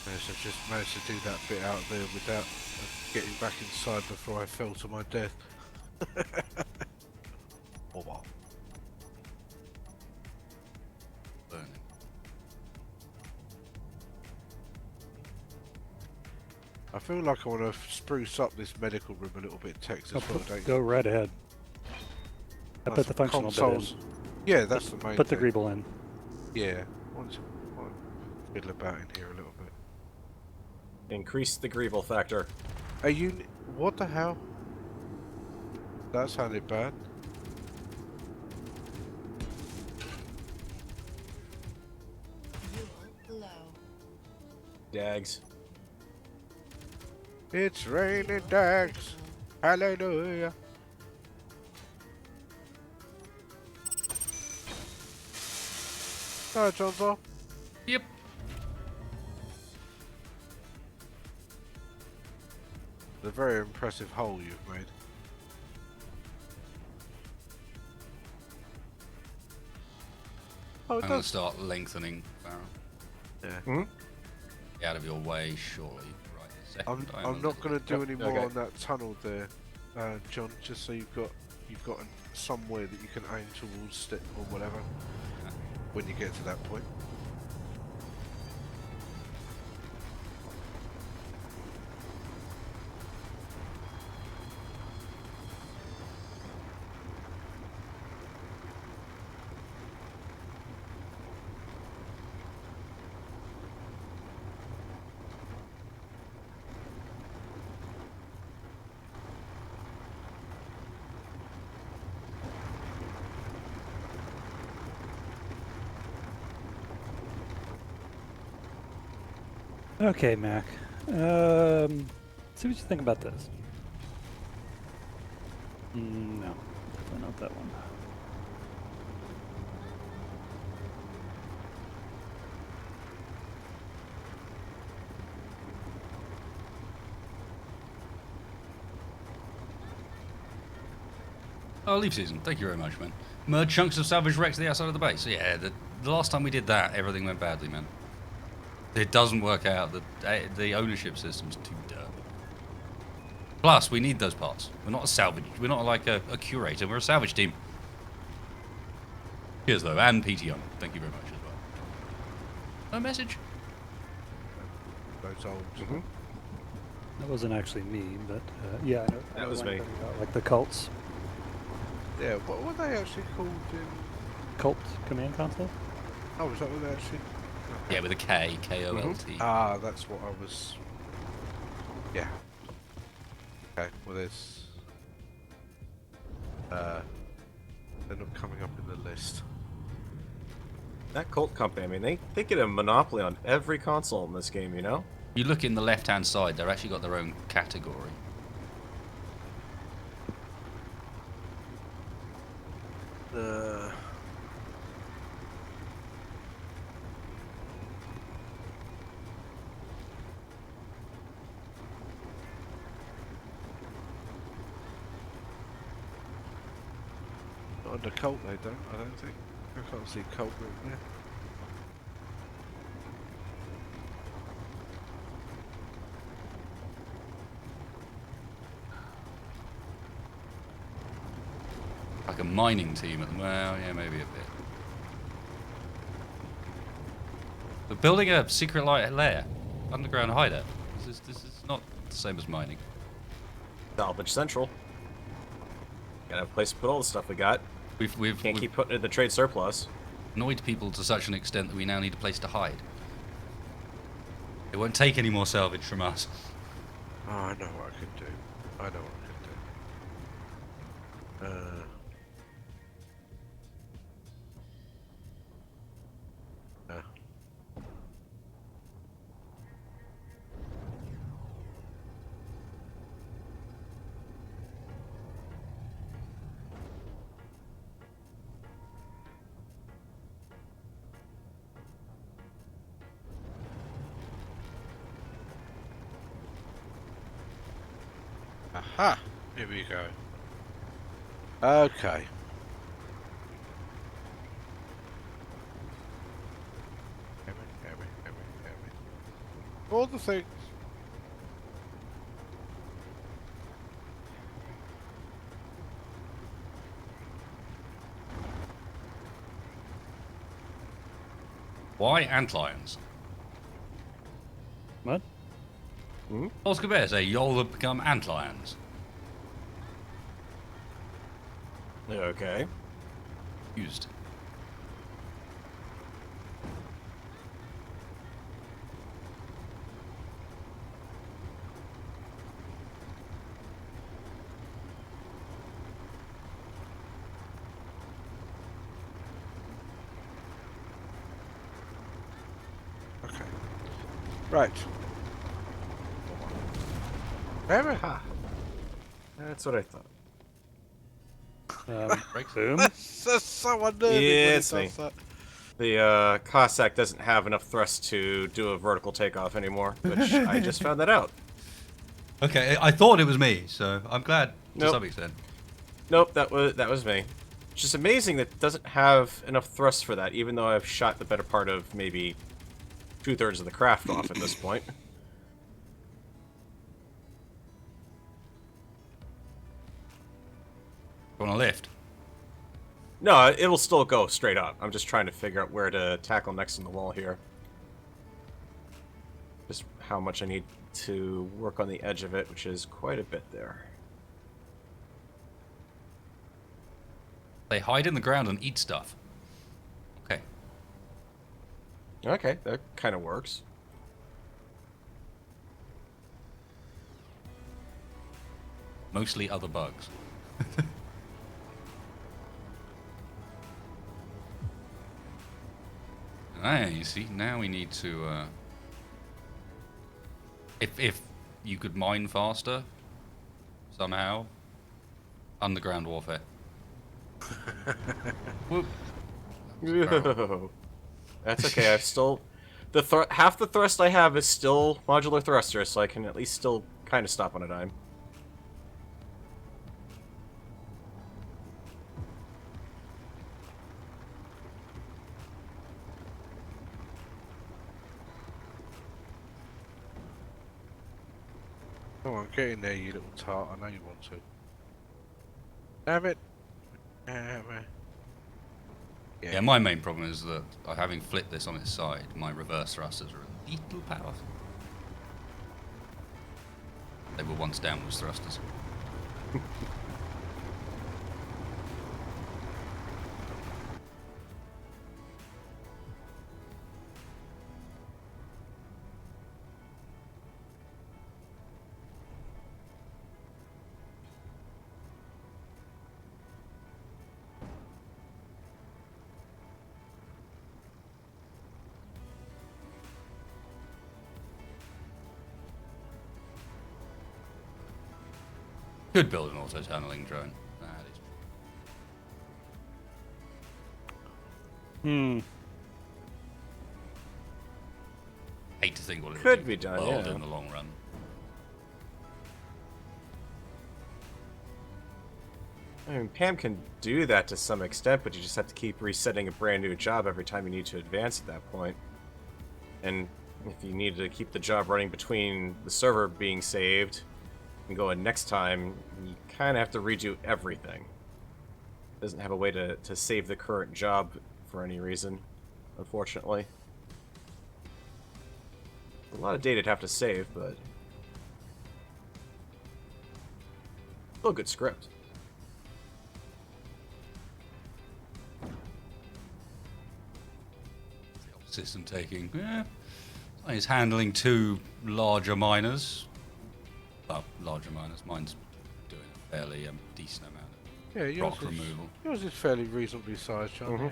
Yes, I just managed to do that bit out there without getting back inside before I fell to my death. Oh well. Burning. I feel like I want to spruce up this medical room a little bit, Tex, as well, don't you? Go right ahead. I put the functional bit in. Consoles. Yeah, that's the main Put the thing. greeble in. Yeah. I want to fiddle about in here a little bit. Increase the Greeble factor. Are you... What the hell? That sounded bad. Fuel low. Dags. It's raining dags. Hallelujah. Hi, Johnson. Yep. A very impressive hole you've made. Oh, it I'm going does. to start lengthening, Farrell. Yeah. Hmm? Get out of your way, surely. Right, this second. I'm not going to do any more Okay. on that tunnel there, John. Just so you've got somewhere that you can aim towards it or whatever when you get to that point. Okay, Mac. See what you think about this. No, definitely not that one. Oh, leaf season. Thank you very much, man. Merge chunks of salvage wrecks to the outside of the base. Yeah, the last time we did that, everything went badly, man. It doesn't work out. The ownership system's too dirt. Plus, we need those parts. We're not a salvage. We're not like a curator. We're a salvage team. Cheers, though, and PTO. Thank you very much as well. No message. Those old. That wasn't actually me, but yeah, I know That was what me. you're talking about, like the cults, Yeah. What were they actually called in? cult command console. Oh, was that what they actually? Yeah, with a K, K-O-L-T. Ah, that's what I was. Yeah. Okay. Well, there's. They're not coming up in the list. That Colt company, I mean, they get a monopoly on every console in this game, you know? You look in the left-hand side, they've actually got their own category. Not under cult, they don't. I don't think. I can't see cult group there. Like a mining team at the well, yeah, maybe a bit. But building a secret lair, underground hideout, this is not the same as mining. Salvage Central. Gotta have a place to put all the stuff we got. We've Can't keep putting it in the trade surplus. annoyed people to such an extent that we now need a place to hide. They won't take any more salvage from us. Oh, I know what I could do. I know what I could do. Aha! Here we go. Okay. All the things. Why antlions? What? Oscar Bear say y'all have become antlions. Okay. Used. Okay. Right. Remember? Ha. That's what I thought. Boom. That's so unnerving when Yeah, it it's me. does that. The Cossack doesn't have enough thrust to do a vertical takeoff anymore, which I just found that out. Okay, I thought it was me, so I'm glad to Nope. some extent. Nope, that was me. It's just amazing that it doesn't have enough thrust for that, even though I've shot the better part of maybe 2/3 of the craft off at this point. You want to lift? No, it will still go straight up. I'm just trying to figure out where to tackle next on the wall here. Just how much I need to work on the edge of it, which is quite a bit there. They hide in the ground and eat stuff. Okay. Okay, that kind of works. Mostly other bugs. Ah, you see, now we need to, if you could mine faster, somehow, underground warfare. Whoop. That's okay. I've still half the thrust I have is still modular thruster, so I can at least still kind of stop on a dime. Come on, get in there, you little tart. I know you want to. Damn it. Damn it. Yeah, my main problem is that having flipped this on its side, my reverse thrusters are a little powerful. They were once downwards thrusters. Could build an auto-tunneling drone. That is. Hate to think what it Could would be do done, for the world yeah. in the long run. I mean, Pam can do that to some extent, but you just have to keep resetting a brand new job every time you need to advance at that point. And if you need to keep the job running between the server being saved and going next time, you kind of have to redo everything. It doesn't have a way to save the current job for any reason, unfortunately. A lot of data to have to save, but still a good script. system taking. Yeah, it's handling 2 larger miners. Well, larger miners. Mine's doing a fairly decent amount Yeah, of rock removal. yours is fairly reasonably sized, John.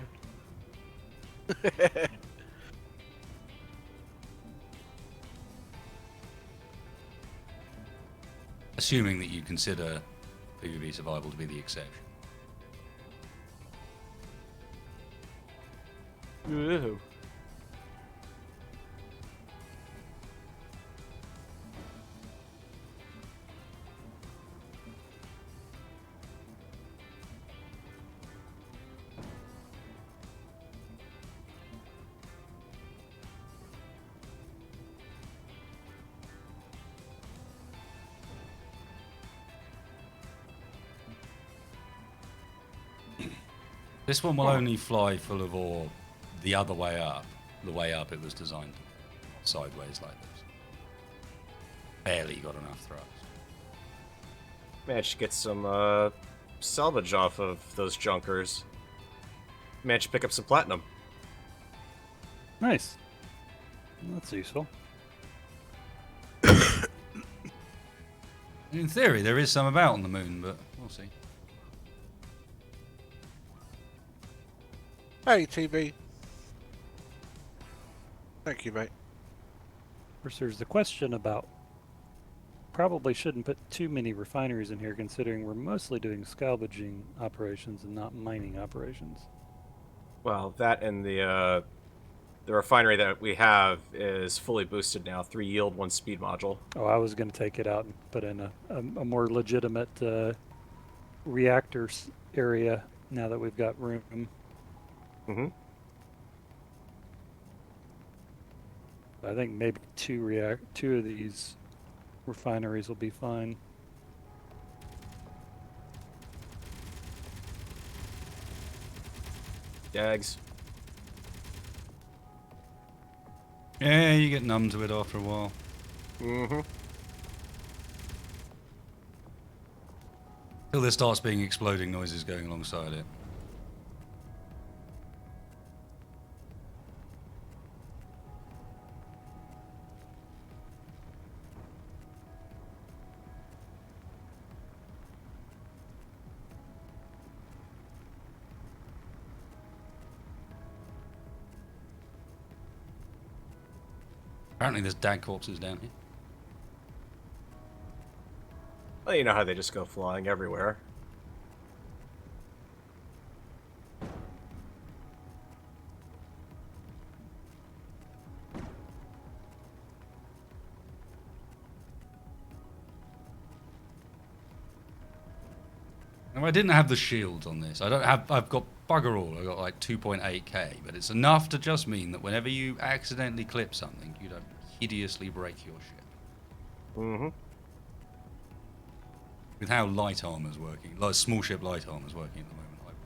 Assuming that you consider PvP survival to be the exception. Ooh. This one will only fly full of ore the other way up. The way up it was designed, not sideways like this. Barely got enough thrust. Managed to get some salvage off of those junkers. Managed to pick up some platinum. Nice. That's useful. In theory, there is some about on the moon, but we'll see. Hey, TV. Thank you, mate. Of course, there's the question about probably shouldn't put too many refineries in here, considering we're mostly doing salvaging operations and not mining operations. Well, that and the refinery that we have is fully boosted now. 3 yield, 1 speed module. Oh, I was going to take it out and put in a more legitimate reactors area now that we've got room. Mm-hmm. I think maybe 2 of these refineries will be fine. Dags. Yeah, you get numb to it after a while. Mm-hmm. Till there starts being exploding noises going alongside it. Apparently there's dag corpses down here. Well, you know how they just go flying everywhere. Now, I didn't have the shields on this. I've got bugger all. I've got like 2.8k, but it's enough to just mean that whenever you accidentally clip something, you don't hideously break your ship. Mm-hmm. With how light armor's working, like small ship light armor's working at the moment, I would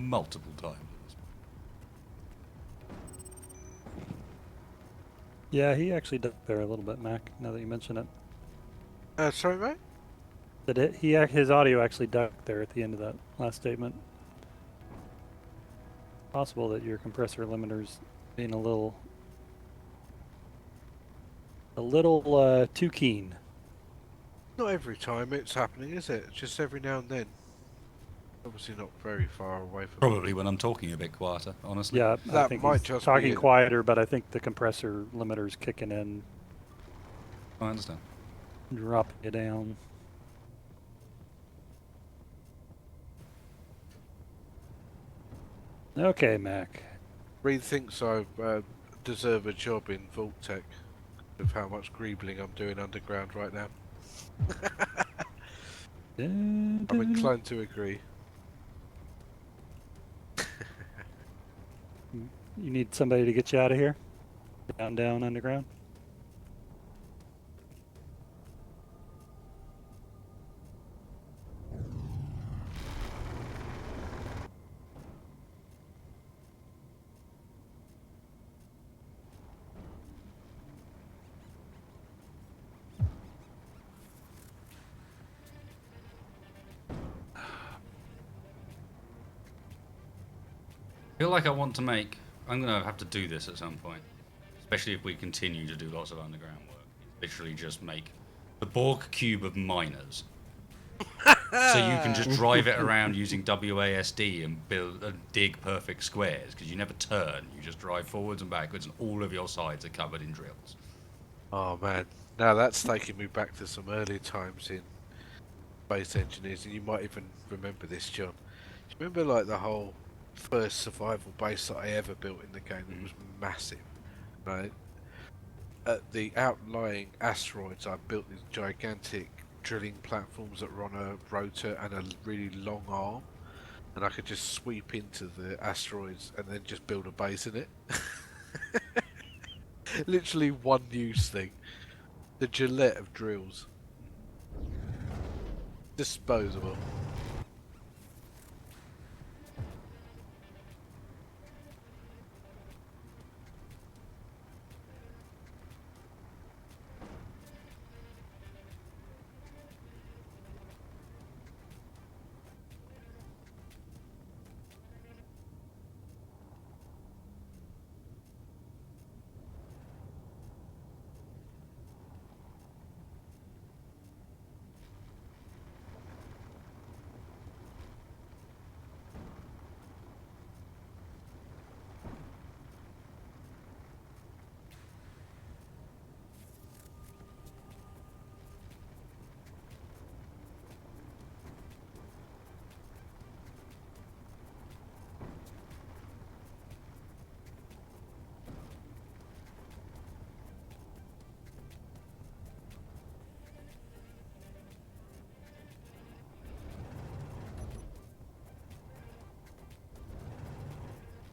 multiple times at this point. Yeah, he actually ducked there a little bit, Mac, now that you mention it. Sorry, mate? His audio actually ducked there at the end of that last statement. Possible that your compressor limiter's being a little too keen. Not every time it's happening, is it? Just every now and then. Obviously not very far away from Probably when I'm talking a bit quieter, honestly. Yeah, I That think might he's just be talking it. quieter, but I think the compressor limiter's kicking in, I understand. dropping it down. Okay, Mac. Reed thinks I deserve a job in Vault Tech with how much greebling I'm doing underground right now. I'm inclined to agree. You need somebody to get you out of here? Down underground? I feel like I want to make I'm gonna have to do this at some point, especially if we continue to do lots of underground work. Literally, just make the Borg cube of miners, so you can just drive it around using WASD and dig perfect squares because you never turn. You just drive forwards and backwards, and all of your sides are covered in drills. Oh man, now that's taking me back to some early times in Space Engineers, and you might even remember this, John. Do you remember like the whole first survival base that I ever built in the game that was massive, right? At the outlying asteroids, I built these gigantic drilling platforms that were on a rotor and a really long arm, and I could just sweep into the asteroids and then just build a base in it. Literally one use thing. The Gillette of drills. Disposable.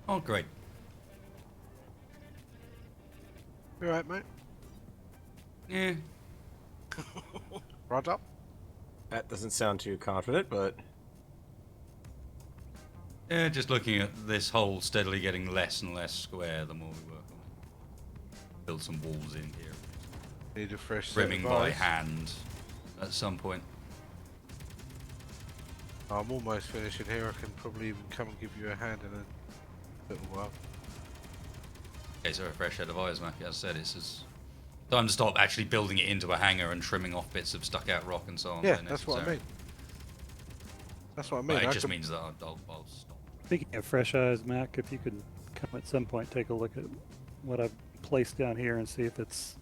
Oh, great. You alright, mate? Yeah. Right up? That doesn't sound too confident, but Yeah, just looking at this hole steadily getting less and less square the more we work on it. Build some walls in here. Need a fresh set Rimming of by eyes. hand at some point. I'm almost finishing here. I can probably even come and give you a hand in a little while. Okay, so a fresh set of eyes, Mackie. As I said, it's just time to stop actually building it into a hangar and trimming off bits of stuck out rock and so on. Yeah, where that's what I necessary. mean. That's what I mean. But it I just can- means that I'll stop. Speaking of fresh eyes, Mac, if you could come at some point, take a look at what I've placed down here and see if it's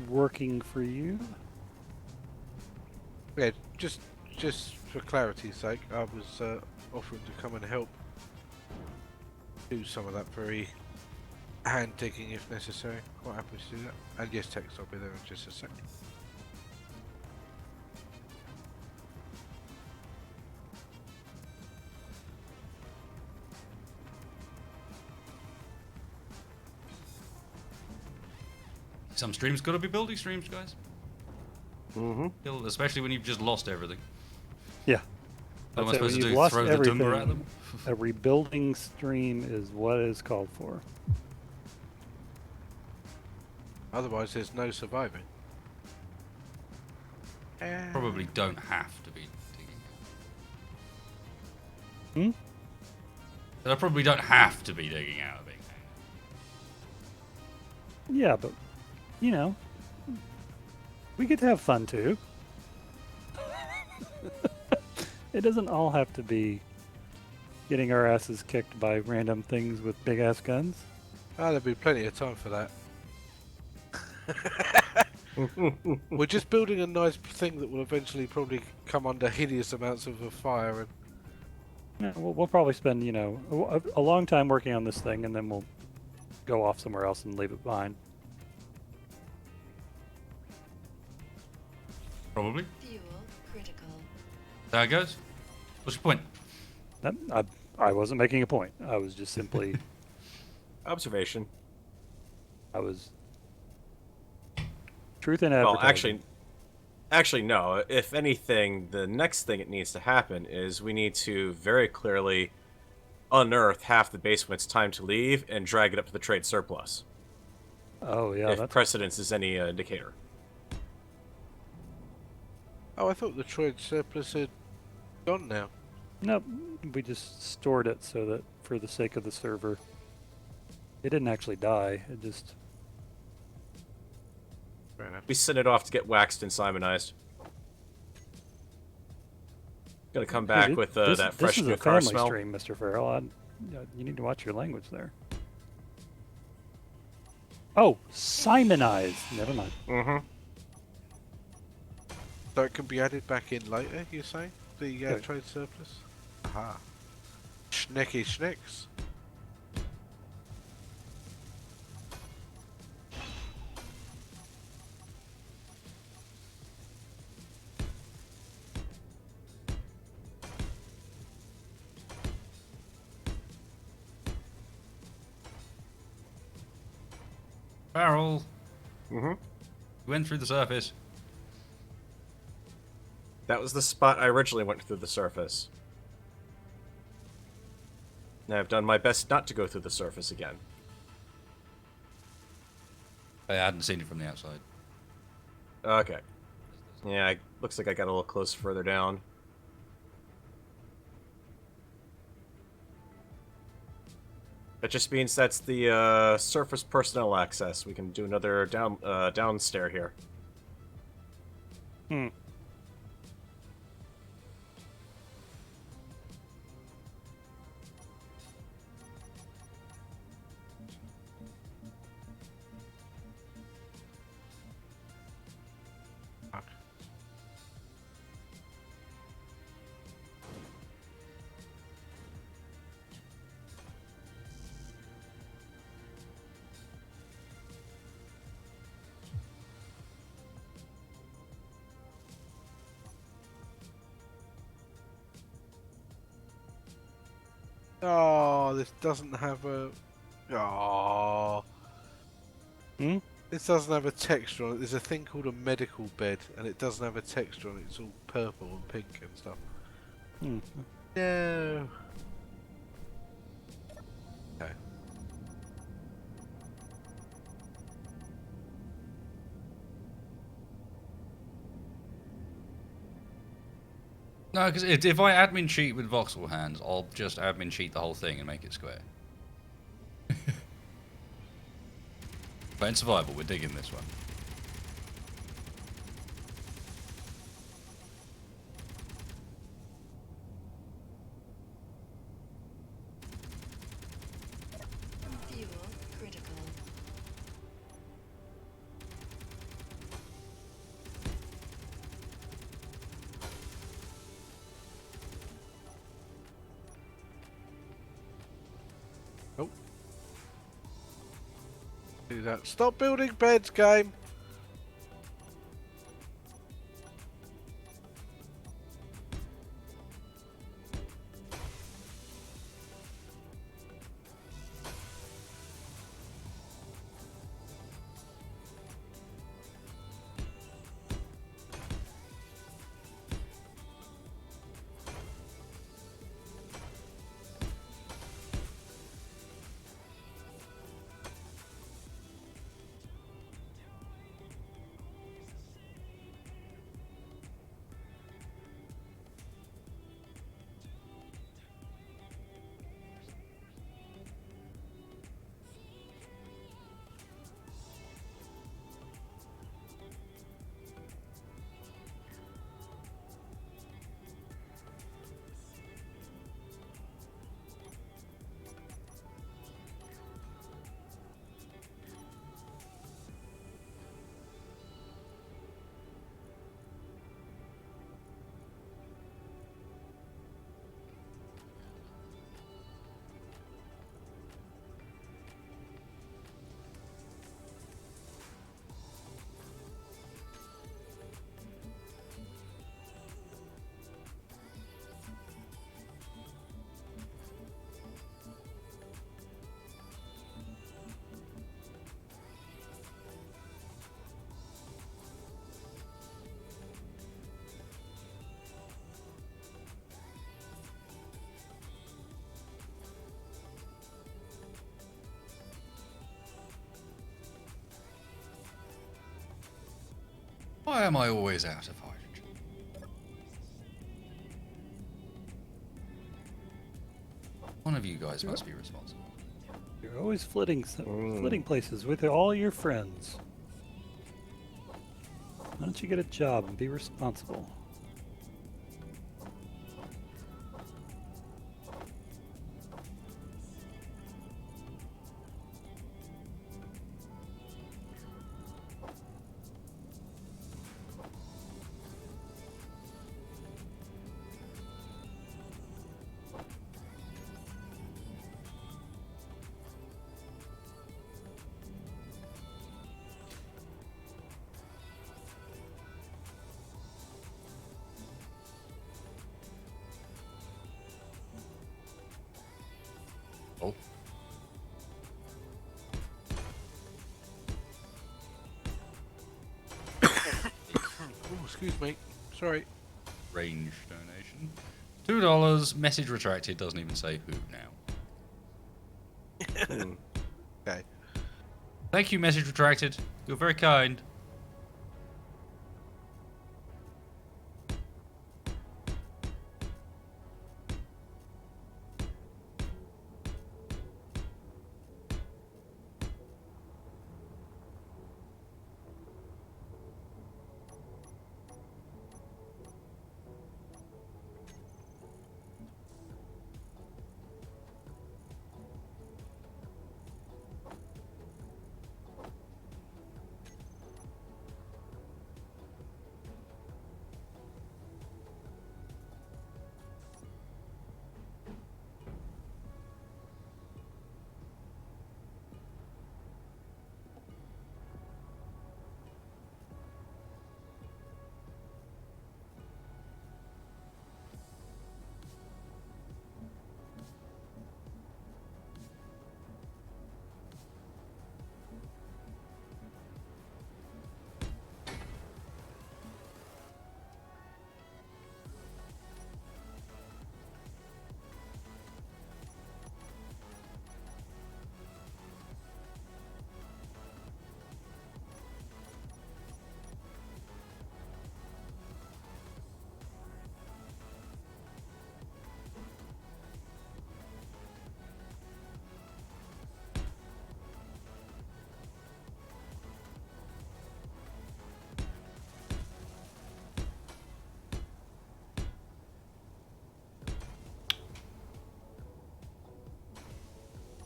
working for you. Yeah, just for clarity's sake, I was offering to come and help do some of that very hand digging if necessary. Quite happy to do that. And yes, Tex, I'll be there in just a sec. Some streams got to be building streams, guys. Especially when you've just lost everything. Yeah. What am I That's it, when supposed to you've do? lost Throw the timber at everything, them? a rebuilding stream is what is called for. Otherwise, there's no surviving. Probably don't have to be digging. Hmm? But I probably don't have to be digging out a big hangar. Yeah, but, you know, we get to have fun too. It doesn't all have to be getting our asses kicked by random things with big ass guns. Ah, there'll be plenty of time for that. We're just building a nice thing that will eventually probably come under hideous amounts of fire. And Yeah, we'll probably spend, you know, a long time working on this thing, and then we'll go off somewhere else and leave it behind. Probably. Fuel critical. There it goes. What's your point? I wasn't making a point. I was just simply, observation. I was truth in Well, advertising. actually, no. If anything, the next thing that needs to happen is we need to very clearly unearth half the base when it's time to leave and drag it up to the trade surplus. Oh yeah, if that's precedence is any indicator. oh, I thought the trade surplus had gone now. nope. We just stored it so that for the sake of the server, It didn't actually die. It just Fair enough. We sent it off to get waxed and Simonized. Gonna come back Dude, with this, that this fresh is new a car family smell. stream, Mr. Farrell. You need to watch your language there. Oh, Simonized. Never mind. Mm-hmm. So it can be added back in later, you say? The Yeah. trade surplus? Aha. Schnecky schnicks. Barrel. Mm-hmm. Went through the surface. That was the spot I originally went through the surface. And I've done my best not to go through the surface again. I hadn't seen it from the outside. Okay. Yeah, looks like I got a little close further down. That just means that's the surface personnel access. We can do another down stair here. Hmm. Fuck. Oh, this doesn't have a... Oh. Hmm? This doesn't have a texture on it. There's a thing called a medical bed, and it doesn't have a texture on it. It's all purple and pink and stuff. Hmm. No. Okay. No, because if I admin cheat with voxel hands, I'll just admin cheat the whole thing and make it square. But in survival, we're digging this one. Fuel critical. Oh. Do that. Stop building beds, game. Why am I always out of hydrogen? One of you guys must be responsible. You're always flitting places with all your friends. Why don't you get a job and be responsible? Oh. Oh, excuse me. Sorry. Range donation. $2. Message retracted. Doesn't even say who now. Okay. Thank you, message retracted. You're very kind.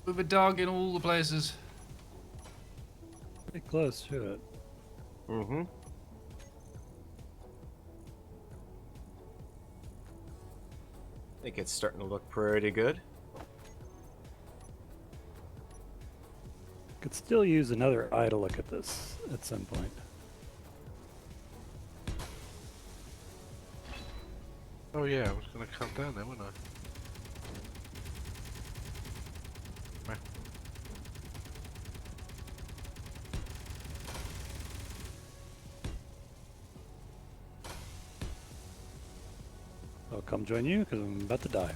With a dog in all the places. Pretty close to it. Mm-hmm. I think it's starting to look pretty good. Could still use another eye to look at this at some point. Oh yeah, I was gonna come down there, wasn't I? Right. I'll come join you because I'm about to die.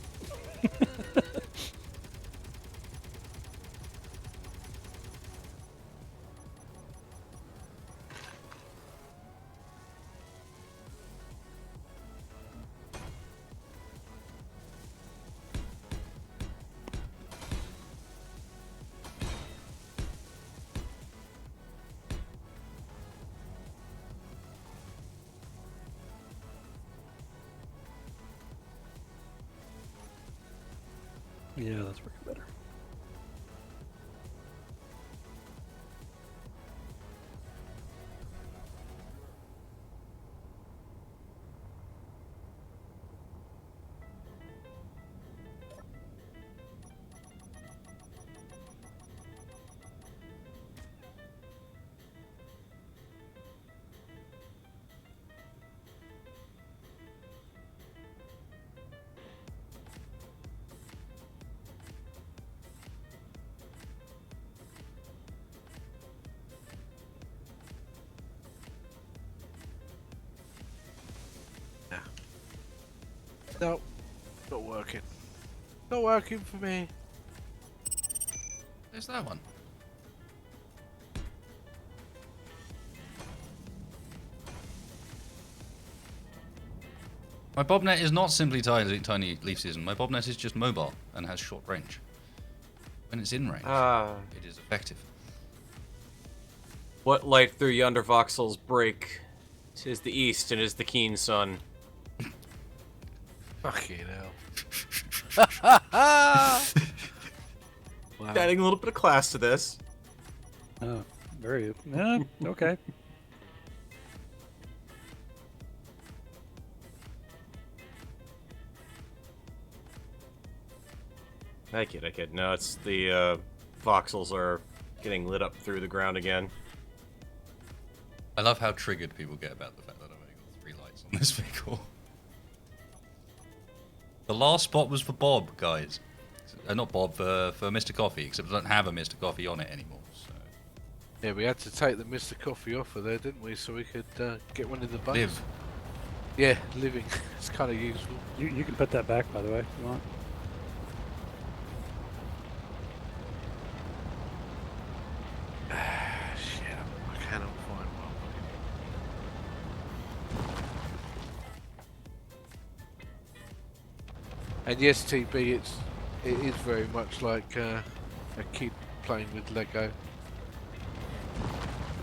Yeah, that's working better. No, not working. Not working for me. There's that one. My bobnet is not simply tiny leaf season. My bobnet is just mobile and has short range. When it's in range, Ah. it is effective. What light through yonder voxels break? 'Tis the east and is the keen sun. Fucking hell. Wow. Adding a little bit of class to this. Oh, very. Yeah, okay. I kid. No, it's the voxels are getting lit up through the ground again. I love how triggered people get about the fact that I've only got 3 lights on this vehicle. The last spot was for Bob, guys. Not Bob, for Mr. Coffee, except I don't have a Mr. Coffee on it anymore. So. Yeah, we had to take the Mr. Coffee off of there, didn't we? So we could get one in the base. Live. Yeah, living. It's kind of useful. You can put that back, by the way, if you want. Shit, I cannot find one. And yes, TB, it is very much like a kid playing with Lego.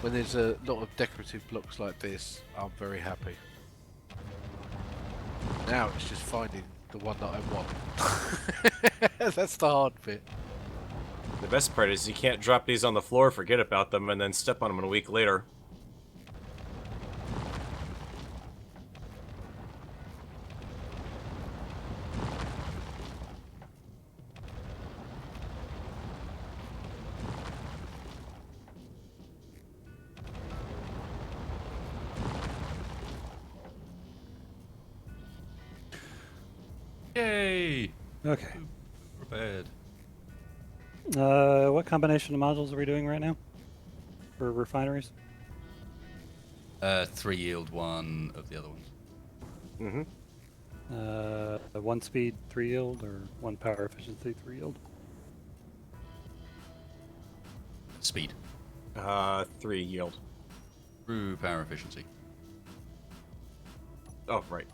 When there's a lot of decorative blocks like this, I'm very happy. Now it's just finding the one that I want. That's the hard bit. The best part is you can't drop these on the floor, forget about them, and then step on them a week later. Yay! Okay. Prepared. What combination of modules are we doing right now? For refineries? 3 yield, 1 of the other ones. Mm-hmm. 1 speed, 3 yield, or 1 power efficiency, 3 yield? Speed. 3 yield. Through power efficiency. Oh, right.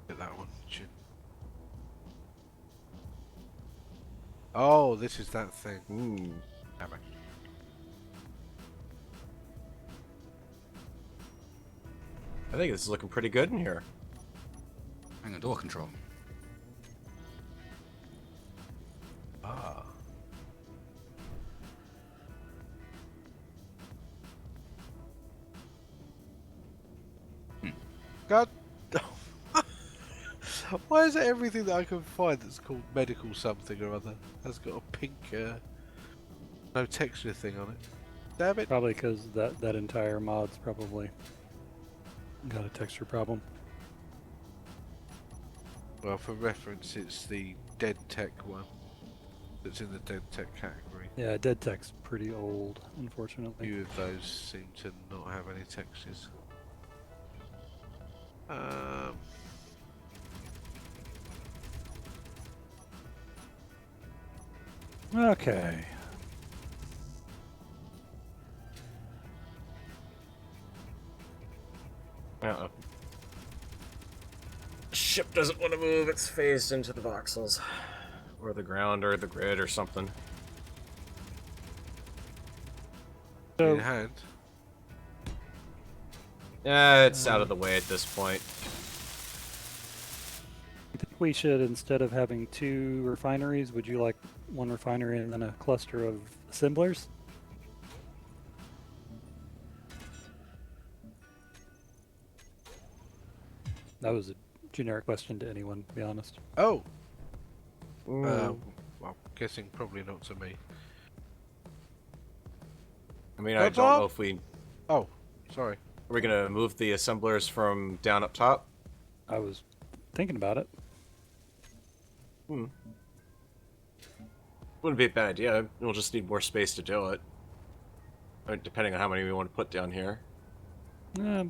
Get that one. Shit. Oh, this is that thing. Ooh. Damn it. I think this is looking pretty good in here. Hang on, door control. Ah. God. Why is it everything that I can find that's called medical something or other has got a pink, no texture thing on it? Damn it. Probably because that entire mod's probably got a texture problem. Well, for reference, it's the Dead Tech one that's in the Dead Tech category. Yeah, Dead Tech's pretty old, unfortunately. Few of those seem to not have any textures. Okay. Uh-oh. Ship doesn't want to move, it's phased into the voxels. Or the ground, or the grid, or something. In So, hand. Yeah, it's out of the way at this point. I think we should, instead of having 2 refineries, would you like 1 refinery and then a cluster of assemblers? That was a generic question to anyone, to be honest. Oh! Mm. Well, guessing probably not to me. I mean, I Good don't job. know if we... Oh, sorry. Are we gonna move the assemblers from down up top? I was thinking about it. Wouldn't be a bad idea. We'll just need more space to do it. I mean, depending on how many we want to put down here. I'll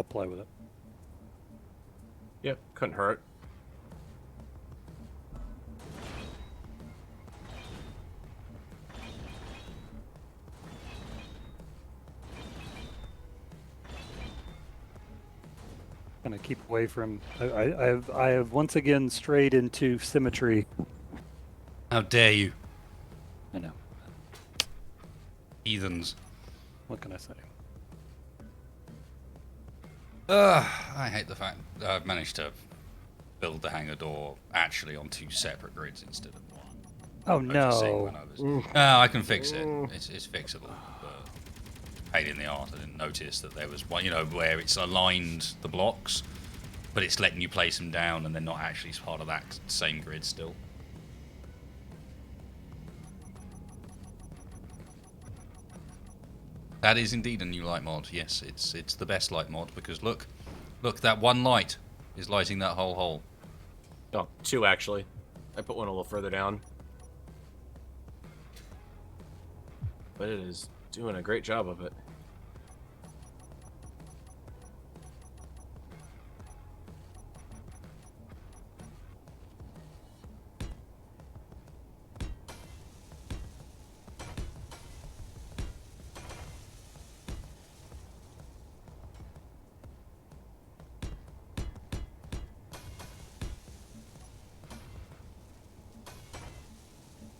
play with it. Yep, couldn't hurt. gonna keep away from. I have once again strayed into symmetry. How dare you, I know. heathens. What can I say? I hate the fact that I've managed to build the hangar door actually on 2 separate grids instead of one. Oh Noticing no! when I was. I can fix it. It's fixable. But pain in the arse. I didn't notice that there was one, where it's aligned the blocks, but it's letting you place them down, and they're not actually part of that same grid still. That is indeed a new light mod. Yes, it's the best light mod because look, that one light is lighting that whole hole. Oh, 2 actually. I put one a little further down. But it is doing a great job of it.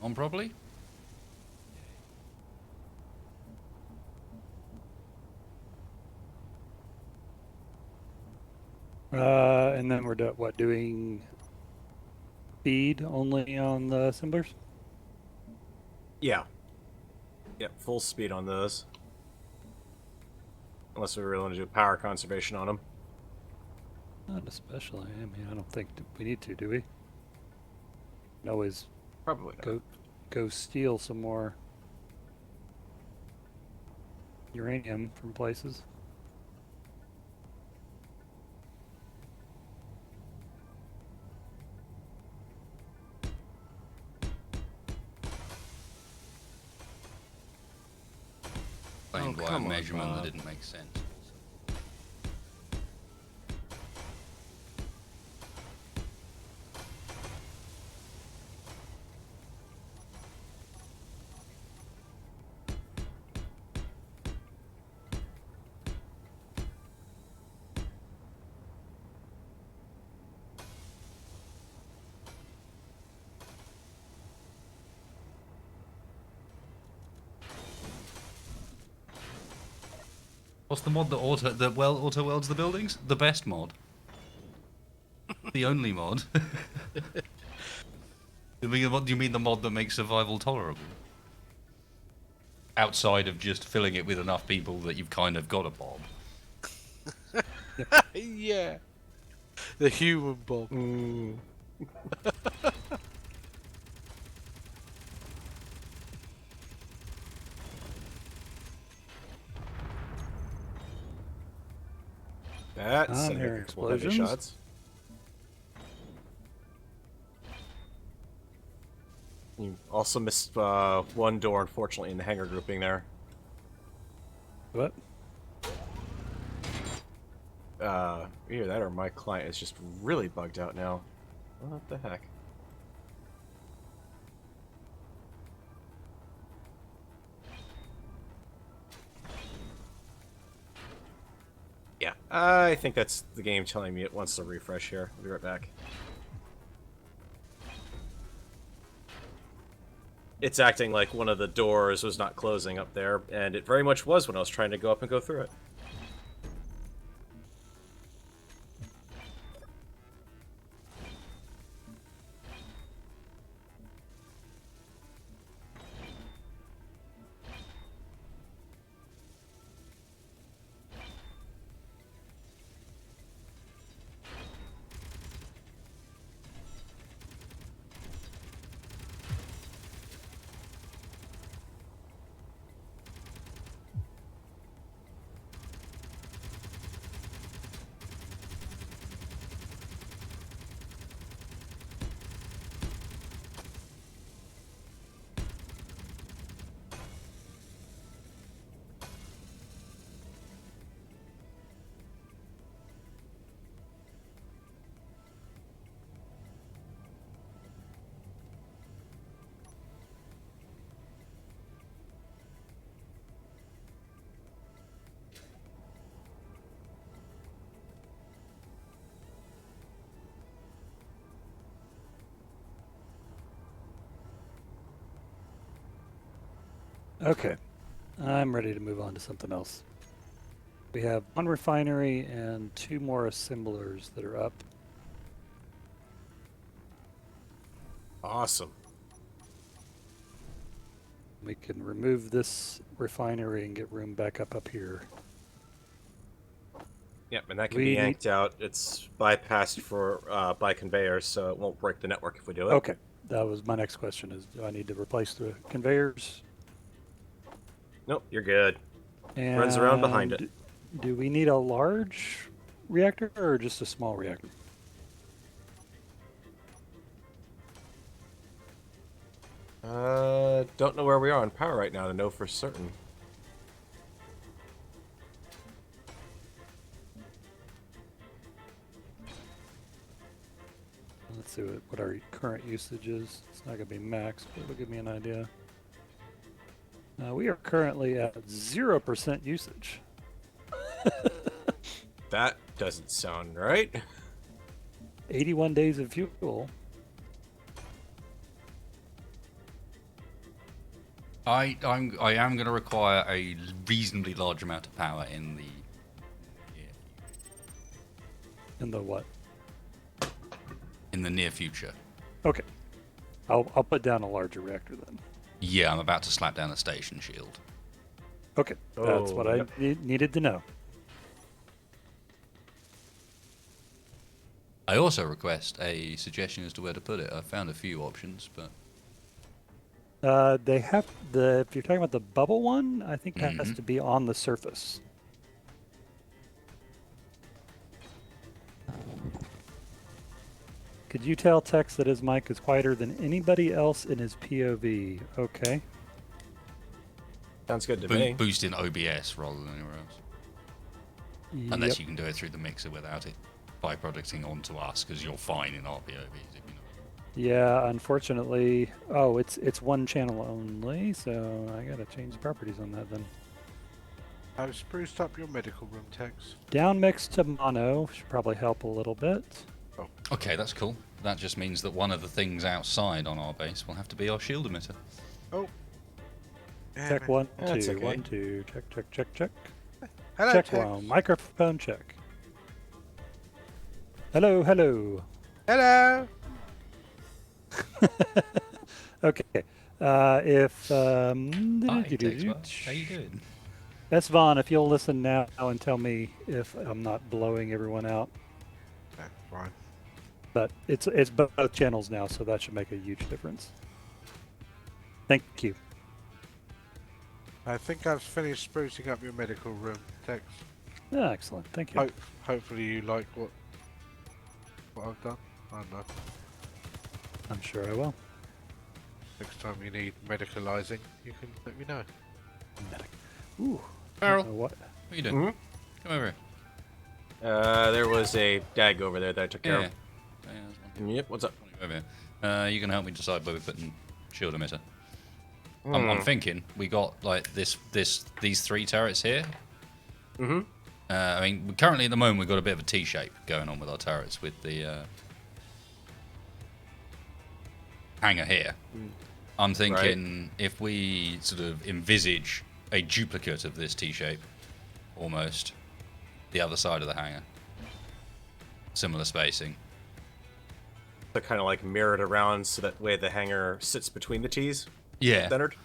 On properly? And then we're doing speed only on the assemblers? Yeah. Yep, full speed on those. Unless we really want to do power conservation on them. Not especially. I mean, I don't think we need to, do we? Can always Probably not. go steal some more uranium from places. Explained by a come on, measurement that Bob. didn't make sense. What's the mod that auto welds the buildings? The best mod. The only mod. Do you mean the mod that makes survival tolerable? Outside of just filling it with enough people that you've kind of got a bomb. Yeah. The human bomb. That's I'm sending hearing a couple heavy explosions. shots. You also missed one door, unfortunately, in the hangar grouping there. What? Either that or my client is just really bugged out now. What the heck? Yeah, I think that's the game telling me it wants to refresh here. I'll be right back. It's acting like one of the doors was not closing up there, and it very much was when I was trying to go up and go through it. Okay. I'm ready to move on to something else. We have one refinery and 2 more assemblers that are up. Awesome. We can remove this refinery and get room back up here. Yep, and that can We be need- yanked out. It's bypassed for by conveyors, so it won't break the network if we do it. Okay, that was my next question is, do I need to replace the conveyors? Nope, you're good. And Runs around behind it. Do we need a large reactor or just a small reactor? Don't know where we are on power right now to know for certain. Let's see what our current usage is. It's not going to be max, but it'll give me an idea. We are currently at 0% usage. That doesn't sound right. 81 days of fuel. I am going to require a reasonably large amount of power in the In the what? near future. Okay. I'll put down a larger reactor then. Yeah, I'm about to slap down a station shield. Okay. That's Oh, what yep. I needed to know. I also request a suggestion as to where to put it. I found a few options, but They have if you're talking about the bubble one, I think that has Mhm. to be on the surface. Could you tell Tex that his mic is quieter than anybody else in his POV? Okay. Sounds good to me. boost in OBS rather than anywhere else. Unless you can do it through the mixer without it byproducting onto us, because you're fine in our POVs, if you know. Yeah, unfortunately. Oh, it's one channel only, so I gotta change the properties on that then. I've spruced up your medical room, Tex. Down mix to mono should probably help a little bit. Okay, that's cool. That just means that one of the things outside on our base will have to be our shield emitter. Oh. Damn Check it. 1, That's 2, okay. 1, 2. Check. Hello, Check Tex. 1. Microphone check. Hello. Hello. Okay. If Hi, Texbot. How you doing? That's Vaughn. If you'll listen now and tell me if I'm not blowing everyone out, Yeah, fine. but it's both channels now, so that should make a huge difference. Thank you. I think I've finished sprucing up your medical room, Tex. Ah, excellent. Thank you. Hopefully you like what I've done. I don't know. I'm sure I will. Next time you need medicalizing, you can let me know. Ooh. Farrell, What? what are you doing? Mhm. Come over here. There was a dag over there that I took care Yeah. of. Yeah, that's one. Yep, what's up? Over here. You can help me decide where we're putting shield emitter. I'm thinking we got like these 3 turrets here. Mm-hmm. I mean, currently at the moment we've got a bit of a T-shape going on with our turrets with the hangar here. I'm thinking if we sort of envisage a duplicate of this T-shape, almost, the other side of the hangar, similar spacing. So kind of like mirrored around so that way the hangar sits between the T's. Yeah. Centered.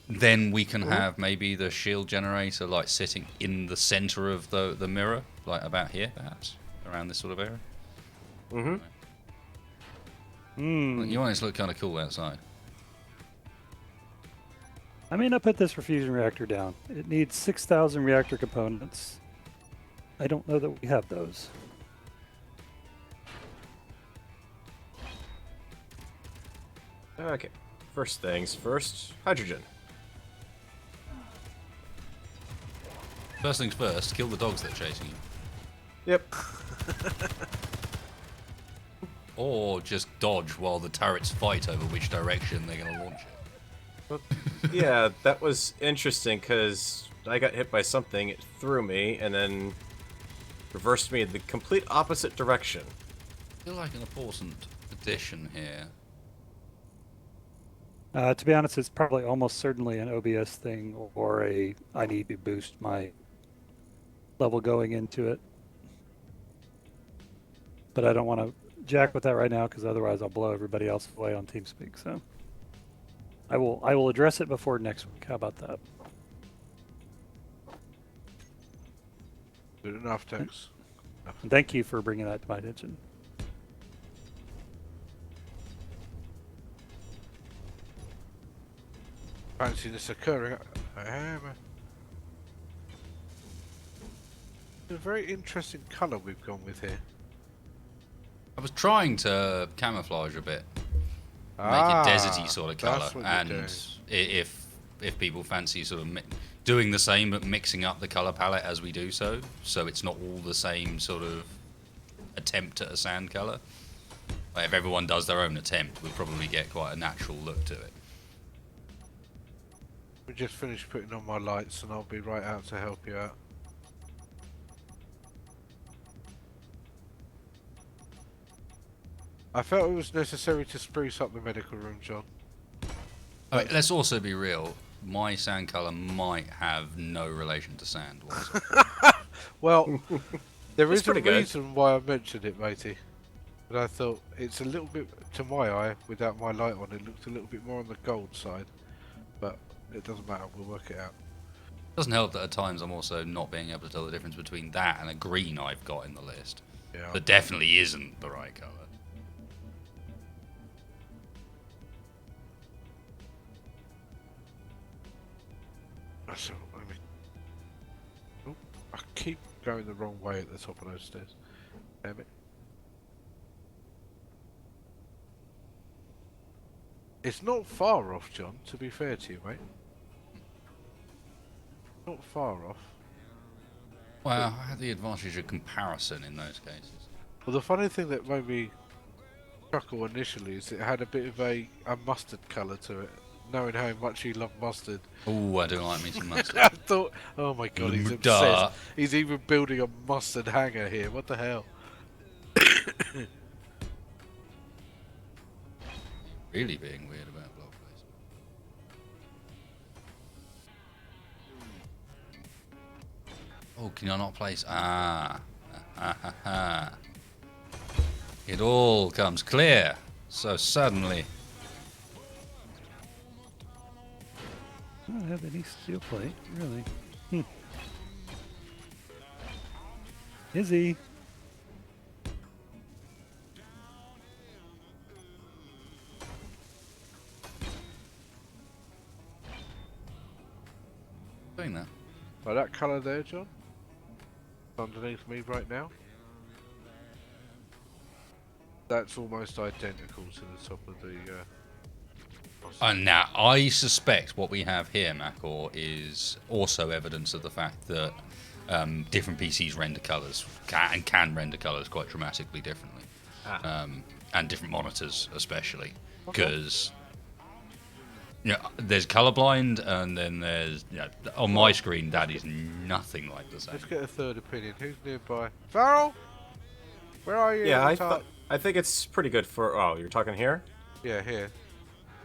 Then we can have maybe the shield generator like sitting in the center of the mirror, like about here, perhaps, around this sort of area. Mm-hmm. You want it to look kind of cool outside. I may not put this fusion reactor down. It needs 6,000 reactor components. I don't know that we have those. Okay. First things first, hydrogen. First things first, kill the dogs that are chasing you. Yep. Or just dodge while the turrets fight over which direction they're going to launch it. Yeah, that was interesting because I got hit by something, it threw me, and then reversed me in the complete opposite direction. I feel like an important addition here To be honest, it's probably almost certainly an OBS thing or a I need to boost my level going into it. But I don't want to jack with that right now because otherwise I'll blow everybody else away on TeamSpeak. So I will address it before next week. How about that? Good enough, Tex. And thank you for bringing that to my attention. Fancy this occurring. I am. A very interesting colour we've gone with here. I was trying to camouflage a bit, make Ah, it deserty sort of colour, that's what you're and doing. if people fancy sort of doing the same but mixing up the colour palette as we do so it's not all the same sort of attempt at a sand colour. Like if everyone does their own attempt, we'll probably get quite a natural look to it. We just finished putting on my lights and I'll be right out to help you out. I felt it was necessary to spruce up the medical room, John. Let's also be real. My sand colour might have no relation to sand whatsoever. Well, there It's is a pretty good. reason why I mentioned it, matey. But I thought it's a little bit, to my eye, without my light on, it looked a little bit more on the gold side. But it doesn't matter, we'll work it out. Doesn't help that at times I'm also not being able to tell the difference between that and a green I've got in the list. Yeah. That definitely isn't the right colour. So, I mean, oh, I keep going the wrong way at the top of those stairs. Damn it. It's not far off, John, to be fair to you, mate. Not far off. Well, I had the advantage of comparison in those cases. Well, the funny thing that made me chuckle initially is it had a bit of a mustard colour to it. Knowing how much you love mustard. Oh, I do like me some mustard. I thought, oh my god, he's Duh. obsessed. He's even building a mustard hanger here. What the hell? Really being weird about block placement. Oh, can I not place? Ah. It all comes clear so suddenly. I don't have any steel plate, really. Izzy. Doing that. By that colour there, John? Underneath me right now? That's almost identical to the top of the... And now, I suspect what we have here, Macor, is also evidence of the fact that different PCs render colours, can render colours quite dramatically differently. And different monitors especially. Because there's colorblind, and then there's... on my screen, that is nothing like the same. Let's get a third opinion. Who's nearby? Farrell? Where are you? Yeah, Top? I think it's pretty good for. Oh, you're talking here? Yeah, here.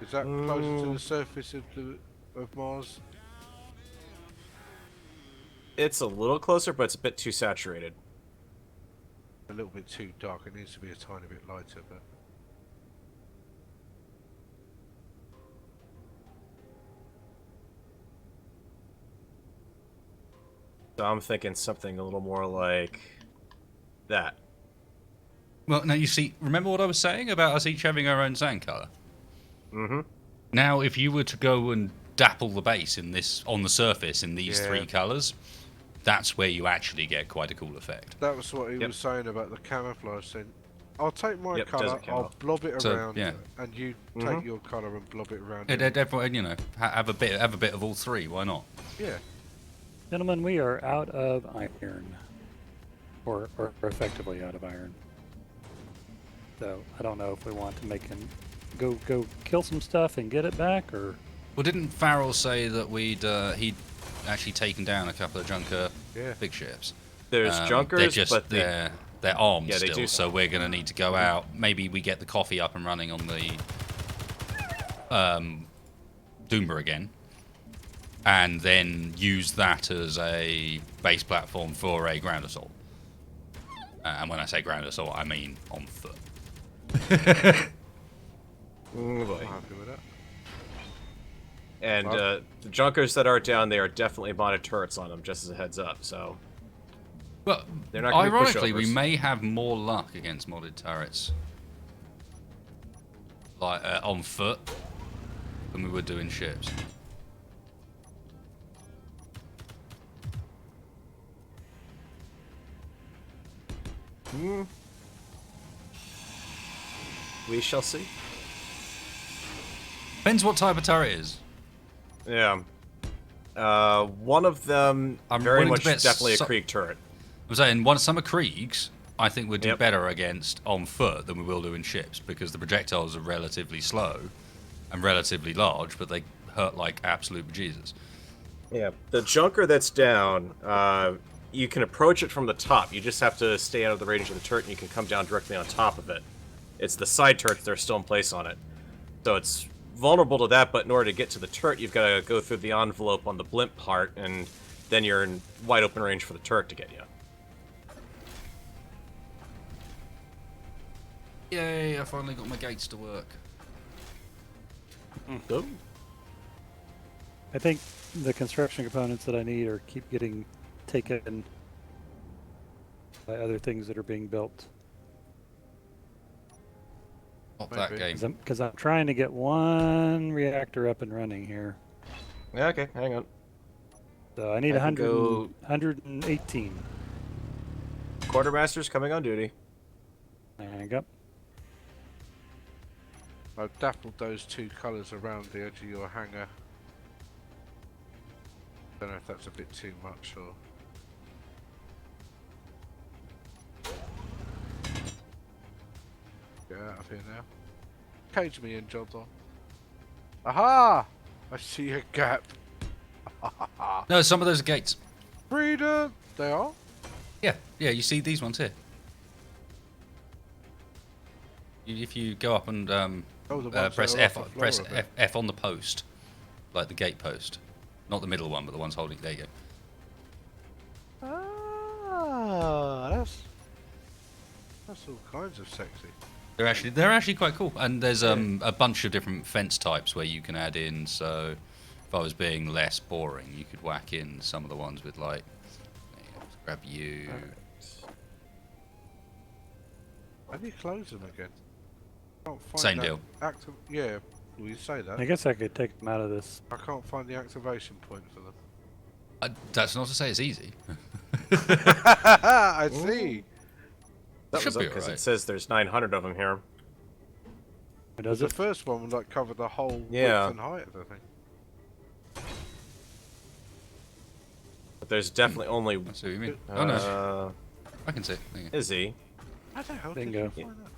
Is that closer to the surface of Mars? It's a little closer, but it's a bit too saturated. A little bit too dark. It needs to be a tiny bit lighter, but... So I'm thinking something a little more like that. Well, now you see, remember what I was saying about us each having our own sand colour? Mm-hmm. Now, if you were to go and dapple the base in this on the surface in these Yeah. three colours, that's where you actually get quite a cool effect. That was what he was saying about the camouflage thing. I'll take my Yep, colour, desert camo. I'll blob it So, around, yeah. and you take your colour and blob it around. Everyone, have a bit of all three. Why not? Yeah. Gentlemen, we are out of iron. Or effectively out of iron. So, I don't know if we want to make him go kill some stuff and get it back, or... Well, didn't Farrell say that he'd actually taken down a couple of junker Yeah. big ships? There's They're junkers, just but they're armed Yeah, they still, do. so we're going to need to go out. Maybe we get the coffee up and running on the Doomba again, and then use that as a base platform for a ground assault. And when I say ground assault, I mean on foot. Oh boy. I'm happy with that. And the junkers that are down there are definitely modded turrets on them, just as a heads up. So Well, they're not gonna be ironically, we pushovers. may have more luck against modded turrets, like on foot, than we would do in ships. We shall see. Depends what type of turret it is. Yeah. One of them I'm very willing to much bet definitely a Krieg turret. I'm saying some of Krieg's, I think would do Yep. better against on foot than we will do in ships, because the projectiles are relatively slow and relatively large, but they hurt like absolute bejesus. Yeah. The junker that's down, you can approach it from the top. You just have to stay out of the range of the turret, and you can come down directly on top of it. It's the side turrets that are still in place on it. So it's vulnerable to that, but in order to get to the turret, you've got to go through the envelope on the blimp part, and then you're in wide open range for the turret to get you. Yay, I finally got my gates to work. Oh. I think the construction components that I need are keep getting taken by other things that are being built. Not that Maybe. game. Because I'm trying to get one reactor up and running here. Yeah, okay, hang on. So I need I can 100, go- 118. Quartermaster's coming on duty. There you go. I've dappled those two colours around the edge of your hangar. Don't know if that's a bit too much or... Get out of here now. Cage me in, Jodon. Aha! I see a gap. No, some of those are gates. Freedom! They are? Yeah, you see these ones here. If you go up and Oh, the ones press that are F, off the floor press a bit. F on the post, like the gate post, not the middle one, but the ones holding. There you go. Ah, that's all kinds of sexy. They're actually quite cool, and there's a bunch of different fence types where you can add in. So if I was being less boring, you could whack in some of the ones with like, let's grab you. How do you close them again? Can't find Same that deal. Yeah, will you say that? I guess I could take them out of this. I can't find the activation point for them. That's not to say it's easy. I see. That Should was be because alright. it says there's 900 of them here. Does The it? first one would like cover the whole Yeah. width and height of the thing. But there's definitely only... I see what you mean. Oh no, Uh, I can see it. There you go. is he? How the hell Bingo. did you find that?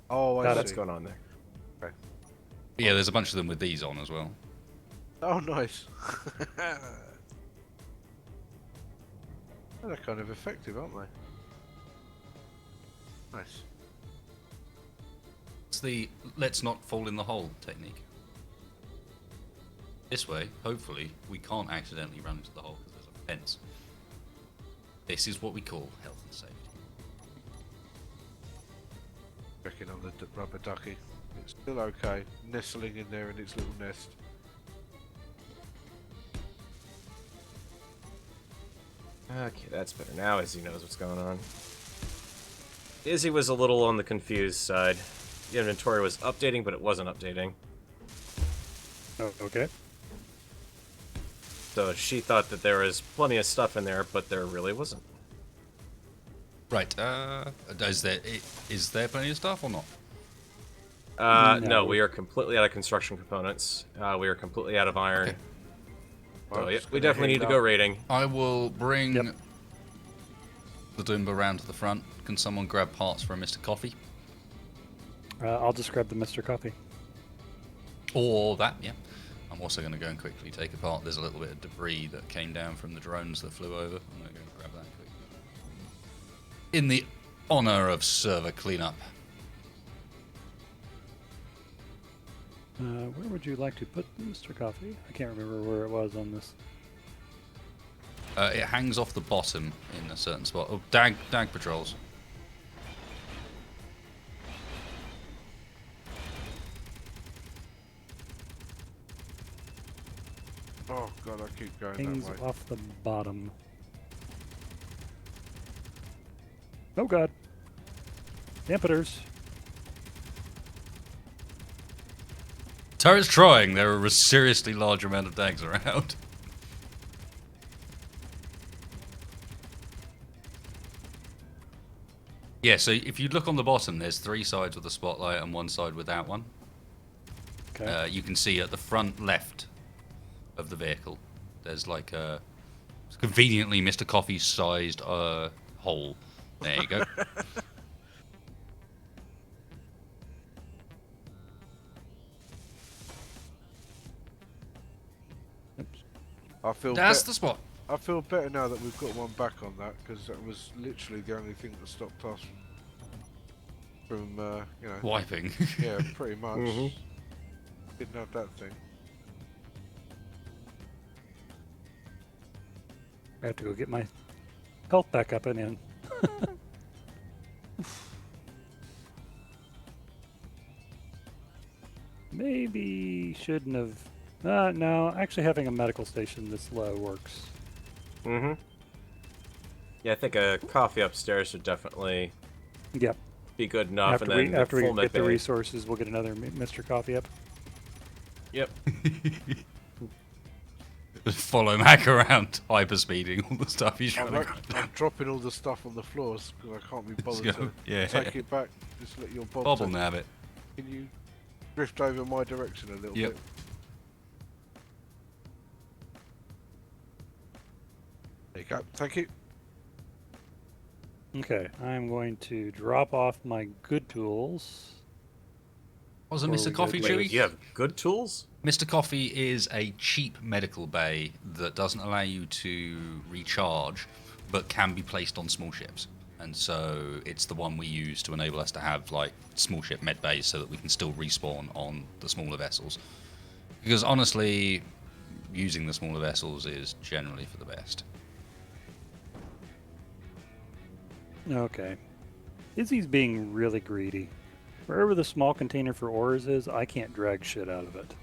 Oh, I Got see. What's going on there? Yeah, there's a bunch of them with these on as well. Oh, nice. They're kind of effective, aren't they? Nice. It's the let's not fall in the hole technique. This way, hopefully, we can't accidentally run into the hole because there's a fence. This is what we call health and safety. Checking on the rubber ducky. It's still okay. Nestling in there in its little nest. Okay, that's better now. Izzy knows what's going on. Izzy was a little on the confused side. The inventory was updating, but it wasn't updating. Oh, okay. So she thought that there was plenty of stuff in there, but there really wasn't. Right. Is there plenty of stuff or not? No, No. we are completely out of construction components. We are completely out of iron. Okay. So I'm yeah, just we gonna definitely heat need to up. go raiding. I will bring Yep. the Doomba round to the front. Can someone grab parts for a Mr. Coffee? I'll just grab the Mr. Coffee. Or that, yeah. I'm also going to go and quickly take apart. There's a little bit of debris that came down from the drones that flew over. I'm going to go and grab that quickly. In the honor of server cleanup. Where would you like to put Mr. Coffee? I can't remember where it was on this. It hangs off the bottom in a certain spot. Oh, dag patrols. Oh god, I keep going Things that way. off the bottom. Oh god. Dampeters. Turret's trying. There are a seriously large amount of dags around. Yeah, so if you look on the bottom, there's 3 sides with a spotlight and 1 side without one. Okay. You can see at the front left of the vehicle, there's like a conveniently Mr. Coffee-sized hole. There you go. Oops. I feel That's the spot. I feel better now that we've got one back on that, because that was literally the only thing that stopped us from, you know... Wiping. Yeah, pretty much. Mhm. Didn't have that thing. I have to go get my health back up and in. Maybe shouldn't have. No, actually having a medical station this low works. Mm-hmm. Yeah, I think a coffee upstairs would definitely Yep. be good enough, After and we then the after we full get the medbay- resources, we'll get another Mr. Coffee up. Yep. Just follow Mac around, hyperspeeding all the stuff he's trying to grab. I'm dropping all the stuff on the floors because I can't be bothered go. to Yeah. take it back. Just let your bob Bobble take- nab it. Can you drift over my direction a little Yep. bit? There you go. Thank you. Okay, I'm going to drop off my good tools. Was it Or Mr. we Coffee, go- Wait, Chewy? you have good tools? Mr. Coffee is a cheap medical bay that doesn't allow you to recharge, but can be placed on small ships. And so it's the one we use to enable us to have like small ship med bays so that we can still respawn on the smaller vessels. Because honestly, using the smaller vessels is generally for the best. Okay. Izzy's being really greedy. Wherever the small container for ores is, I can't drag shit out of it.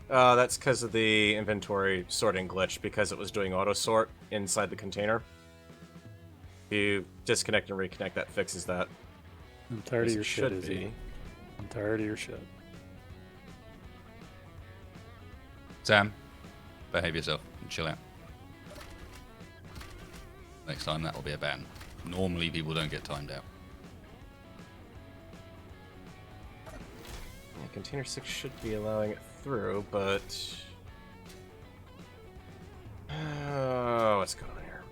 That's because of the inventory sorting glitch, because it was doing auto sort inside the container. If you disconnect and reconnect, that fixes that. I'm tired As of your it shit, should Izzy. be. I'm tired of your shit. Sam, behave yourself and chill out. Next time that'll be a ban. Normally people don't get timed out. Yeah, container 6 should be allowing it through, but... what's going on here?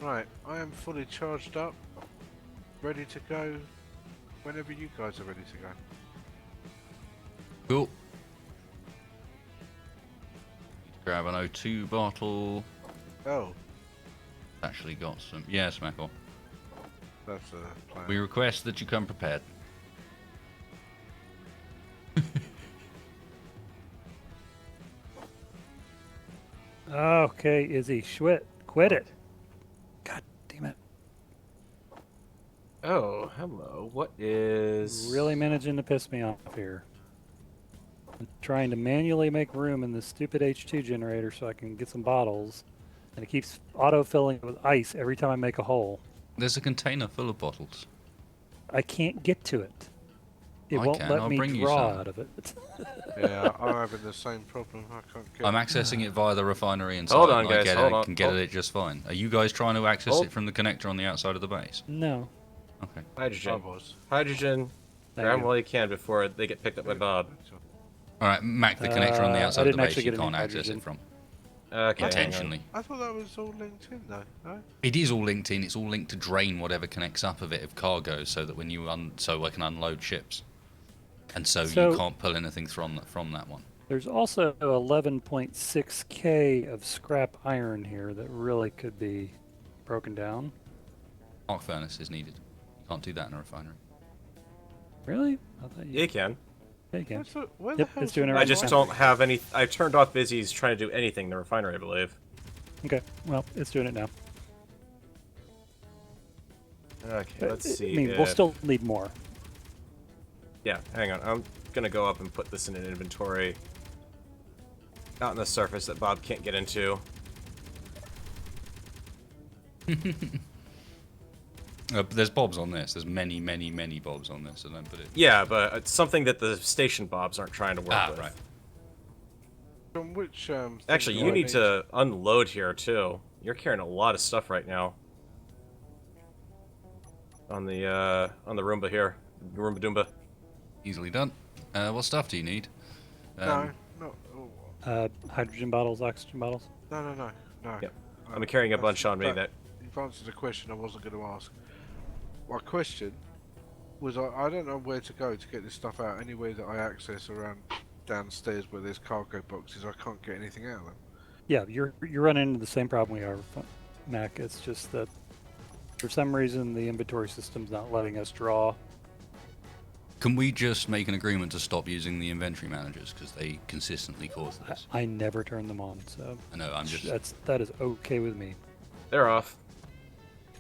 Right, I am fully charged up, ready to go whenever you guys are ready to go. Cool. Grab an O2 bottle. Oh, Actually got some. Yes, Michael. that's a plan. We request that you come prepared. Okay, Izzy, quit it. God damn it. Oh, hello. What is... Really managing to piss me off here. I'm trying to manually make room in this stupid H2 generator so I can get some bottles. And it keeps auto-filling with ice every time I make a hole. There's a container full of bottles. I can't get to it. It I won't can, let I'll me bring you draw some. out of it. Yeah, I'm having the same problem. I can't get. I'm accessing it via the refinery inside. Hold on, and I guys, get hold it, on. can get Hold- it just fine. Are you guys trying to access Hold- it from the connector on the outside of the base? No. Okay. I Hydrogen. was. Hydrogen. Thank Grab you. while you can before they get picked up by Bob. All right, Mac, the connector on the I outside of the didn't base actually you get any can't access hydrogen. it from. Okay, hang on. Intentionally. I thought that was all linked in though. No. It is all linked in. It's all linked to drain whatever connects up of it of cargo, so that when you so I can unload ships, and so So- you can't pull anything from that one. There's also 11.6k of scrap iron here that really could be broken down. Arc furnace is needed. You can't do that in a refinery. Really? I thought Yeah, you can. Yeah, you can. Where Yep, the hell's it's doing it the right I just now. don't have any. I turned off Busy's trying to do anything in the refinery, I believe. Okay, well, it's doing it now. Okay, let's see. I mean, we'll if- still need more. Yeah, hang on. I'm gonna go up and put this in an inventory out on the surface that Bob can't get into. But there's bobs on this. There's many, many, many bobs on this, so don't put it. Yeah, but it's something that the station Bobs aren't trying to work with. Right. From which thing Actually, do you I need to unload here too. You're carrying a lot of stuff right now. On the Roomba here, Roomba Doomba. Easily done. What stuff do you need? No, no, oh, Hydrogen bottles, oxygen bottles. no. Yep. I'm carrying a That's- bunch on me that. You've answered a question I wasn't going to ask. My question was I don't know where to go to get this stuff out. Anywhere that I access around downstairs where there's cargo boxes, I can't get anything out of them. Yeah, you're running into the same problem we are, Mac. It's just that for some reason the inventory system's not letting us draw. Can we just make an agreement to stop using the inventory managers because they consistently cause this? I never turn them on, so I know. I'm just. that is okay with me. They're off.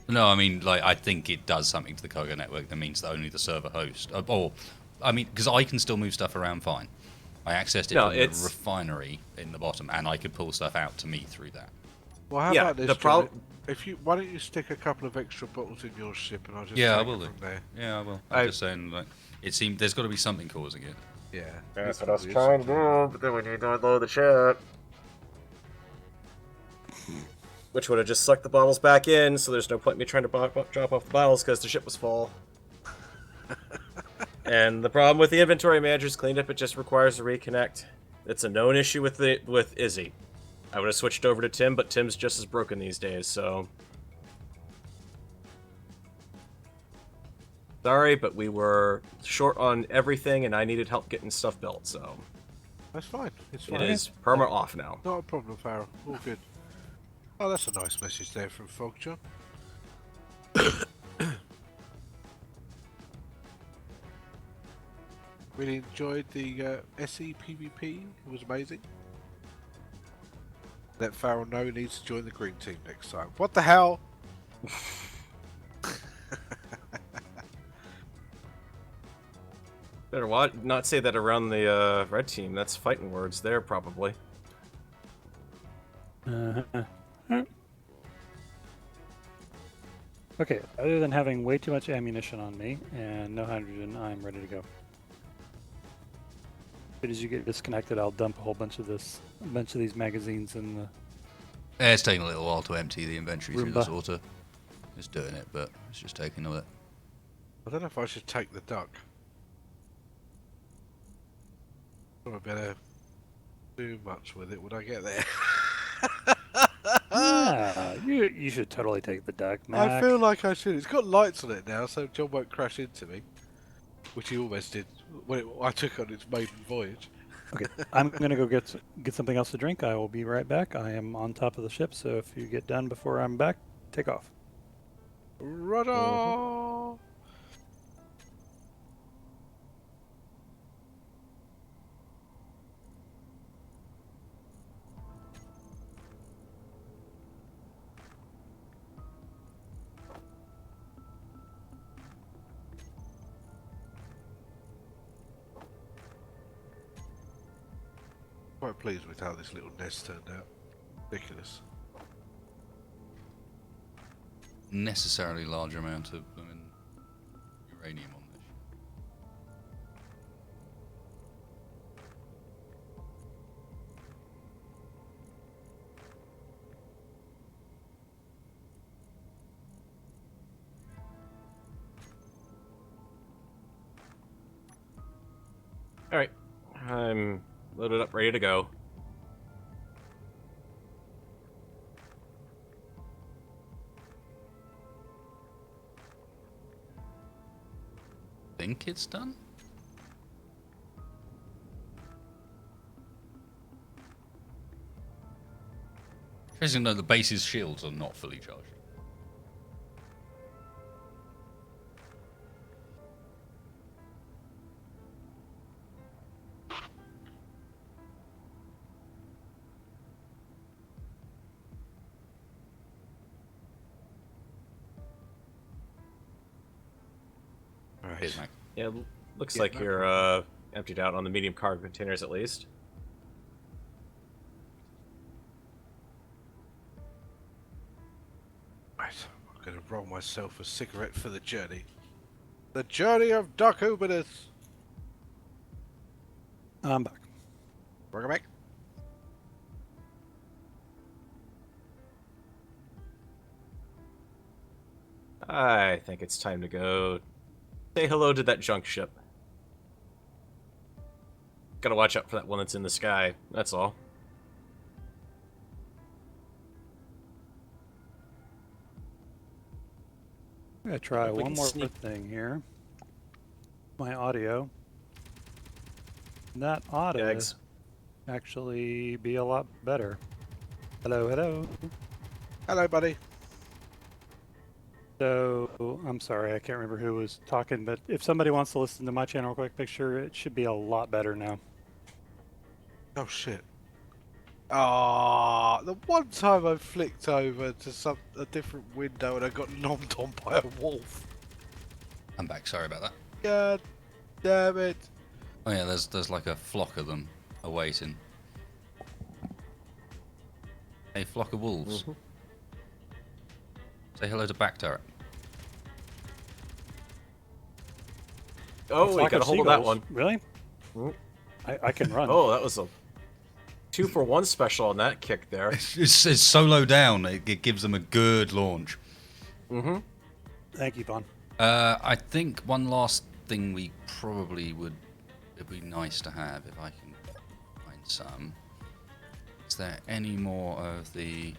No, I mean, like, I think it does something to the cargo network that means that only the server host, or, I mean, because I can still move stuff around fine. I accessed it No, from it's- the refinery in the bottom, and I could pull stuff out to me through that. Well, how Yeah, about this? the Johnny? prob- Why don't you stick a couple of extra bottles in your ship and I'll just Yeah, I take will it do. from there. Yeah, I will. I'm just saying, like, it seemed there's got to be something causing it. Yeah. That's it what I was probably is trying to something. do, but then we need to unload the ship. Which would have just sucked the bottles back in, so there's no point in me trying to drop off the bottles because the ship was full. And the problem with the inventory manager's cleanup, it just requires a reconnect. It's a known issue with Izzy. I would have switched over to Tim, but Tim's just as broken these days, so... Sorry, but we were short on everything, and I needed help getting stuff built, so... That's fine. It's It fine. is perma off now. Not a problem, Farrell. All good. Oh, that's a nice message there from Fog John. Really enjoyed the SE PvP. It was amazing. Let Farrell know he needs to join the green team next time. What the hell? Better not say that around the red team. That's fighting words there, probably. Okay, other than having way too much ammunition on me and no hydrogen, I'm ready to go. As soon as you get disconnected, I'll dump a whole bunch of these magazines in the. It's taking a little while to empty the inventory through the Roomba. sorter. It's doing it, but it's just taking a bit. I don't know if I should take the duck. I better do much with it when I get there. Yeah, you should totally take the duck, Mac. I feel like I should. It's got lights on it now, so John won't crash into me. Which he almost did when I took on its maiden voyage. Okay, I'm gonna go get something else to drink. I will be right back. I am on top of the ship, so if you get done before I'm back, take off. Rudder! Quite pleased with how this little nest turned out. Ridiculous. Necessarily large amount of uranium on this. Alright. I'm loaded up, ready to go. Think it's done? Interesting though, the base's shields are not fully charged. Here's Mac. Yeah, looks Yeah, like no you're emptied out on the medium cargo containers at least. Right, I'm going to roll myself a cigarette for the journey. The journey of Uncooperative. I'm back. Welcome back. I think it's time to go say hello to that junk ship. Gotta watch out for that one that's in the sky, that's all. I'm gonna try If we one can more sneak- thing here. My audio. That ought to Jags. actually be a lot better. Hello, hello. Hello, buddy. So, I'm sorry, I can't remember who was talking, but if somebody wants to listen to my channel quick picture, it should be a lot better now. Oh, shit. Ah, the one time I flicked over to a different window and I got nommed on by a wolf. I'm back. Sorry about that. God damn it. Oh yeah, there's like a flock of them awaiting. A flock of wolves. Say hello to back turret. Oh, It's we like got a hold of that one. Really? Mm. I can run. Oh, that was a 2-for-1 special on that kick there. It's so low down. It gives them a good launch. Mm-hmm. Thank you, Vaughn. I think one last thing we probably would. It'd be nice to have if I can find some. Is there any more of the?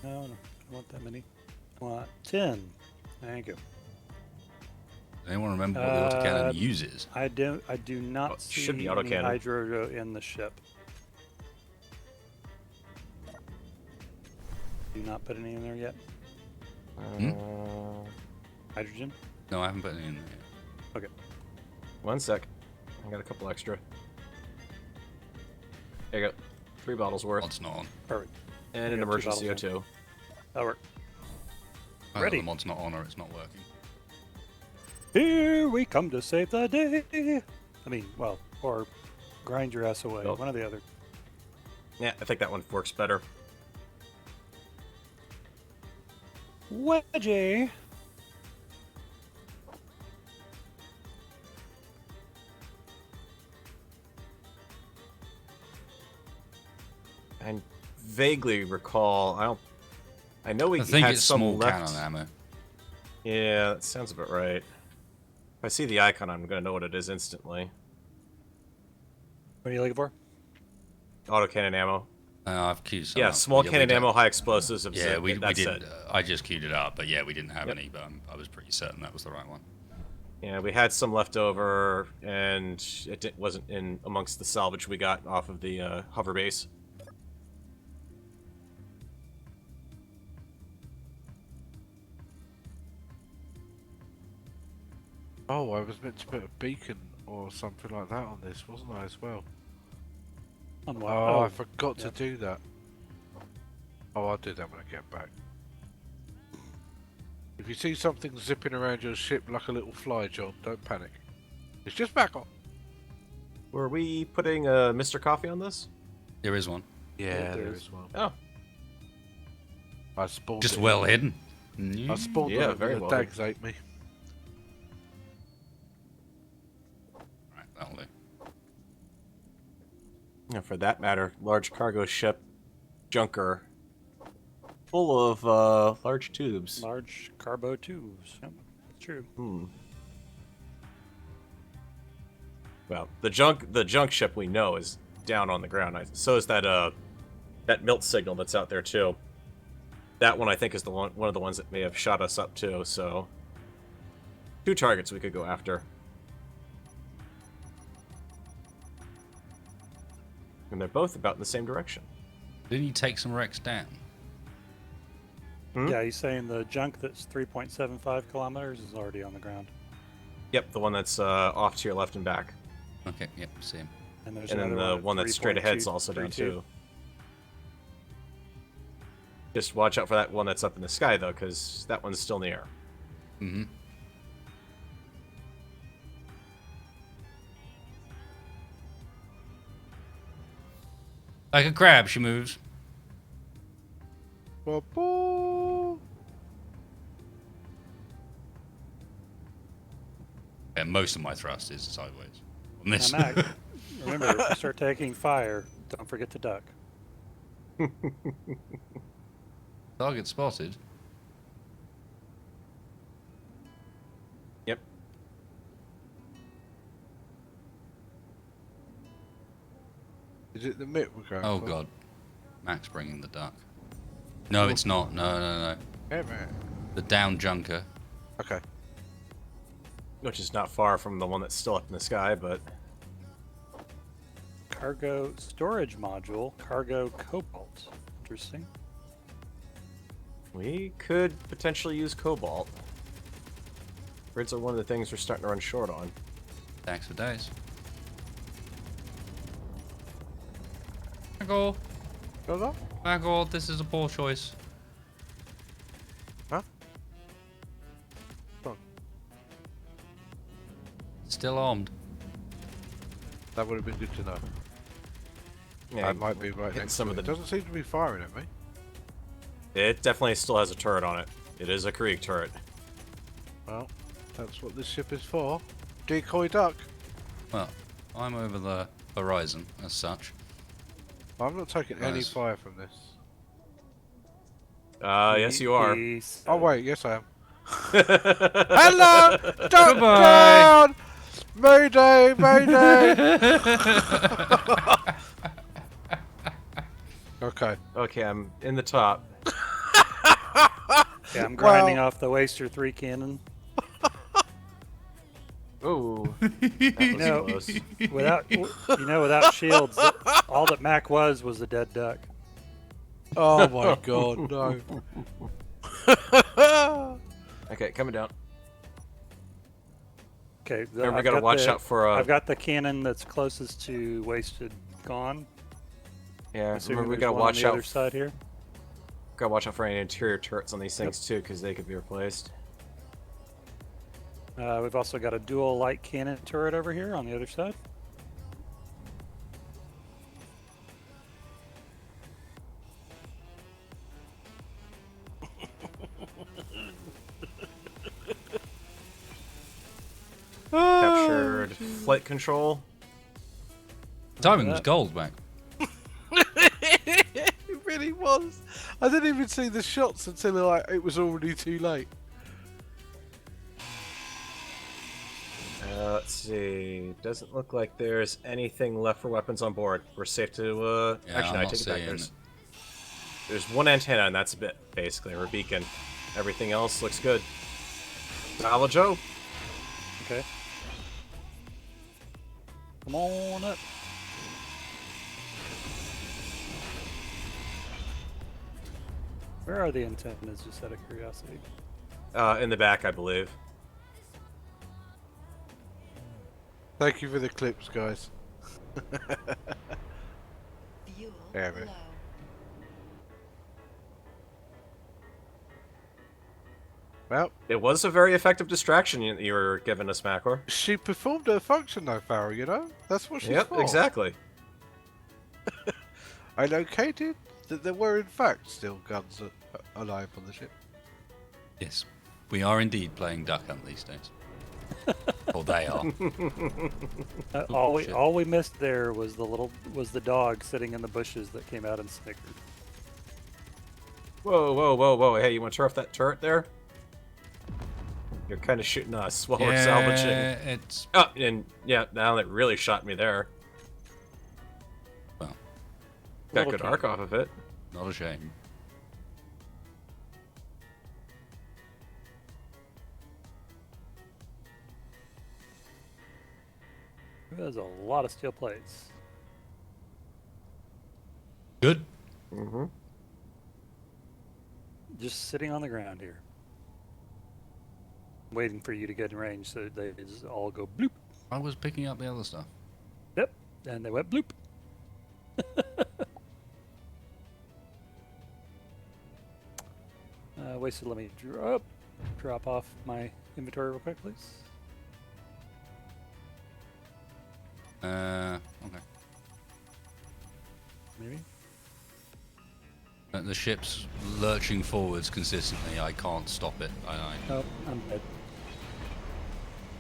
No, I don't want that many. I want 10. Thank you. Does anyone remember what the autocannon uses? I do not Oh, it see should be any autocannon. hydro in the ship. Do not put any in there yet. Hydrogen? No, I haven't put any in there. Okay. 1 sec. I got a couple extra. There you go. 3 bottles worth. Mod's not on. Perfect. And I an got 2 emergency bottles CO2. That'll work. Either Ready. the mod's not on or it's not working. Here we come to save the day. I mean, well, or grind your ass away. Oh. One or the other. Yeah, I think that one works better. Wedgie. I vaguely recall. I know we I think had it's some small left. cannon ammo. Yeah, that sounds about right. If I see the icon, I'm gonna know what it is instantly. What are you looking for? Autocannon ammo. I've queued some Yeah, up. small we cannon don't- ammo, high explosives. Yeah, we that's didn't. it. I just queued it up, but yeah, we didn't have Yep. any. But I was pretty certain that was the right one. Yeah, we had some left over, and wasn't in amongst the salvage we got off of the hover base. Oh, I was meant to put a beacon or something like that on this, wasn't I, as well? Oh, I forgot to do that. Oh, I'll do that when I get back. If you see something zipping around your ship like a little fly, John, don't panic. It's just back on. Were we putting Mr. Coffee on this? There is one. Yeah, there there is. is one. Oh, I spawned Just it. well hidden. I spawned Yeah, it, very and the well dags ate me. Right, that'll do. and for that matter, large cargo ship, junker, full of large tubes. Large carbo tubes. Yep, true. Well, the junk ship we know is down on the ground. So is that Milt signal that's out there too. That one I think is the one of the ones that may have shot us up too. So 2 targets we could go after. And they're both about in the same direction. Didn't he take some wrecks down? Hmm? Yeah, he's saying the junk that's 3.75 kilometers is already on the ground. Yep, the one that's off to your left and back. Okay, yep, see him. And there's And then another the one that's straight ahead's also down 3.232. too. Just watch out for that one that's up in the sky though, because that one's still in the air. Mm-hmm. Like a crab, she moves. Ba-boo. Yeah, most of my thrust is sideways. On this. Now, Mac, remember, if you start taking fire, don't forget to duck. Target spotted. Yep. Is it the mitt we're going Oh for? god. Max bringing the duck. No, it's not. No. Yeah, man. The down junker. Okay. Which is not far from the one that's still up in the sky, but Cargo storage module, cargo cobalt. Interesting. we could potentially use cobalt. Grids are one of the things we're starting to run short on. Thanks for days. Michael, Go on. Michael, this is a poor choice. Huh? Wrong. Still armed. That would have been good to know. Yeah, I might be right hitting next some to of it. the. Doesn't seem to be firing at me. It definitely still has a turret on it. It is a Krieg turret. Well, that's what this ship is for. Decoy duck. Well, I'm over the horizon as such. I'm not taking any Nice. fire from this. Yes, you are. Peace. Oh wait, yes I am. Hello! Duck Goodbye. down! Mayday! Mayday! Okay. Okay, I'm in the top. Yeah, I'm grinding Well- off the Waster 3 cannon. Ooh, that was No. close. Without shields, all that Mac was a dead duck. Oh my god, no. Okay, coming down. Okay, Remember, we gotta watch out for. I've got the cannon that's closest to Wasted gone. Yeah, Assuming remember we there's gotta one on watch the out. other side here. Gotta watch out for any interior turrets on these things too, because they could be replaced. We've also got a dual light cannon turret over here on the other side. Captured flight control. Timing was gold, Mac. It really was. I didn't even see the shots until like it was already too late. Let's see. Doesn't look like there's anything left for weapons on board. We're safe to. Yeah, Actually, I'm no, I not take it back. seeing There's one antenna, and that's a bit, basically, or a beacon. Everything else looks good. Salvage. Okay. Come on up. Where are the antennas, just out of curiosity? In the back, I believe. Thank you for the clips, guys. Fuel Yeah, man. low. Well, It was a very effective distraction you were giving us, Macor. she performed her function though, Farrell, you know? That's what she's Yep, for. exactly. I located that there were in fact still guns alive on the ship. Yes, we are indeed playing Duck Hunt these days. Or they are. Shit. All we missed there was the dog sitting in the bushes that came out and snickered. Whoa. Hey, you want to turn off that turret there? You're kind of shooting us while we're salvaging. It's Oh, and yeah, now that really shot me there. well, Got Little good king. arc off of it. not a shame. There's a lot of steel plates. Mm-hmm. Just sitting on the ground here. Waiting for you to get in range so they just all go bloop. I was picking up the other stuff. Yep. And they went bloop. Wasted, let me drop off my inventory real quick, please. Okay. Maybe. The ship's lurching forwards consistently. I can't stop it. Oh, I'm dead.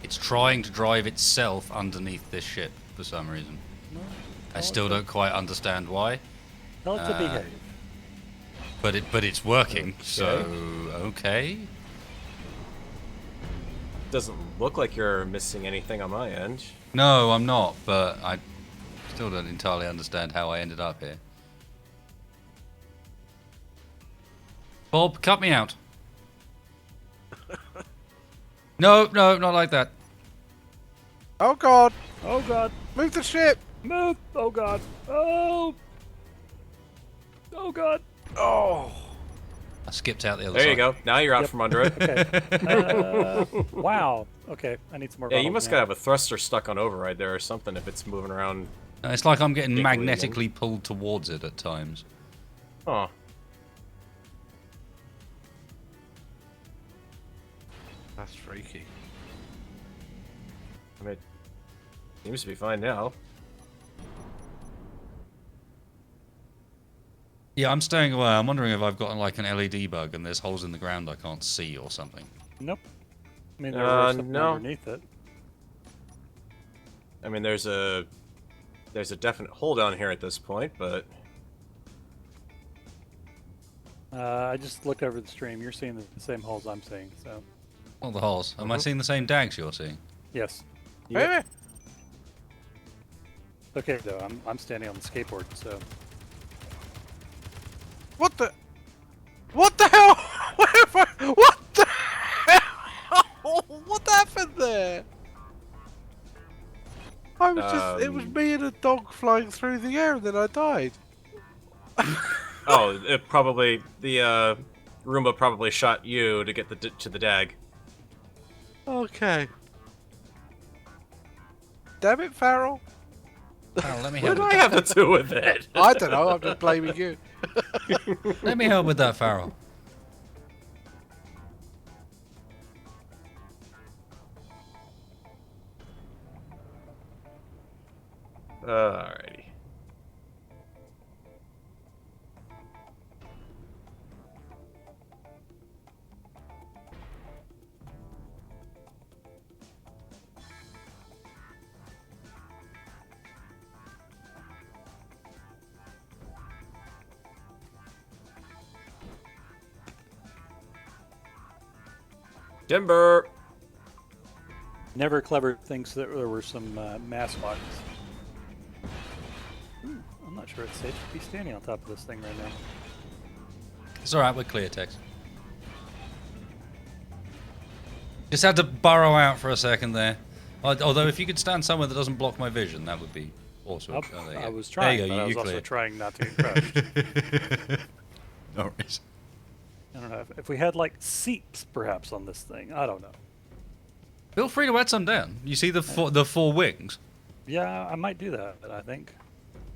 It's trying to drive itself underneath this ship for some reason. No, I still don't quite understand why. tell it to behave. But it's working. Okay. So okay. Doesn't look like you're missing anything on my end. No, I'm not. But I still don't entirely understand how I ended up here. Bob, cut me out. No, not like that. Oh god! Oh god! Move the ship! Move! Oh god! Oh! Oh god! Oh! I skipped out the other There side. you go. Now you're out from under it. Okay. Wow. Okay, I need some more. Yeah, you bottles must now. gotta have a thruster stuck on override there or something if it's moving around. It's like I'm getting Dick magnetically pulled towards it at times. Huh. That's freaky. I mean, seems to be fine now. Yeah, I'm staying away. I'm wondering if I've got like an LED bug and there's holes in the ground I can't see or something. Nope. I mean, there's something no. underneath it. I mean, there's a definite hole down here at this point, but I just looked over the stream. You're seeing the same holes I'm seeing, so All the holes. Am I seeing the same dags you're seeing? yes. yeah. Okay, though I'm standing on the skateboard, so What the? What the hell? What the hell? What happened there? I was just. It was me and a dog flying through the air, and then I died. Oh, it probably the Roomba probably shot you to get to the dag. Okay. Damn it, Farrell. Oh, let me What help. do With I have to do with it? I don't know. I'm just blaming you. Let me help with that, Farrell. Alrighty. Timber. Never Clever thinks that there were some mascots. I'm not sure it's safe to be standing on top of this thing right now. It's alright, we're clear, Tex. Just had to burrow out for a second there. Although if you could stand somewhere that doesn't block my vision, that would be awesome. Oh, Oh, there you I go. was trying, There you but go, I was you also clear. trying not to get crushed. No worries. I don't know if we had like seats perhaps on this thing. I don't know. Feel free to add some down. You see the four wings? Yeah, I might do that. I think.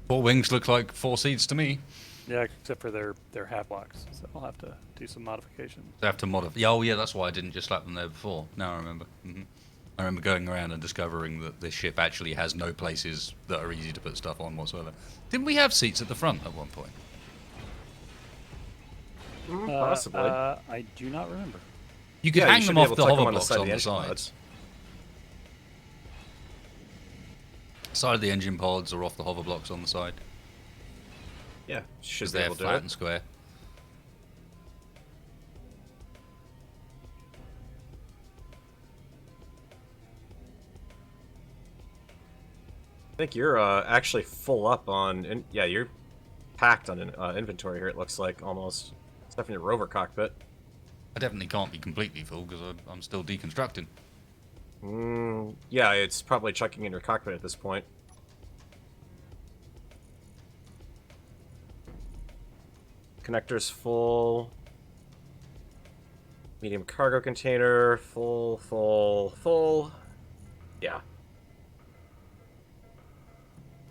4 wings look like 4 seats to me. Yeah, except for their half blocks. So I'll have to do some modifications. They have to modify. Yeah, oh yeah, that's why I didn't just slap them there before. Now I remember. I remember going around and discovering that this ship actually has no places that are easy to put stuff on whatsoever. Didn't we have seats at the front at one point? Possibly. I do not remember. You could Yeah, you hang should them be off able the to tuck hover them on the blocks side of on the the engine sides. pods. Side of the engine pods or off the hover blocks on the side. Yeah, should Because be they're able to do flat it. and square. I think you're actually full up on. Yeah, you're packed on inventory here. It looks like almost. Stuff in your rover cockpit. I definitely can't be completely full because I'm still deconstructing. Yeah, it's probably chucking in your cockpit at this point. connectors full. Medium cargo container, full. Yeah.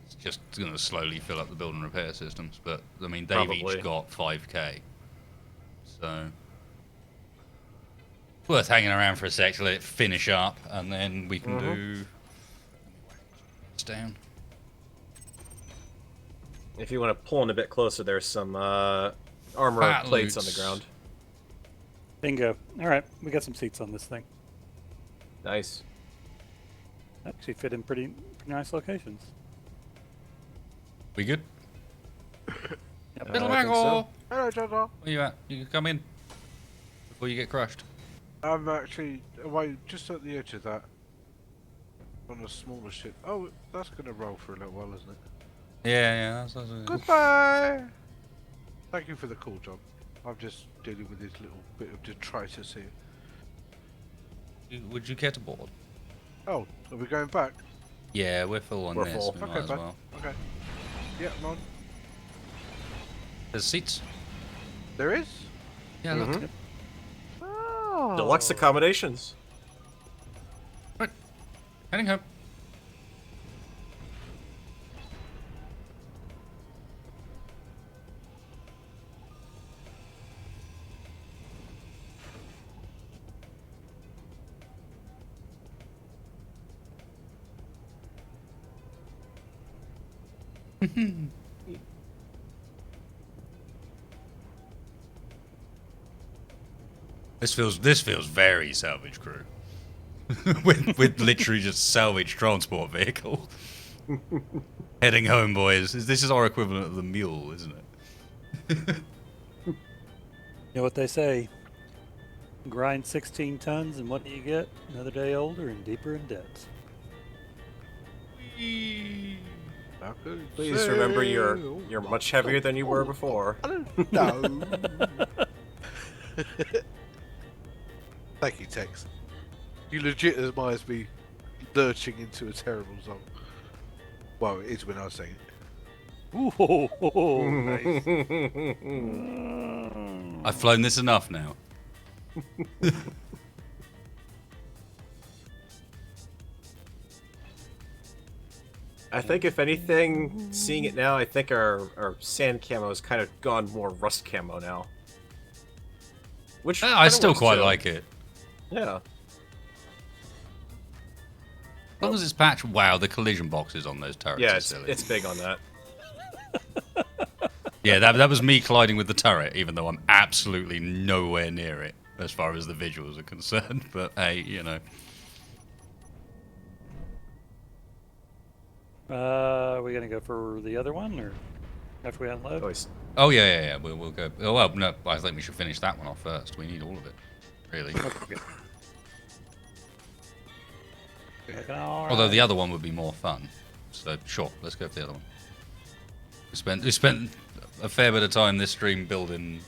It's just going to slowly fill up the build and repair systems, but I mean, they've Probably. each got 5k. So it's worth hanging around for a sec to let it finish up, and then we can do. It's down. If you want to pull in a bit closer, there's some armor Fat plates on loots. the ground. Bingo. All right, we got some seats on this thing. Nice. Actually fit in pretty nice locations. We good? Yep. Little I think so. Hello, Jojo. Where you at? You can come in before you get crushed. I'm actually away just at the edge of that. On a smaller ship. Oh, that's going to roll for a little while, isn't it? Yeah. Goodbye! Thank you for the call, John. I'm just dealing with this little bit of detritus here. Would you care to board? Oh, are we going back? Yeah, we're full on We're this. full. We might Okay, as bud. well. Okay. Yeah, I'm on. There's seats. There is? Yeah, look. Mhm. Oh. Deluxe accommodations. Right. Heading home. This feels very salvage crew. with literally just salvage transport vehicle. Heading home, boys. This is our equivalent of the mule, isn't it? You know what they say? Grind 16 tons, and what do you get? Another day older and deeper in debt. I could Please say- remember you're much heavier than you were before. I don't know. Thank you, Tex. You legitimize me lurching into a terrible song. Well, it is when I sing it. Ooh, nice. I've flown this enough now. I think if anything, seeing it now, I think our sand camo has kind of gone more rust camo now. Which I kinda still works quite too. like it. Yeah. As long as it's patched. Wow, the collision boxes on those turrets Yeah, are it's, silly. it's big on that. Yeah, that was me colliding with the turret, even though I'm absolutely nowhere near it as far as the visuals are concerned. But hey, you know. Are we gonna go for the other one, or after we unload? Always. Oh yeah. We'll go. Oh well, no. I think we should finish that one off first. We need all of it, really. Okay, good. Looking all Although right. the other one would be more fun. So sure, let's go for the other one. We spent a fair bit of time this stream building.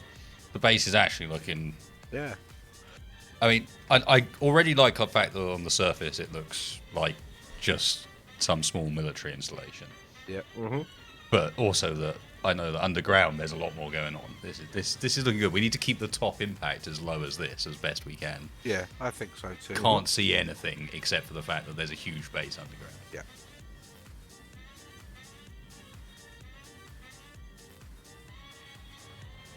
The base is actually looking. Yeah. I mean, I already like the fact that on the surface it looks like just some small military installation. Yeah. Mm-hmm. But also that I know that underground there's a lot more going on. This is looking good. We need to keep the top impact as low as this as best we can. Yeah, I think so too. Can't see anything except for the fact that there's a huge base underground. Yeah.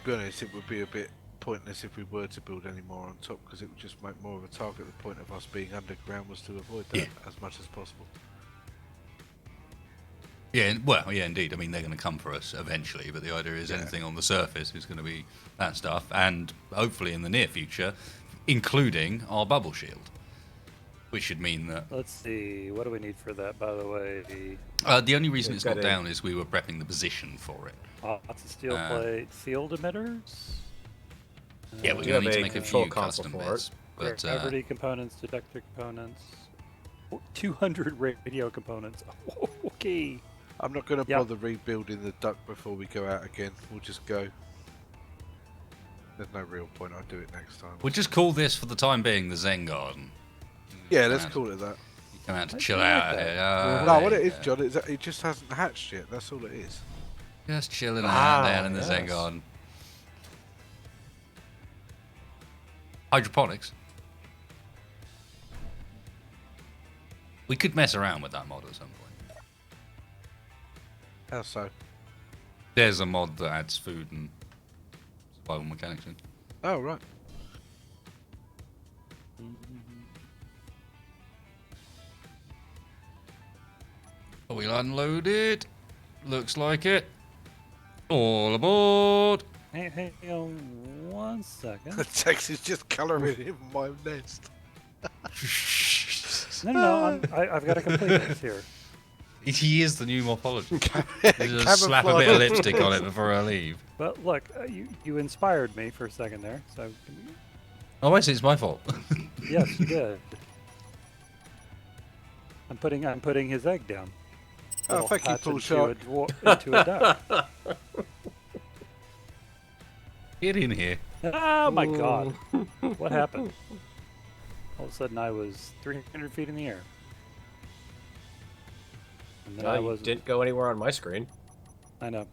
To be honest, it would be a bit pointless if we were to build any more on top, because it would just make more of a target. The point of us being underground was to avoid that Yeah. as much as possible. Yeah, well, yeah, indeed. I mean, they're going to come for us eventually, but the idea is Yeah. anything on the surface is going to be that stuff, and hopefully in the near future, including our bubble shield, which should mean that Let's see. What do we need for that, by the way? the only reason We've it's not got a- down is we were prepping the position for it. Lots of steel plate field emitters. Yeah, we're We going have to need to a make a control few console custom for bits, but gravity components, detector components, 200 radio components. Okay. I'm not going to Yep. bother rebuilding the duct before we go out again. We'll just go. There's no real point. I'll do it next time. we'll just call this for the time being the Zen Garden. Yeah, let's Right. call it that. You come out to I chill like out that. here. Oh, No, there what it you is, go. John, is that it just hasn't hatched yet. That's all it is. Just chilling Ah, out down in the Zen yes. Garden. Hydroponics. We could mess around with that mod at some point. How so? There's a mod that adds food and survival mechanics in. Oh, right. Are we unloaded? Looks like it. All aboard. Hey, 1 second. The text is just colouring in my nest. No, I've got to complete this here. He is the new morphologist. Just slap a bit of lipstick on it before I leave. But look, you inspired me for a second there. So Oh, I see. It's my fault. yes, you did. I'm putting his egg down. Oh, It'll thank you, hatch Paul into Shark. into a duck. Get in here. Oh my god. What happened? All of a sudden I was 300 feet in the air. And then I You was didn't go anywhere on my screen. I know.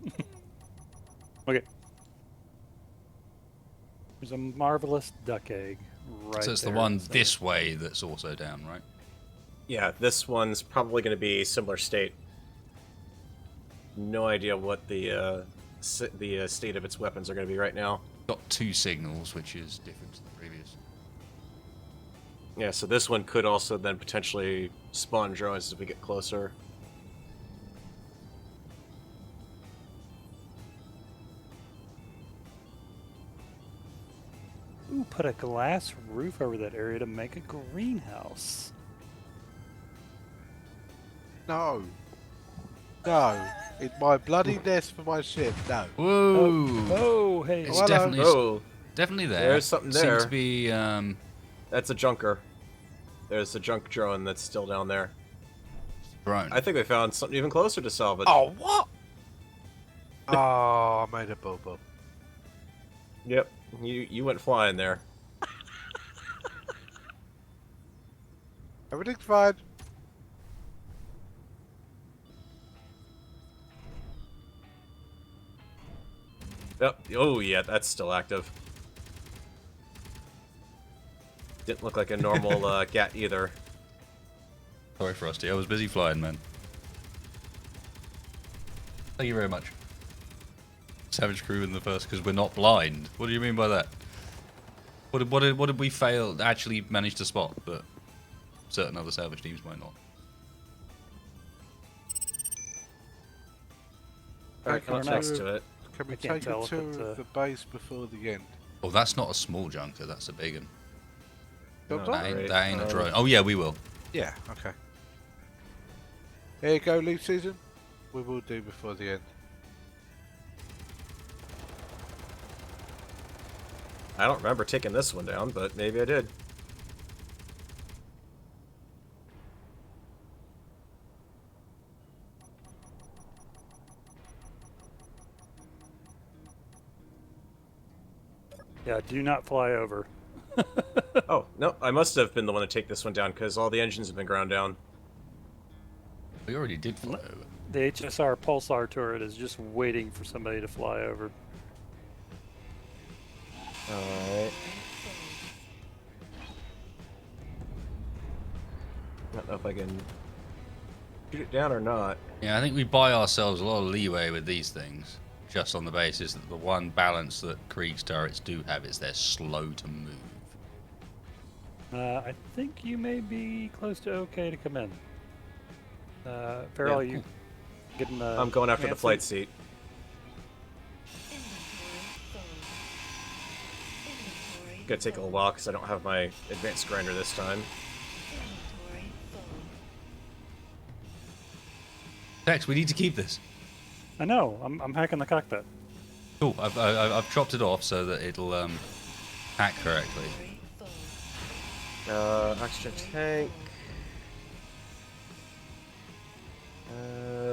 Okay. There's a marvelous duck egg right So it's the there, one so- this way that's also down, right? Yeah, this one's probably going to be similar state. No idea what the state of its weapons are going to be right now. Got 2 signals, which is different to the previous. Yeah, so this one could also then potentially spawn drones as we get closer. Ooh, put a glass roof over that area to make a greenhouse. No. No. In my bloody nest for my ship. No. Whoa! Oh, hey. It's hello. definitely Oh, definitely there. There's something Seems there. to be that's a junker. There's a junk drone that's still down there. drone. I think we found something even closer to salvage. Oh, what? Oh, I made a boo-boo. Yep, you went flying there. Everything's fine. Yep. Oh yeah, that's still active. Didn't look like a normal gat either. Sorry, Frosty. I was busy flying, man. Thank you very much. Savage crew in the first, because we're not blind. What do you mean by that? What did we fail? Actually manage to spot, but certain other salvage teams might not. Alright, come I up don't next know. to it. Can we I can't take a tell if tour it's, of the base before the end? Oh, that's not a small junker. That's a big one. Don't No, I? That ain't, Right, that ain't a um, drone. Oh yeah, we will. Yeah, okay. Here you go, leaf season. We will do before the end. I don't remember taking this one down, but maybe I did. Yeah, do not fly over. Oh, no, I must have been the one to take this one down, because all the engines have been ground down. We already did fly over. The HSR pulsar turret is just waiting for somebody to fly over. Alright. I don't know if I can shoot it down or not. Yeah, I think we buy ourselves a lot of leeway with these things, just on the basis that the one balance that Krieg's turrets do have is they're slow to move. I think you may be close to okay to come in. Farrell, Yeah, you getting the... I'm going after the fancy? flight seat. Inventory Gonna take a little while because I don't have my advanced grinder this time. Inventory full. Tex, we need to keep this. I know, I'm hacking the cockpit. Cool. I've chopped it off so that it'll hack correctly. Inventory full. Oxygen tank.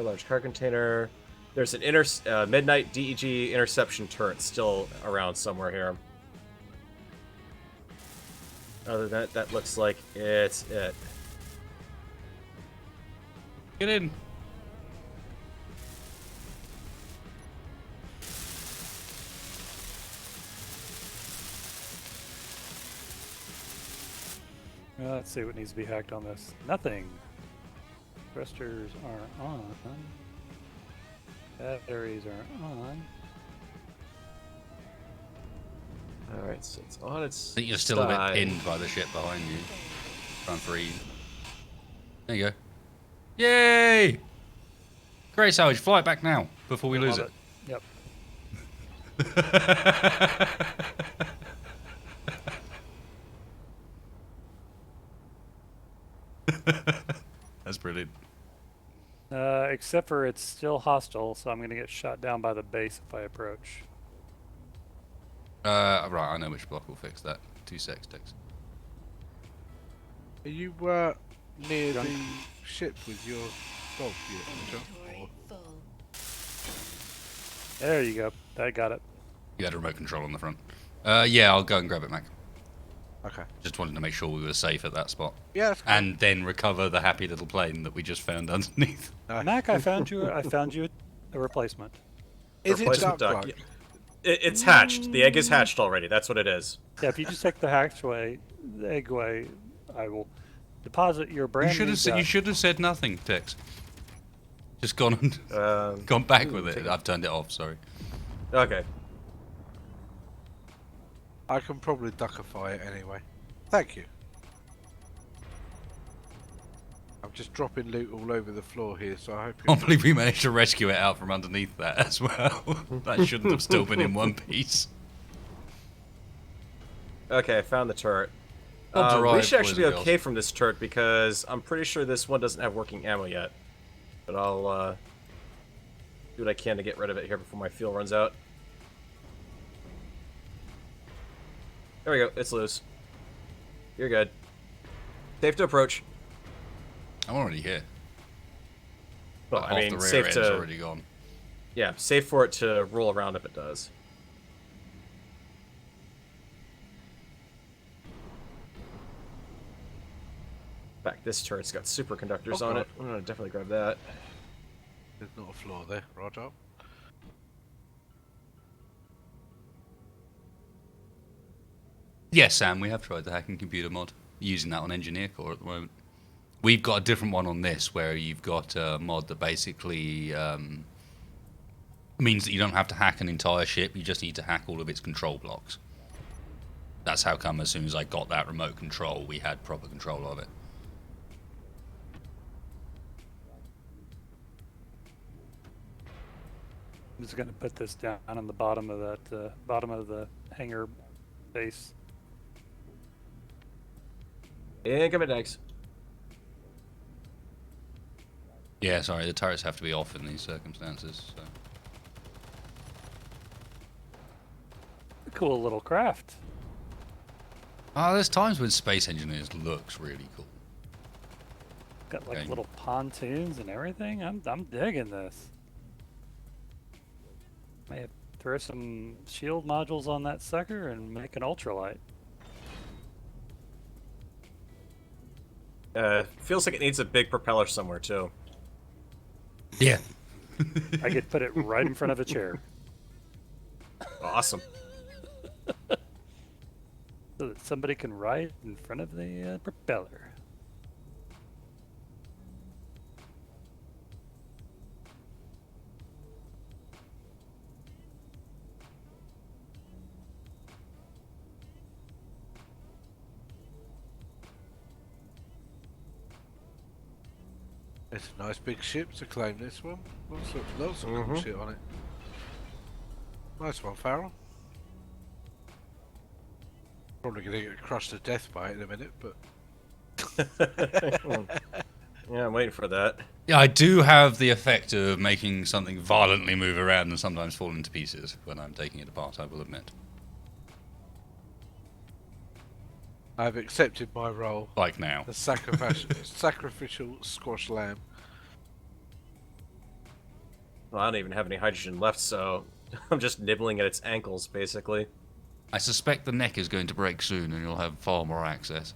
Large car container. There's an midnight DEG interception turret still around somewhere here. Other than that looks like it's it. Get in. Let's see what needs to be hacked on this. Nothing. Thrusters are on. Batteries are on. Alright, so it's on its I think you're still a bit side. pinned by the ship behind you. Front free. There you go. Yay! Great, Salvage. Fly it back now before we lose Love it. Yep. That's brilliant. Except for it's still hostile, so I'm going to get shot down by the base if I approach. Right, I know which block will fix that. 2 secs, Tex. Are you near Gun. the ship with your dog yet, John? Inventory full. There you go. I got it. You had a remote control on the front. Yeah, I'll go and grab it, Mac. Okay. Just wanted to make sure we were safe at that spot. Yeah, that's cool. And then recover the happy little plane that we just found underneath. Nice. Mac, I found you. I found you a replation. Is it Replacement duck duck. like? It's hatched. The egg is hatched already. That's what it is. Yeah, if you just take the hatchway, the egg way, I will deposit your brand You new duck. should have said nothing, Tex. Just gone and gone back with it. I've turned it off. Sorry. Okay. I can probably duckify it anyway. Thank you. I'm just dropping loot all over the floor here, so I hope I you. can't believe we managed to rescue it out from underneath that as well. That shouldn't have still been in one piece. Okay, I found the turret. Bob's We arrived, should actually boys be and okay girls. from this turret because I'm pretty sure this one doesn't have working ammo yet. But I'll do what I can to get rid of it here before my fuel runs out. There we go. It's loose. You're good. Safe to approach. I'm already here. Well, Half I mean, the rear safe end's to already gone. yeah, safe for it to roll around if it does. In fact, this turret's got superconductors Oh, on God. it. I'm gonna definitely grab that. There's not a floor there, Roger. Yes, Sam, we have tried the hacking computer mod. Using that on Engineer Core at the moment. We've got a different one on this where you've got a mod that basically means that you don't have to hack an entire ship, you just need to hack all of its control blocks. That's how come as soon as I got that remote control, we had proper control of it. I'm just going to put this down on the bottom of that bottom of the hangar base. Incoming eggs. Yeah, sorry, the turrets have to be off in these circumstances. So. Cool little craft. There's times when Space Engineers looks really cool. Got like Okay. little pontoons and everything. I'm digging this. May have throw some shield modules on that sucker and make an ultralight. Feels like it needs a big propeller somewhere too. Yeah. I could put it right in front of a chair Awesome. so that somebody can ride in front of the propeller. It's a nice big ship to claim this one. Lots of cool shit on it. Nice one, Farrell. Probably gonna get crushed to death by it in a minute, but Yeah, I'm waiting for that. Yeah, I do have the effect of making something violently move around and sometimes fall into pieces when I'm taking it apart, I will admit. I've accepted my role. Like now. The sacrificial squash lamb. Well, I don't even have any hydrogen left, so I'm just nibbling at its ankles, basically. I suspect the neck is going to break soon and you'll have far more access.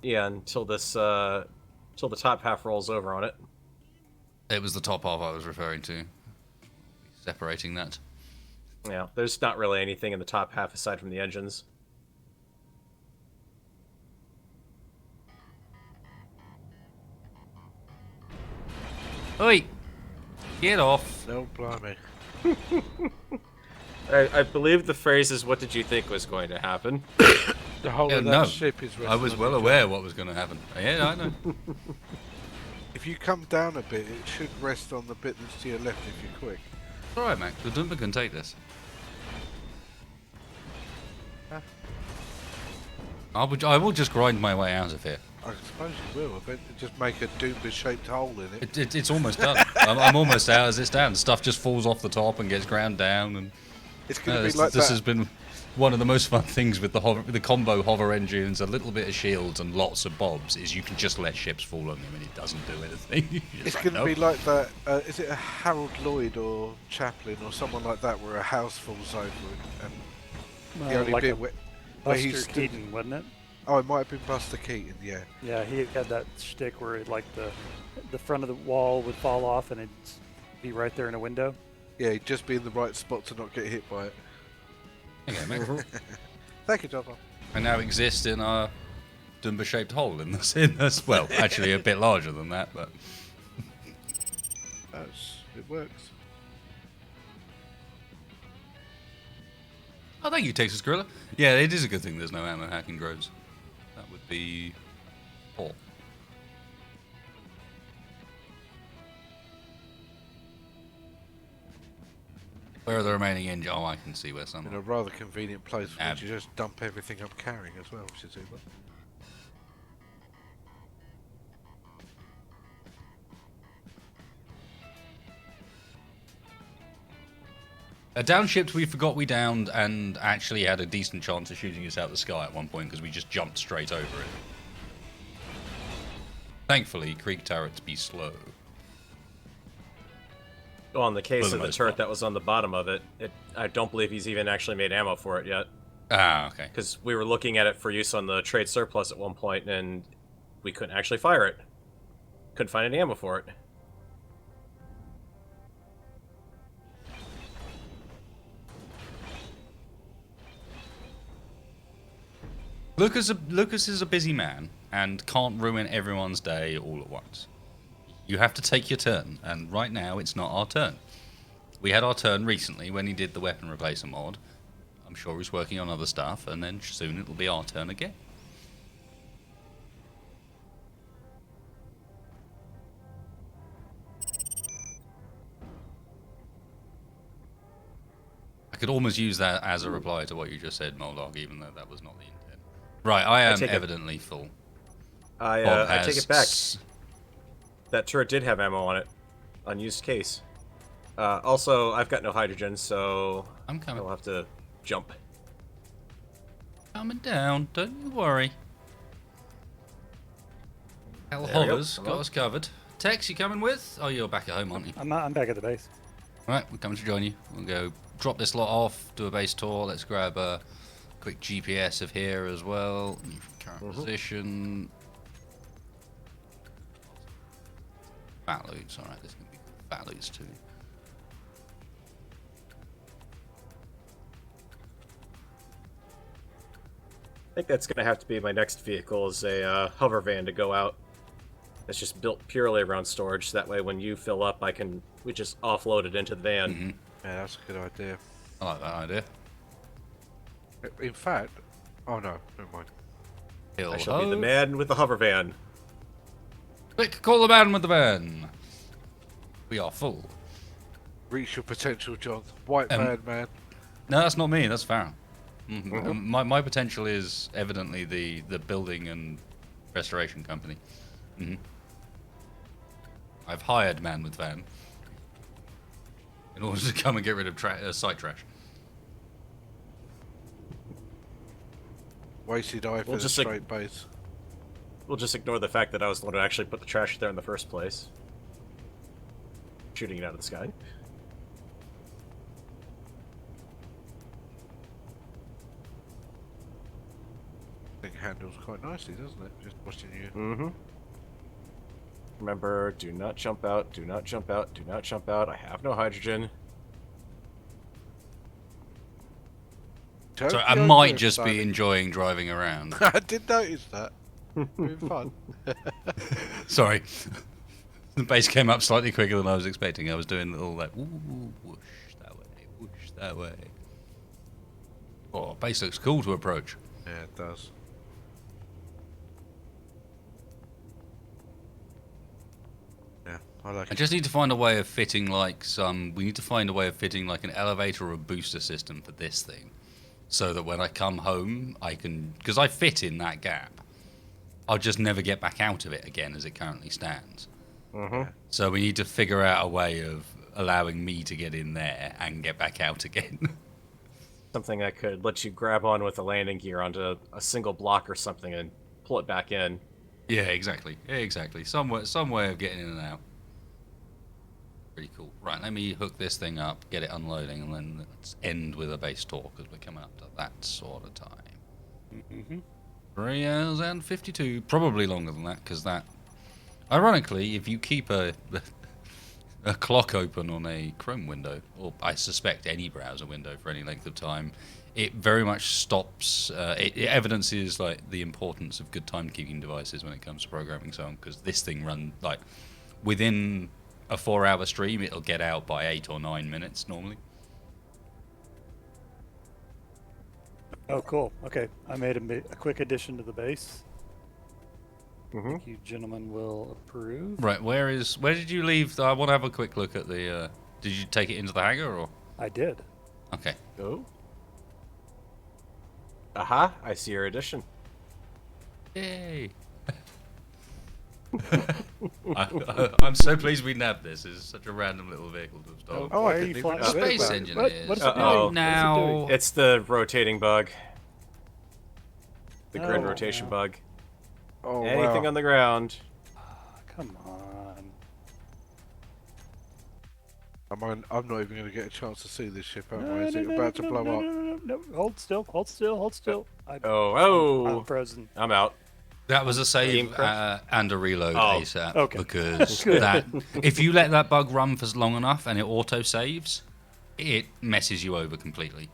Yeah, until this, till the top half rolls over on it. It was the top half I was referring to. Separating that. Yeah, there's not really anything in the top half aside from the engines. Oi! Get off. No blimey. I believe the phrase is, "What did you think was going to happen?" The whole Yeah, of that no. ship is resting I was on well your aware jaw. what was going to happen. Yeah, I know. If you come down a bit, it should rest on the bit that's to your left if you're quick. Alright, Mac. The Dumper can take this. Huh? I will just grind my way out of here. I suppose you will. I bet you just make a Doomba-shaped hole in it. It's almost done. I'm almost out as it stands. Stuff just falls off the top and gets ground down. And It's going to be like this that. has been one of the most fun things with the combo hover engines, a little bit of shields and lots of bobs, is you can just let ships fall on them and it doesn't do anything. You're It's like, going to "Nope." be like that. Is it a Harold Lloyd or Chaplin or someone like that, where a house falls over and the only like bit a where Buster he's stood- Keaton, wasn't it? Oh, it might have been Buster Keaton. Yeah. Yeah, he had that shtick where like the front of the wall would fall off and it'd be right there in a window. Yeah, he'd just be in the right spot to not get hit by it. Okay, Mac. Thank you, John. I now exist in a Dumba-shaped hole in this. Well, actually a bit larger than that, but It works. oh, thank you, Texas Gorilla. Yeah, it is a good thing there's no ammo hacking groves. That would be poor. Where are the remaining engines? Oh, I can see where some In are. a rather convenient place for Ab- you to just dump everything I'm carrying as well, which is Uber. Downshipped, we forgot we downed and actually had a decent chance of shooting us out the sky at one point because we just jumped straight over it. Thankfully, Krieg turrets be slow. Well, in the case For the of the most turret part. that was on the bottom of it, I don't believe he's even actually made ammo for it yet. Ah, okay. Because we were looking at it for use on the trade surplus at one point, and we couldn't actually fire it. Couldn't find any ammo for it. Lucas is a busy man and can't ruin everyone's day all at once. You have to take your turn, and right now it's not our turn. We had our turn recently when he did the weapon replacer mod. I'm sure he's working on other stuff, and then soon it'll be our turn again. I could almost use that as a reply to what you just said, Moldog, even though that was not the intent. Right, I am take it. evidently full. I take it back. That turret did have ammo on it. Unused case. Also, I've got no hydrogen, so I'm coming. I'll have to jump. Coming down, don't you worry. Hell There we go. hovers, Come got on. us covered. Tex, you coming with? Oh, you're back at home, aren't you? I'm back at the base. Right, we're coming to join you. We'll go drop this lot off, do a base tour. Let's grab a quick GPS of here as well. Current position. Fat loots, alright, there's going to be fat loots too. I think that's going to have to be my next vehicle, is a hover van to go out. It's just built purely around storage. That way, when you fill up, we just offload it into the van. Mm-hmm. Yeah, that's a good idea. I like that idea. In fact, oh no, never mind. Hill I shall be the ho. man with the hover van. Quick, call the man with the van. We are full. Reach your potential, John. White van, man. No, that's not me. That's Farrell. My potential is evidently the building and restoration company. I've hired man with van in order to come and get rid of site trash. Wasted eye for We'll the just straight base. We'll just ignore the fact that I was the one who actually put the trash there in the first place. Shooting it out of the sky. Thing handles quite nicely, doesn't it? Just watching you. Mm-hmm. Remember, do not jump out, do not jump out, do not jump out. I have no hydrogen. So I Tokyo might drift, just be buddy. enjoying driving around. I did notice that. Been fun. Sorry. The base came up slightly quicker than I was expecting. I was doing a little like, ooh, whoosh that way. Oh, base looks cool to approach. Yeah, it does. Yeah, I like I it. just need to find a way of fitting we need to find a way of fitting like an elevator or a booster system for this thing. So that when I come home, I can, because I fit in that gap. I'll just never get back out of it again as it currently stands. Mm-hmm. So we need to figure out a way of allowing me to get in there and get back out again. Something that could let you grab on with the landing gear onto a single block or something and pull it back in. Yeah, exactly. Some way of getting in and out. Pretty cool. Right, let me hook this thing up, get it unloading, and then let's end with a base tour because we're coming up to that sort of time. Mm-hmm. 3 hours and 52. Probably longer than that because that. Ironically, if you keep a clock open on a Chrome window, or I suspect any browser window for any length of time, it very much stops. It evidences like the importance of good timekeeping devices when it comes to programming so on. Because this thing run like within a 4-hour stream, it'll get out by 8 or 9 minutes normally. Oh, cool. Okay, I made a quick addition to the base. Mm-hmm. Think you gentlemen will approve. Right, where did you leave? I want to have a quick look at the. Did you take it into the hangar or? I did. Okay. Oh. Aha, I see your addition. Yay! I'm so pleased we nabbed this. It's such a random little vehicle to have stolen. Oh, Why I are didn't you even flying? know that. Space What- engineers. What is it Uh-oh. doing? Now, It's the rotating bug. The grid Oh, rotation wow. bug. Oh, Anything wow. on the ground. Come on. I'm not even going to get a chance to see this ship, am No, I? Is no, it no, about to no, blow no, up? No. Hold still. I'm Oh, frozen. I'm out. that was a Game save crash? and a reload Oh, ASAP. okay. Because Good. that, if you let that bug run for long enough and it auto saves, it messes you over completely.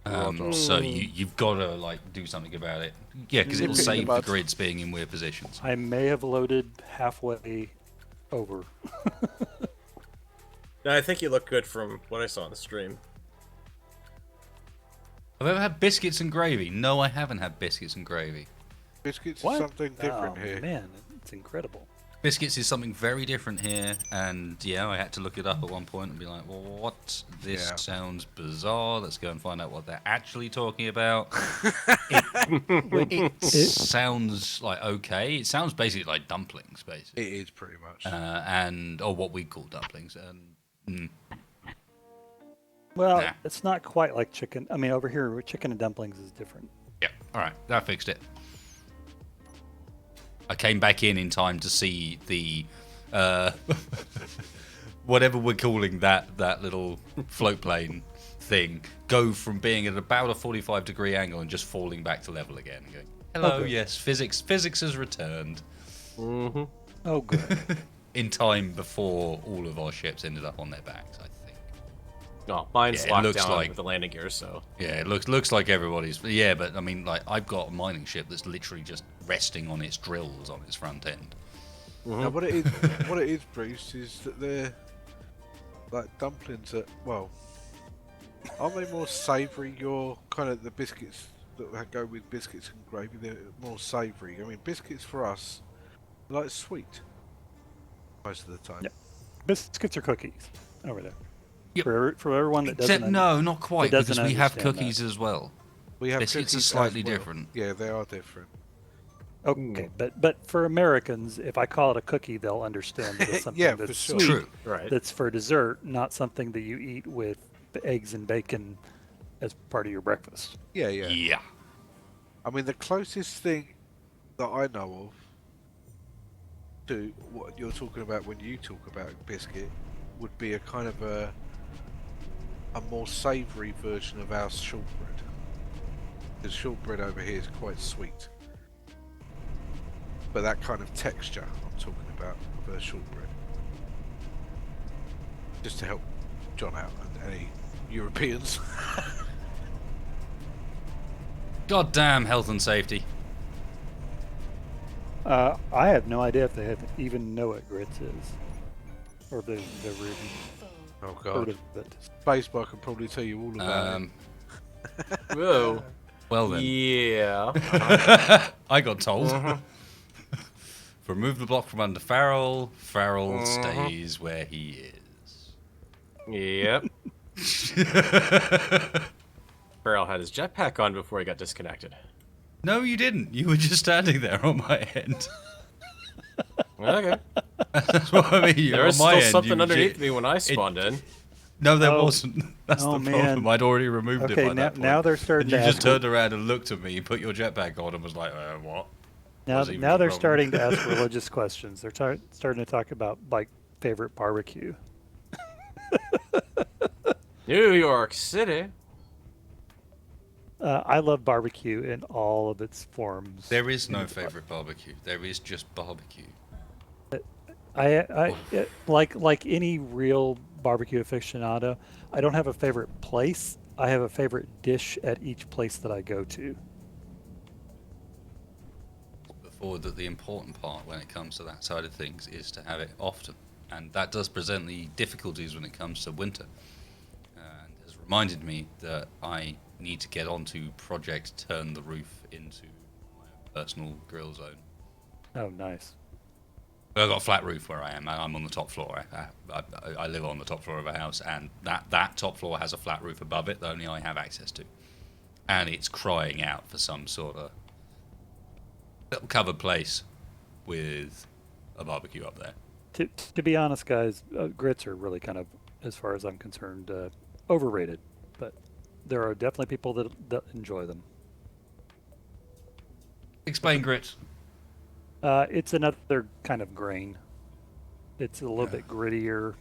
So you've got to like do something about it. Yeah, because it'll Nip it in the save the bud. grids being in weird positions. I may have loaded halfway over. No, I think you look good from what I saw on the stream. Have I ever had biscuits and gravy? No, I haven't had biscuits and gravy. Biscuits What? is something different Oh, here. Man, it's incredible. Biscuits is something very different here, and yeah, I had to look it up at one point and be like, well, what? This Yeah. sounds bizarre. Let's go and find out what they're actually talking about. It sounds like okay. It sounds basically like dumplings, basically. It is pretty much. Or what we call dumplings. And Well, Nah. it's not quite like chicken. I mean, over here, chicken and dumplings is different. yeah, all right, that fixed it. I came back in time to see the whatever we're calling that little float plane thing go from being at about a 45-degree angle and just falling back to level again. And going, hello, Okay. yes, physics has returned Mm-hmm. Oh, good. in time before all of our ships ended up on their backs, I think. No, mine's Yeah, it locked looks down like- with the landing gear, so. Yeah, it looks like everybody's. Yeah, but I mean, like I've got a mining ship that's literally just resting on its drills on its front end. Now, what it is, Bruce, is that they're like dumplings that, well, aren't they more savoury? Your kind of the biscuits that go with biscuits and gravy, they're more savoury. I mean, biscuits for us are like sweet most of the time. Yep. Biscuits or cookies over there. Yep. For everyone that doesn't. Except no, not quite, doesn't because we have understand that. cookies as well. We have Biscuits are cookies as slightly well. different. Yeah, they are different. Okay, but for Americans, if I call it a cookie, they'll understand that it's something Yeah, for that's sure. sweet, True. Right. that's for dessert, not something that you eat with eggs and bacon as part of your breakfast. Yeah, yeah. Yeah. I mean, the closest thing that I know of to what you're talking about when you talk about biscuit would be a kind of a more savoury version of our shortbread. The shortbread over here is quite sweet, but that kind of texture I'm talking about of a shortbread. Just to help John out and any Europeans. Goddamn health and safety. I have no idea if they even know what grits is, or if they've ever even Oh heard god. of it. Spacebar can probably tell you all about it. Whoa. Well then, Yeah. I got told. Mhm. Remove the block from under Farrell. Farrell Mhm. stays where he is. Yep. Farrell had his jetpack on before he got disconnected. No, you didn't. You were just standing there on my end. Okay. That's what I mean. You're There on was my still end. something You underneath legit- me when I spawned in. No, there Oh. wasn't. That's Oh, the problem. man. I'd already removed it Okay, by that point. now they're starting And you to just ask turned around and looked at me, put your jetpack on, and was like, "What?" Now, Was even now a they're problem. starting to ask religious questions. They're starting to talk about like favorite barbecue. New York City. I love barbecue in all of its forms. There is no favorite barbecue. There is just barbecue. Like any real barbecue aficionado, I don't have a favorite place. I have a favorite dish at each place that I go to. Before that, the important part when it comes to that side of things is to have it often, and that does present the difficulties when it comes to winter. And has reminded me that I need to get onto Project Turn the Roof into my own personal grill zone. Oh, nice. I've got a flat roof where I am. I'm on the top floor. I live on the top floor of a house, and that top floor has a flat roof above it that only I have access to. And it's crying out for some sort of little covered place with a barbecue up there. To be honest, guys, grits are really kind of, as far as I'm concerned, overrated. But there are definitely people that enjoy them. Explain grits. It's another kind of grain. It's a little bit grittier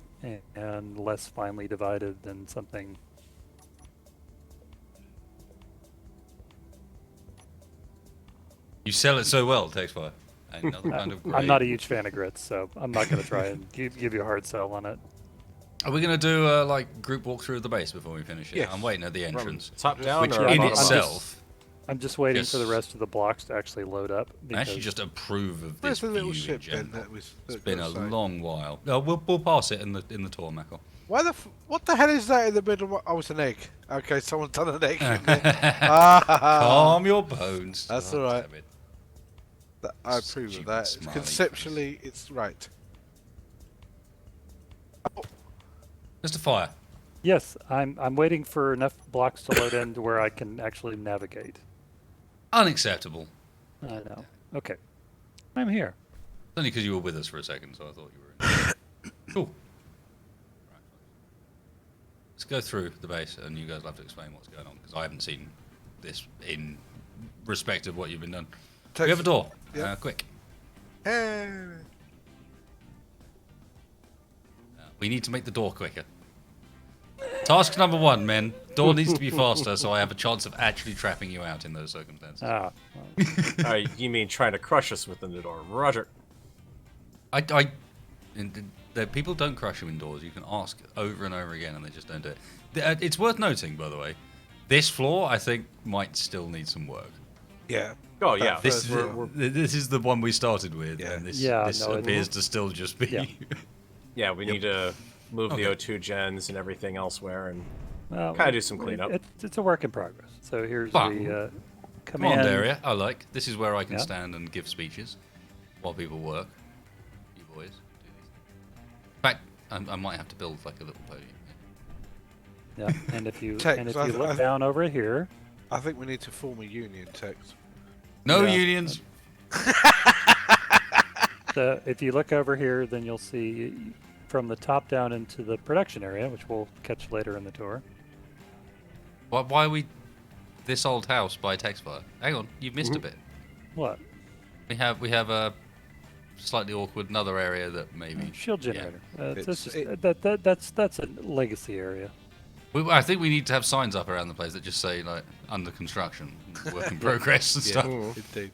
and less finely divided than something. You sell it so well, Textfire. Another kind of I'm not a grade. huge fan of grits, so I'm not going to try and give you a hard sell on it. Are we going to do like group walkthrough of the base before we finish it? Yes. I'm waiting at the entrance, Top down which or in bottom up? itself, I'm just waiting Yes. for the rest of the blocks to actually load up. I actually because- just approve of Where's this the little view in ship then general. that was... It's that been got a saved? long while. No, we'll pass it in the tour, Michael. Why the what the hell is that in the middle? Oh, it's an egg. Okay, someone's done an egg. in there. Ah, Calm your bones. That's God all right. damn it. I approve of Stupid that. smiley Conceptually, it's right. Mr. Fire. Yes, I'm waiting for enough blocks to load in to where I can actually navigate. Unacceptable. I know. Okay, I'm here. It's only because you were with us for a second, so I thought you were in. Cool. Right. Let's go through the base, and you guys will have to explain what's going on, because I haven't seen this in respect of what you've been done. We have a door. Yeah. Quick. Hey. We need to make the door quicker. Task number 1, men. Door needs to be faster, so I have a chance of actually trapping you out in those circumstances. Ah, You mean trying to crush us within the door? Roger. People don't crush you indoors. You can ask over and over again, and they just don't do it. It's worth noting, by the way, this floor I think might still need some work. Yeah. Oh yeah. This is, We're- this is the one we started with, Yeah. and this Yeah, no, it- appears to still just be. Yeah. Yeah, we need to move Okay. the O2 gens and everything elsewhere, and well, Kinda do some cleanup. It's a work in progress. So here's Fine. the command Command area, I like. This is where I can Yeah. stand and give speeches while people work. You boys do these. In fact, I might have to build like a little podium. Yeah, and if you Tex, and if I you th- look I th- down over here, I think we need to form a union, Tex. No Yeah. unions. so if you look over here, then you'll see from the top down into the production area, which we'll catch later in the tour. Why are we this old house by Textfire? Hang on, you've missed a bit. What? We have a slightly awkward another area that maybe Shield yeah. generator. It's- That's a legacy area. I think we need to have signs up around the place that just say like under construction, work in progress and stuff. Indeed.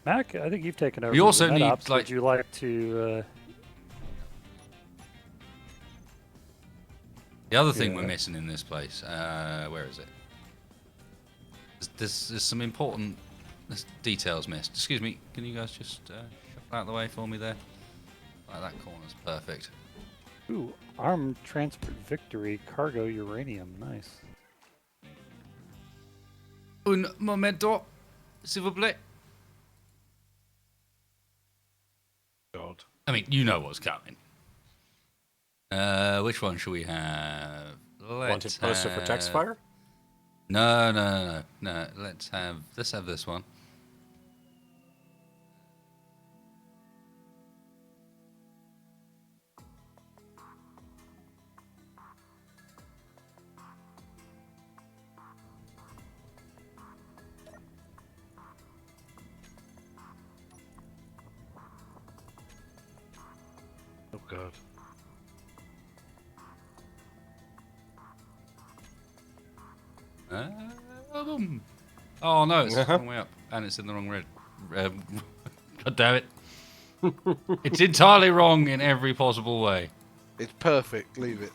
Mac, I think you've taken over. We also the need, NetOps. like- Would you like to? The other thing we're Yeah. missing in this place, where is it? There's some important this details missed. Excuse me, can you guys just shuffle out of the way for me there? Like that corner's perfect. Ooh, armed transport victory, cargo uranium. Nice. Un momento, s'il vous plaît. God. I mean, you know what's coming. Which one should we have? Wanted poster for text fire? No. Let's have this one. Oh God. Oh no, it's the wrong way up, and it's in the wrong red. God damn it! It's entirely wrong in every possible way. It's perfect. Leave it.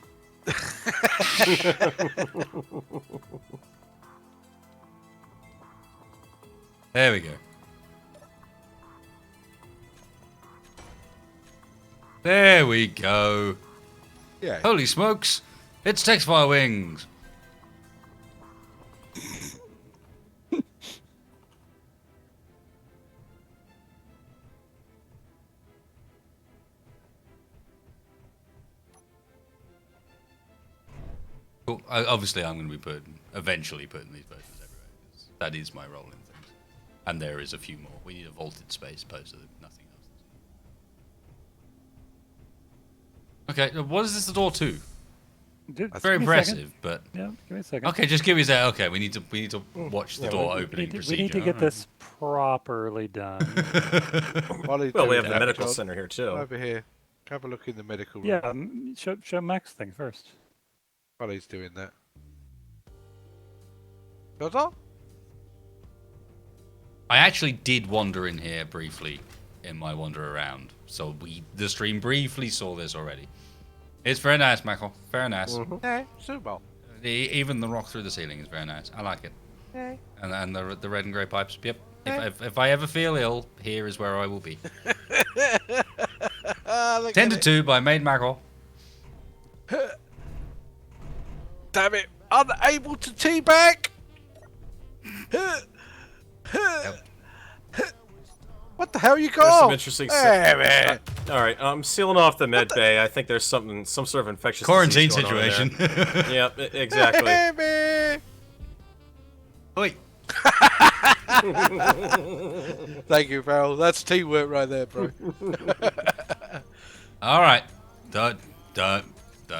There we go. There we go. Yeah. Holy smokes! It's Textfire Wings! Cool. Obviously, I'm going to be eventually putting these posters everywhere. 'Cause that is my role in things. And there is a few more. We need a vaulted space poster, nothing else. Okay, what is this the door to? Dude, It's very give me a second. impressive, but Yeah, give me a second. okay, just give me a sec. Okay, we need to watch the door we opening need to, procedure. we need to get this properly done. While he's Well, we doing have the that, medical John, center here come too. over here. Have a look in the medical room. Yeah, show Max thing first. While he's doing that. Brother? I actually did wander in here briefly in my wander around, so the stream briefly saw this already. It's very nice, Michael. Very nice. Yeah, super. Even the rock through the ceiling is very nice. I like it. Yeah. And the red and grey pipes. Yep. Yeah. If I ever feel ill, here is where I will be. Look Tended at to by Maid Michael. it. Damn it. Unable to teabag. What the hell you got? There's some interesting Hey, man. All right, I'm sealing off the med bay. I think there's some sort of infectious Quarantine disease going on in situation. there. Yep, exactly. Hey, man. Oi. Thank you, Farrell. That's teamwork right there, bro. All right. Don't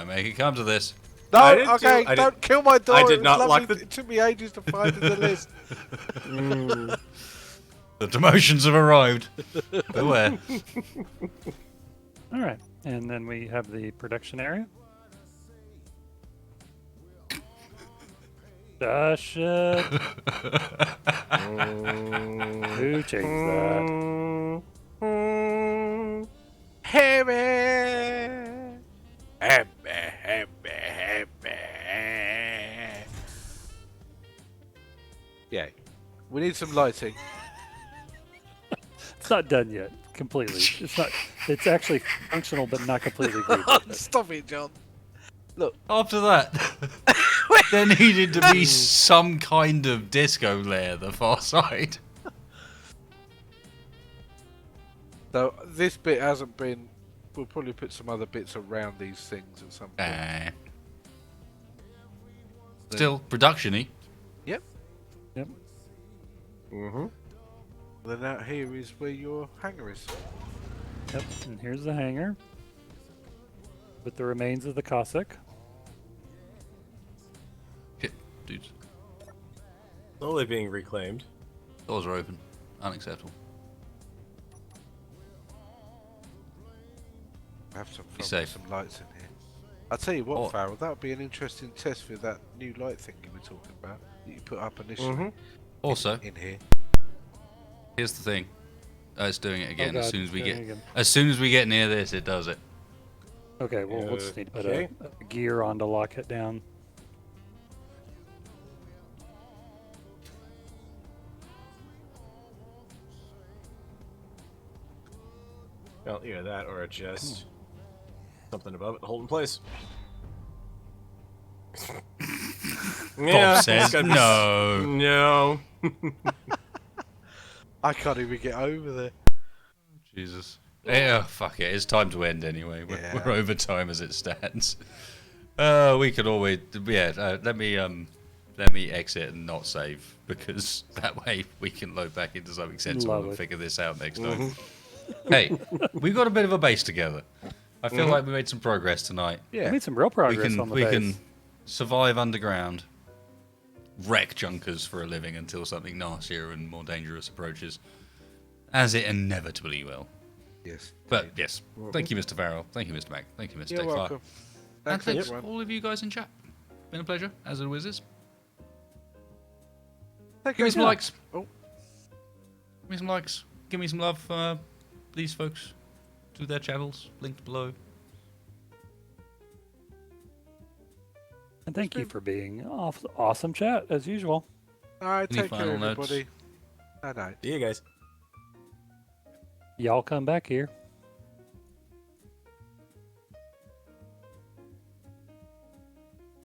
make it come to this. No, I didn't okay, do- I don't did- kill my door. I It did was not lovely. lock the- It took me ages to find in the list. The demotions have arrived. Beware. All right, and then we have the production area. Shit. Who changed that? Hey, man. Yeah, we need some lighting. It's not done yet. Completely. It's not. It's actually functional, but not completely good. Stop it, John. After that, there needed to be some kind of disco layer the far side. So this bit hasn't been. We'll probably put some other bits around these things at some point. Still production-y. Yep. Yep. Mm-hmm. Then out here is where your hangar is. Yep. And here's the hangar with the remains of the Cossack. Shit, dudes. Slowly being reclaimed. Doors are open. Unacceptable. Have some Be fun safe. with some lights in here. I'll tell you what, Oh. Farrell, that would be an interesting test for that new light thing you were talking about that you put up initially Mm-hmm. Also, in here. here's the thing. It's doing it again. Oh as God, soon as we doing get, it again. as soon as we get near this, it does it. Okay, well, we'll just need to put Okay. a gear on to lock it down. Well, either that or just something above it to hold in place. Bob it's says gotta be no. No. I can't even get over there. Jesus. Yeah, fuck it. It's time to end anyway. Yeah. We're over time as it stands. We could always, let me exit and not save, because that way we can load back into something sensible Love and it. figure this out next time. Hey, we got a bit of a base together. I feel like we made some progress tonight. We Yeah. made some real progress on the we base. can survive underground, wreck junkers for a living until something nastier and more dangerous approaches, as it inevitably will. Yes. But yes, thank you, Mr. Farrell. Thank you, Mr. Mac. Thank you, Mr. You're Dexlar. welcome. And Thanks, thanks everyone. all of you guys in chat. Been a pleasure, as always is. Thank Give me you. some likes. Oh. Give me some likes. Give me some love for these folks to their channels, linked below. And thank you for being awesome chat, as usual. All right, Any take care, final notes? everybody. Night night. See you guys. Y'all come back here.